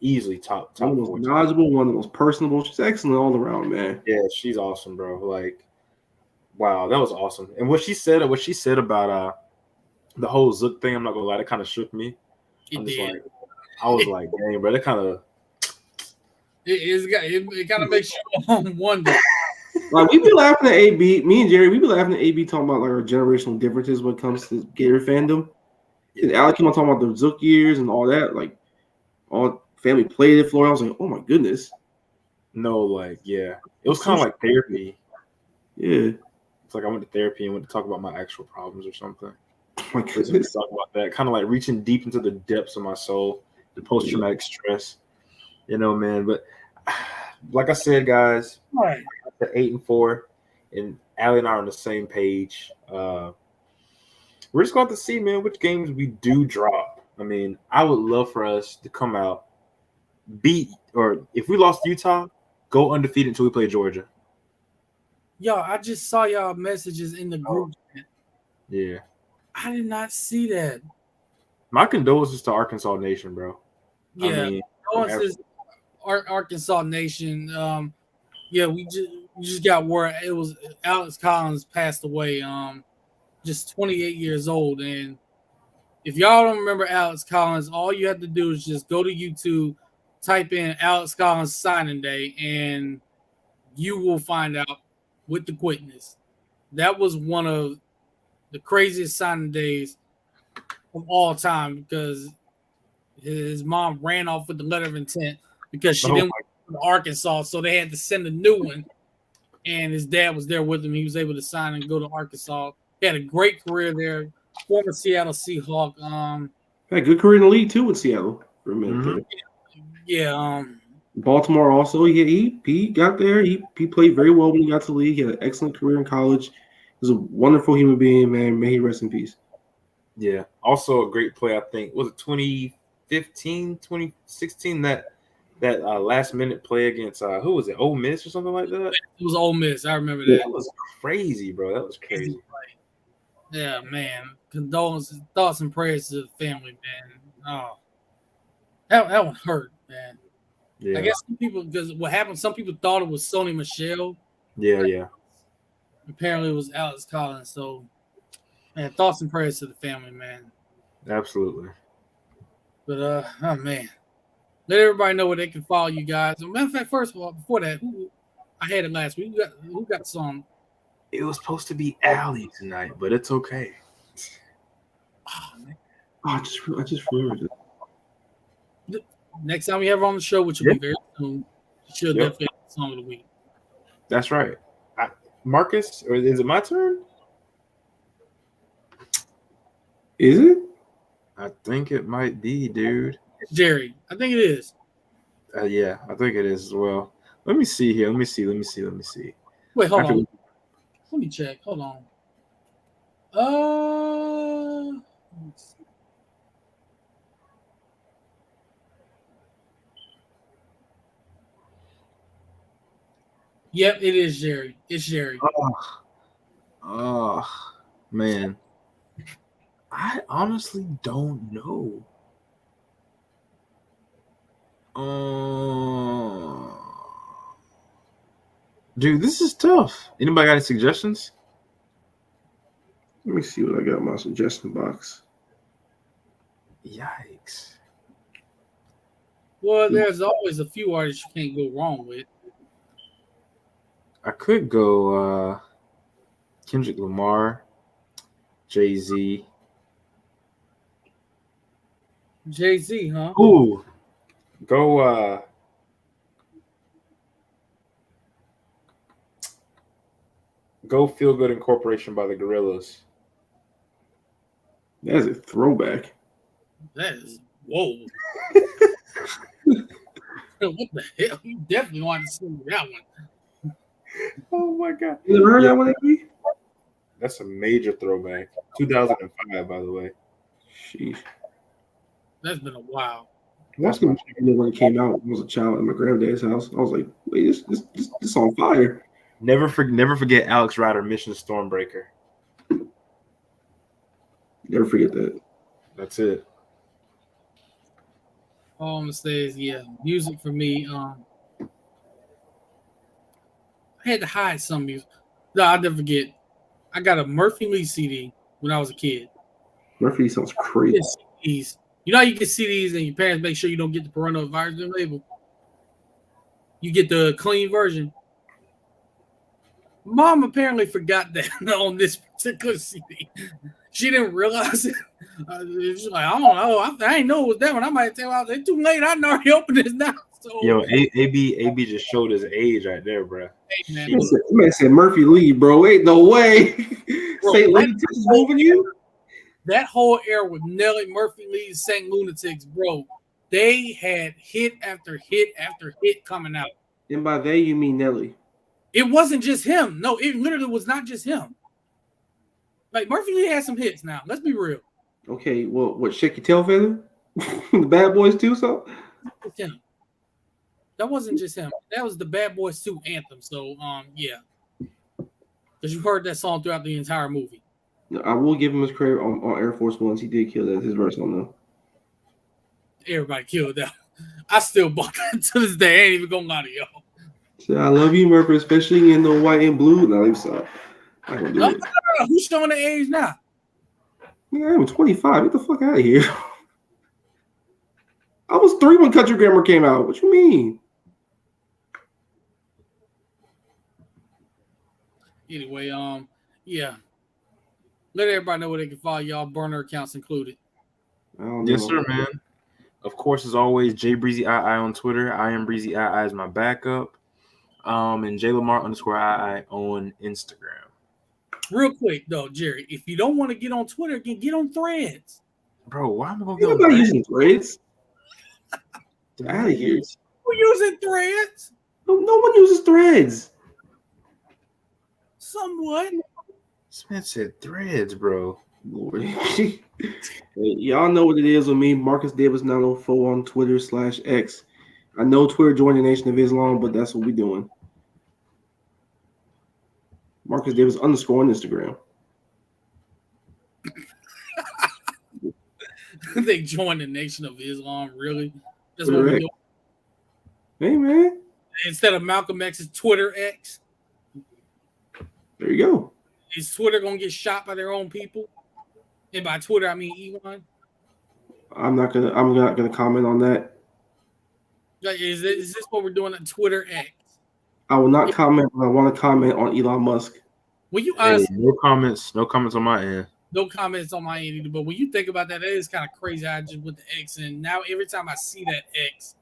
Easily top One of the four. most knowledgeable, one of the most personable. She's excellent all around, man. Yeah, she's awesome, bro. Like, wow, that was awesome. And what she said about the whole Zook thing, I'm not gonna lie, that kind of shook me. it I'm just did. like, I was like, dang, bro, that kind of. It kind of makes you wonder. Like we be laughing at AB, me and Jerry, we be laughing at AB talking about like our generational differences when it comes to Gator fandom. And Alec came on talking about the Zook years and all that, like all family played at Florida. I was like, oh my goodness. No, like, yeah, it was kind of like therapy. Yeah. It's like I went to therapy and went to talk about my actual problems or something. Oh my Let's goodness. talk about that. Kind of like reaching deep into the depths of my soul, the post-traumatic stress, man. But like I said, guys, All right. the 8-4, and Allie and I are on the same page. We're just going to see, man, which games we do drop. I mean, I would love for us to come out, beat, or if we lost Utah, go undefeated until we play Georgia. Yo, I just saw y'all messages in the group chat. Yeah. I did not see that. My condolences to Arkansas Nation, bro. Yeah, I mean, condolences, Arkansas Nation. Yeah, we just got word it was Alex Collins passed away. Just 28 years old, and if y'all don't remember Alex Collins, all you have to do is just go to YouTube, type in Alex Collins signing day, and you will find out with the quickness. That was one of the craziest signing days of all time because his mom ran off with the letter of intent because she didn't want to go to Arkansas, so they had to send a new one. And his dad was there with him. He was able to sign and go to Arkansas. He had a great career there. Former Seattle Seahawk. Had a good career in the league too with Seattle for a minute there. Yeah. Baltimore also, he got there. He played very well when he got to the league. He had an excellent career in college. He was a wonderful human being, man. May he rest in peace. Yeah. Also a great play, I think. Was it 2015, 2016, that last minute play against who was it? Ole Miss or something like that? It was Ole Miss. I remember that. That was crazy, bro. That was crazy. Yeah, man. Condolences, thoughts and prayers to the family, man. Oh, that one hurt, man. Yeah. I guess some people, because what happened, some people thought it was Sony Michel. Yeah. Apparently it was Alex Collins. So, man, thoughts and prayers to the family, man. Absolutely. But oh man, let everybody know where they can follow you guys. As a matter of fact, first of all, before that, I had it last week. Who got some? It was supposed to be Allie tonight, but it's okay. Oh, man. Oh, I just remembered it. Next time we have her on the show, which will be very soon, she'll definitely have the song of the week. That's right. Marcus, or is it my turn? Is it? I think it might be, dude. It's Jerry. I think it is. Yeah, I think it is as well. Let me see here. Let me see. Wait, hold After on. Let me check. Hold on. Let's see. Yep, it is Jerry. It's Jerry. Oh, man. I honestly don't know. Dude, this is tough. Anybody got any suggestions? Let me see what I got in my suggestion box. Yikes. Well, there's always a few artists you can't go wrong with. I could go Kendrick Lamar, Jay-Z. Jay-Z, huh? Ooh, go. Go Feel Good Incorporation by the Gorillas. That is a throwback. That is whoa. What the hell? You definitely want to sing that one. Oh my god! You ever heard that one, AB? That's a major throwback. 2005, by the way. Sheesh. That's been a while. That's when it came out. I was a child at my granddad's house. I was like, wait, this on fire. Never forget Alex Rider, Mission Stormbreaker. Never forget that. That's it. All I'm gonna say is, yeah, music for me. I had to hide some music. No, I'll never forget. I got a Murphy Lee CD when I was a kid. Murphy sounds crazy. CDs. You know how you get CDs and your parents make sure you don't get the parental advisory label. You get the clean version. Mom apparently forgot that on this particular CD. She didn't realize it. She's like, I don't know. I ain't know it was that one. I might tell you, it's too late. I already opened this now. So, Yo, AB just showed his age right there, bro. hey, man, You man said Murphy Lee, bro. Ain't no way. St. Lunatics is moving you? that whole era with Nelly, Murphy Lee, St. Lunatics, bro, they had hit after hit after hit coming out. And by they, you mean Nelly. It wasn't just him. No, it literally was not just him. Like, Murphy Lee had some hits now. Let's be real. Okay, well, what, Shake Your Tail Feather? The Bad Boys 2 song? Him. That wasn't just him. That was the Bad Boys 2 anthem. So, yeah. Because you heard that song throughout the entire movie. No, I will give him his credit on Air Force Ones. He did kill that, his verse on them. Everybody killed that. I still bought that to this day. I ain't even gonna lie to y'all. So I love you, Murphy, especially in the white and blue. No, leave so. I don't do it. No. Who's showing the age now? Yeah, I'm 25. Get the fuck out of here. I was 3 when Country Grammar came out. What you mean? Anyway, yeah. Let everybody know where they can follow y'all, burner accounts included. I don't know. Yes, sir, man. Of course, as always, J Breezy II on Twitter. I am Breezy II is my backup. And J Lamar _II on Instagram. Real quick though, Jerry, if you don't want to get on Twitter again, get on Threads. Bro, why am I gonna Ain't get nobody on using Threads. Get out of here. Who using Threads? No one uses Threads. Somewhat. Smith said Threads, bro. Lord. Hey, y'all know what it is with me, Marcus Davis 904 on Twitter /X. I know Twitter joined the Nation of Islam, but that's what we doing. Marcus Davis _ on Instagram. They joined the Nation of Islam, really? That's what we're doing. Hey, man. Instead of Malcolm X's Twitter X, There you go. is Twitter gonna get shot by their own people? And by Twitter, I mean Elon. I'm not gonna comment on that. Like, is this what we're doing on Twitter X? I will not comment, but I want to comment on Elon Musk. When you Hey, honestly, no comments on my end. no comments on my end either, but when you think about that, it is kind of crazy. I just with the X, and now every time I see that X,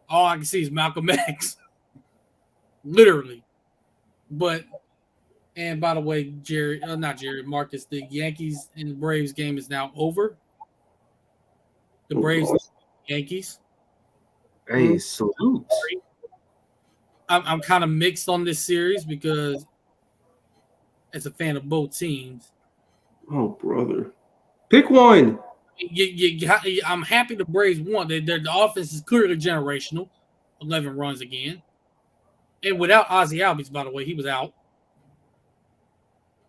all I can see is Malcolm X, literally. But, and by the way, Marcus, the Yankees and the Braves game is now over. The Braves, Yankees. Hey, salute. I'm kind of mixed on this series because, as a fan of both teams, Oh, brother. Pick one. I'm happy the Braves won. The offense is clearly generational. 11 runs again. And without Ozzie Albies, by the way, he was out.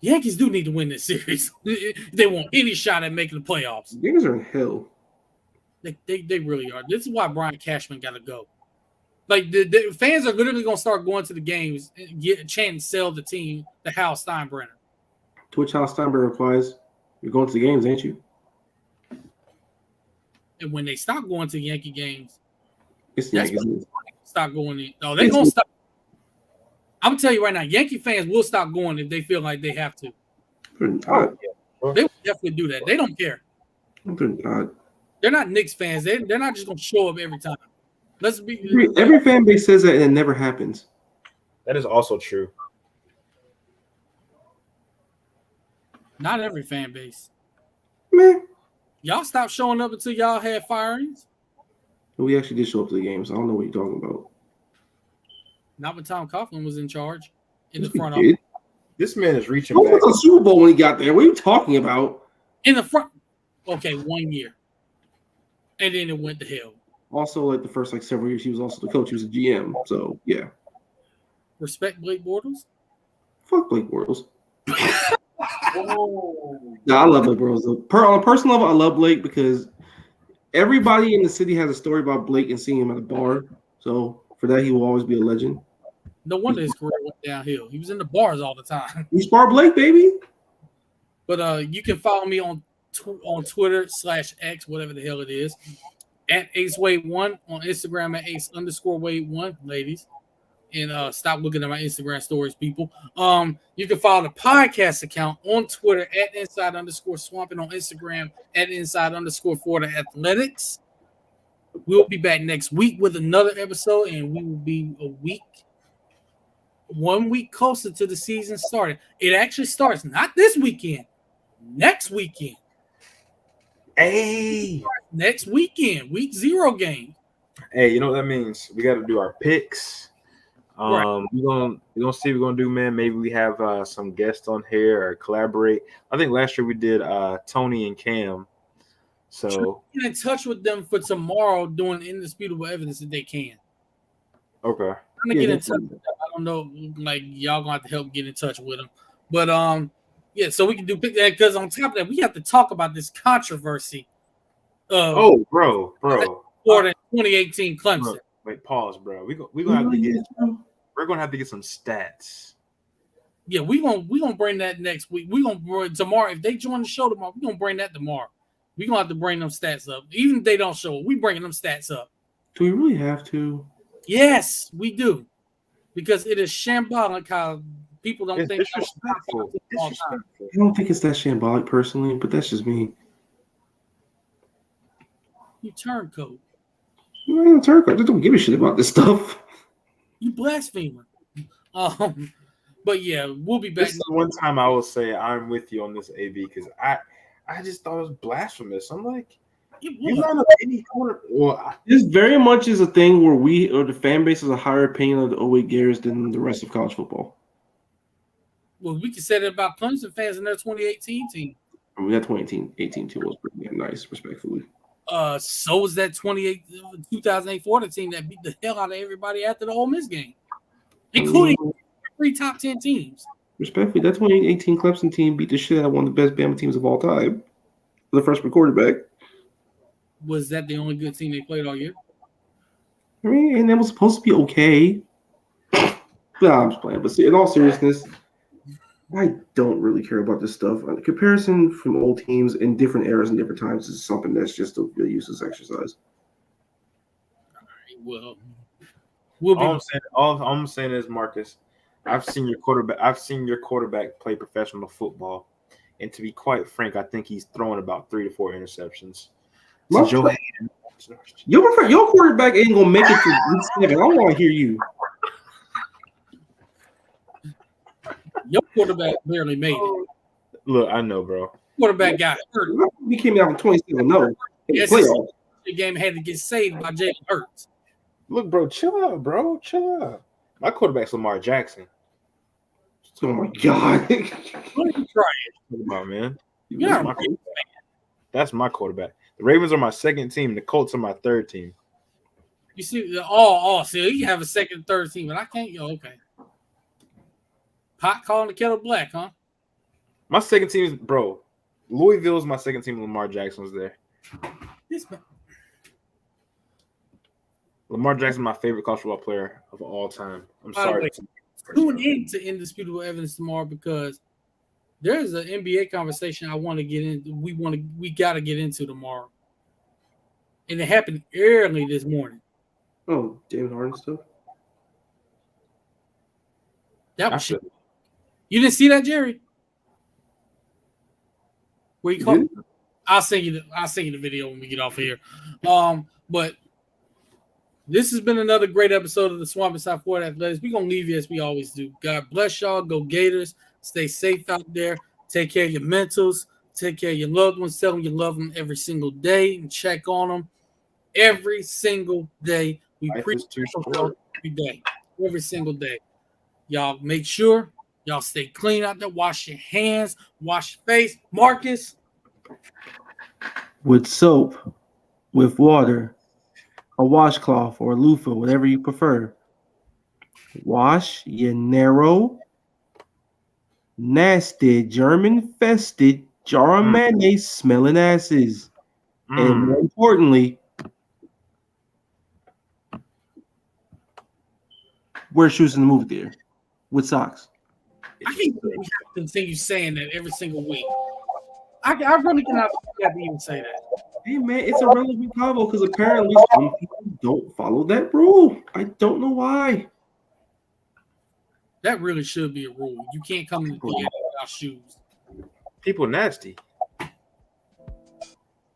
Yankees do need to win this series. They want any shot at making the playoffs. The Yankees are in hell. They really are. This is why Brian Cashman got to go. Like, the fans are literally going to start going to the games and chanting, sell the team to Hal Steinbrenner. To which Hal Steinberg replies, "You're going to the games, ain't you?" And when they stop going to Yankee games, It's the that's Yankees. when they stop going in. No, they're going to stop. I'm going to tell you right now, Yankee fans will stop going if they feel like they have to. They're not. They will definitely do that. They don't care. They're not. They're not Knicks fans. They're not just gonna show up every time. Let's be Every fan base says that, and it never happens. That is also true. not every fan base. Man, Y'all stopped showing up until y'all had firings. we actually did show up to the games. I don't know what you're talking about. Not when Tom Coughlin was in charge in Yes, the we front did. office. This man is reaching What back. was the Super Bowl when he got there? What are you talking about? In the front. Okay, 1 year. And then it went to hell. Also, like the first several years, he was also the coach. He was a GM. So yeah, Respect Blake Bortles. fuck Blake Bortles. Nah, I love Blake Bortles. On a personal level, I love Blake because everybody in the city has a story about Blake and seeing him at a bar. So for that, he will always be a legend. No wonder his career went downhill. He was in the bars all the time. He's Bar Blake, baby. But you can follow me on Twitter /X, whatever the hell it is, at AceWade1, on Instagram at Ace_Wade1, ladies. And stop looking at my Instagram stories, people. You can follow the podcast account on Twitter at @inside_swamp and on Instagram at @inside_Florida Athletics. We'll be back next week with another episode, and we will be 1 week closer to the season starting. It actually starts not this weekend, next weekend. Hey, Next weekend, week 0 game. hey, you know what that means? We got to do our picks. Right. We're gonna see what we're gonna do, man. Maybe we have some guests on here or collaborate. I think last year we did Tony and Cam. So Get in touch with them for tomorrow doing indisputable evidence if they can. okay. I'm gonna Yeah, get in that's touch with them. I don't know, like y'all gonna have to help get in touch with them. But yeah, so we can do pick that because on top of that, we have to talk about this controversy of Oh, bro. Florida in 2018 Clemson. Bro, wait, pause, bro. We're gonna have to get some stats. Yeah, we gonna bring that next week. We gonna bring tomorrow. If they join the show tomorrow, we gonna bring that tomorrow. We gonna have to bring them stats up. Even if they don't show up, we bringing them stats up. Do we really have to? Yes, we do, because it is shambolic how people don't It's think. disrespectful. Disrespectful. I don't think it's that shambolic personally, but that's just me. You turncoat. I ain't a Turk. I just don't give a shit about this stuff. You blasphemer. But yeah, we'll be back. This is the one time I will say I'm with you on this, AB, because I just thought it was blasphemous. I'm like, you line up any corner. Well, This very much is a thing where we or the fan base has a higher opinion of the 08 Gators than the rest of college football. Well, we can say that about Clemson fans in their 2018 team. I mean, that 2018 team was pretty damn nice, respectfully. So was that 2008 Florida team that beat the hell out of everybody after the Ole Miss game, including 3 top 10 teams. Respectfully, that 2018 Clemson team beat the shit out of one of the best Bama teams of all time. The freshman quarterback. Was that the only good team they played all year? I mean, and that was supposed to be okay. But I'm just playing. But see, in all seriousness, I don't really care about this stuff. The comparison from old teams in different eras and different times is something that's just a really useless exercise. Well, we'll be. all I'm saying is, Marcus, I've seen your quarterback play professional football, and to be quite frank, I think he's throwing about 3 to 4 interceptions. So Your quarterback ain't gonna make it to week 7. I don't want to hear you. Your quarterback barely made it. Look, I know, bro. Quarterback got hurt. He came out with 27-0 in the Yes, playoffs. the game had to get saved by Jalen Hurts. Look, bro, chill out, bro. Chill out. My quarterback's Lamar Jackson. Oh my god! What are you trying? What about, man? Yeah, That's my quarterback. The Ravens are my second team. The Colts are my third team. you see, so you have a second, third team, but I can't. Okay. Pot calling the kettle black, huh? My second team is, bro, Louisville is my second team. Lamar Jackson was there. Lamar Jackson is my favorite college football player of all time. I'm By the sorry. way, tune in to Indisputable Evidence tomorrow because there's an NBA conversation I want to get into. We got to get into tomorrow, and it happened early this morning. Oh, James Harden stuff. That was shit. You didn't see that, Jerry? Where you called? I'll send you the video when we get off here. But this has been another great episode of the Swamp Inside Florida Athletics. We're gonna leave you as we always do. God bless y'all. Go Gators. Stay safe out there. Take care of your mentals. Take care of your loved ones. Tell them you love them every single day and check on them every single day. We preach every day, every single day. Y'all make sure y'all stay clean out there. Wash your hands. Wash your face. Marcus. With soap, with water, a washcloth or a loofah, whatever you prefer. Wash your narrow, nasty, germ-infested jar of mayonnaise smelling asses. And more importantly, wear shoes in the movie theater with socks. I can't continue saying that every single week. I really cannot even say that. Hey man, it's a relevant combo because apparently some people don't follow that rule. I don't know why. That really should be a rule. You can't come in the theater without shoes. People nasty. And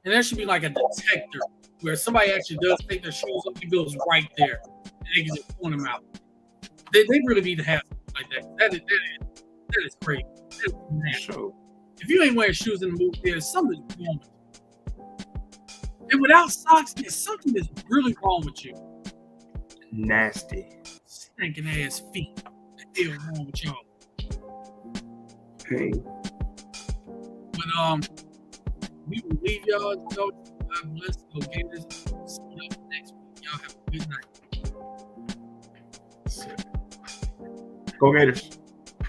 there should be like a detector where somebody actually does take their shoes off, it goes right there, and they can just point them out. They really need to have something like that. That is crazy. That is nasty. Sure. If you ain't wearing shoes in the movie theater, something's wrong with you. And without socks, there's something that's really wrong with you. Nasty. Stinking ass feet. What the hell wrong with y'all? Hey. But we will leave y'all. God bless. Go get this. See y'all next week. Y'all have a good night. Go Gators.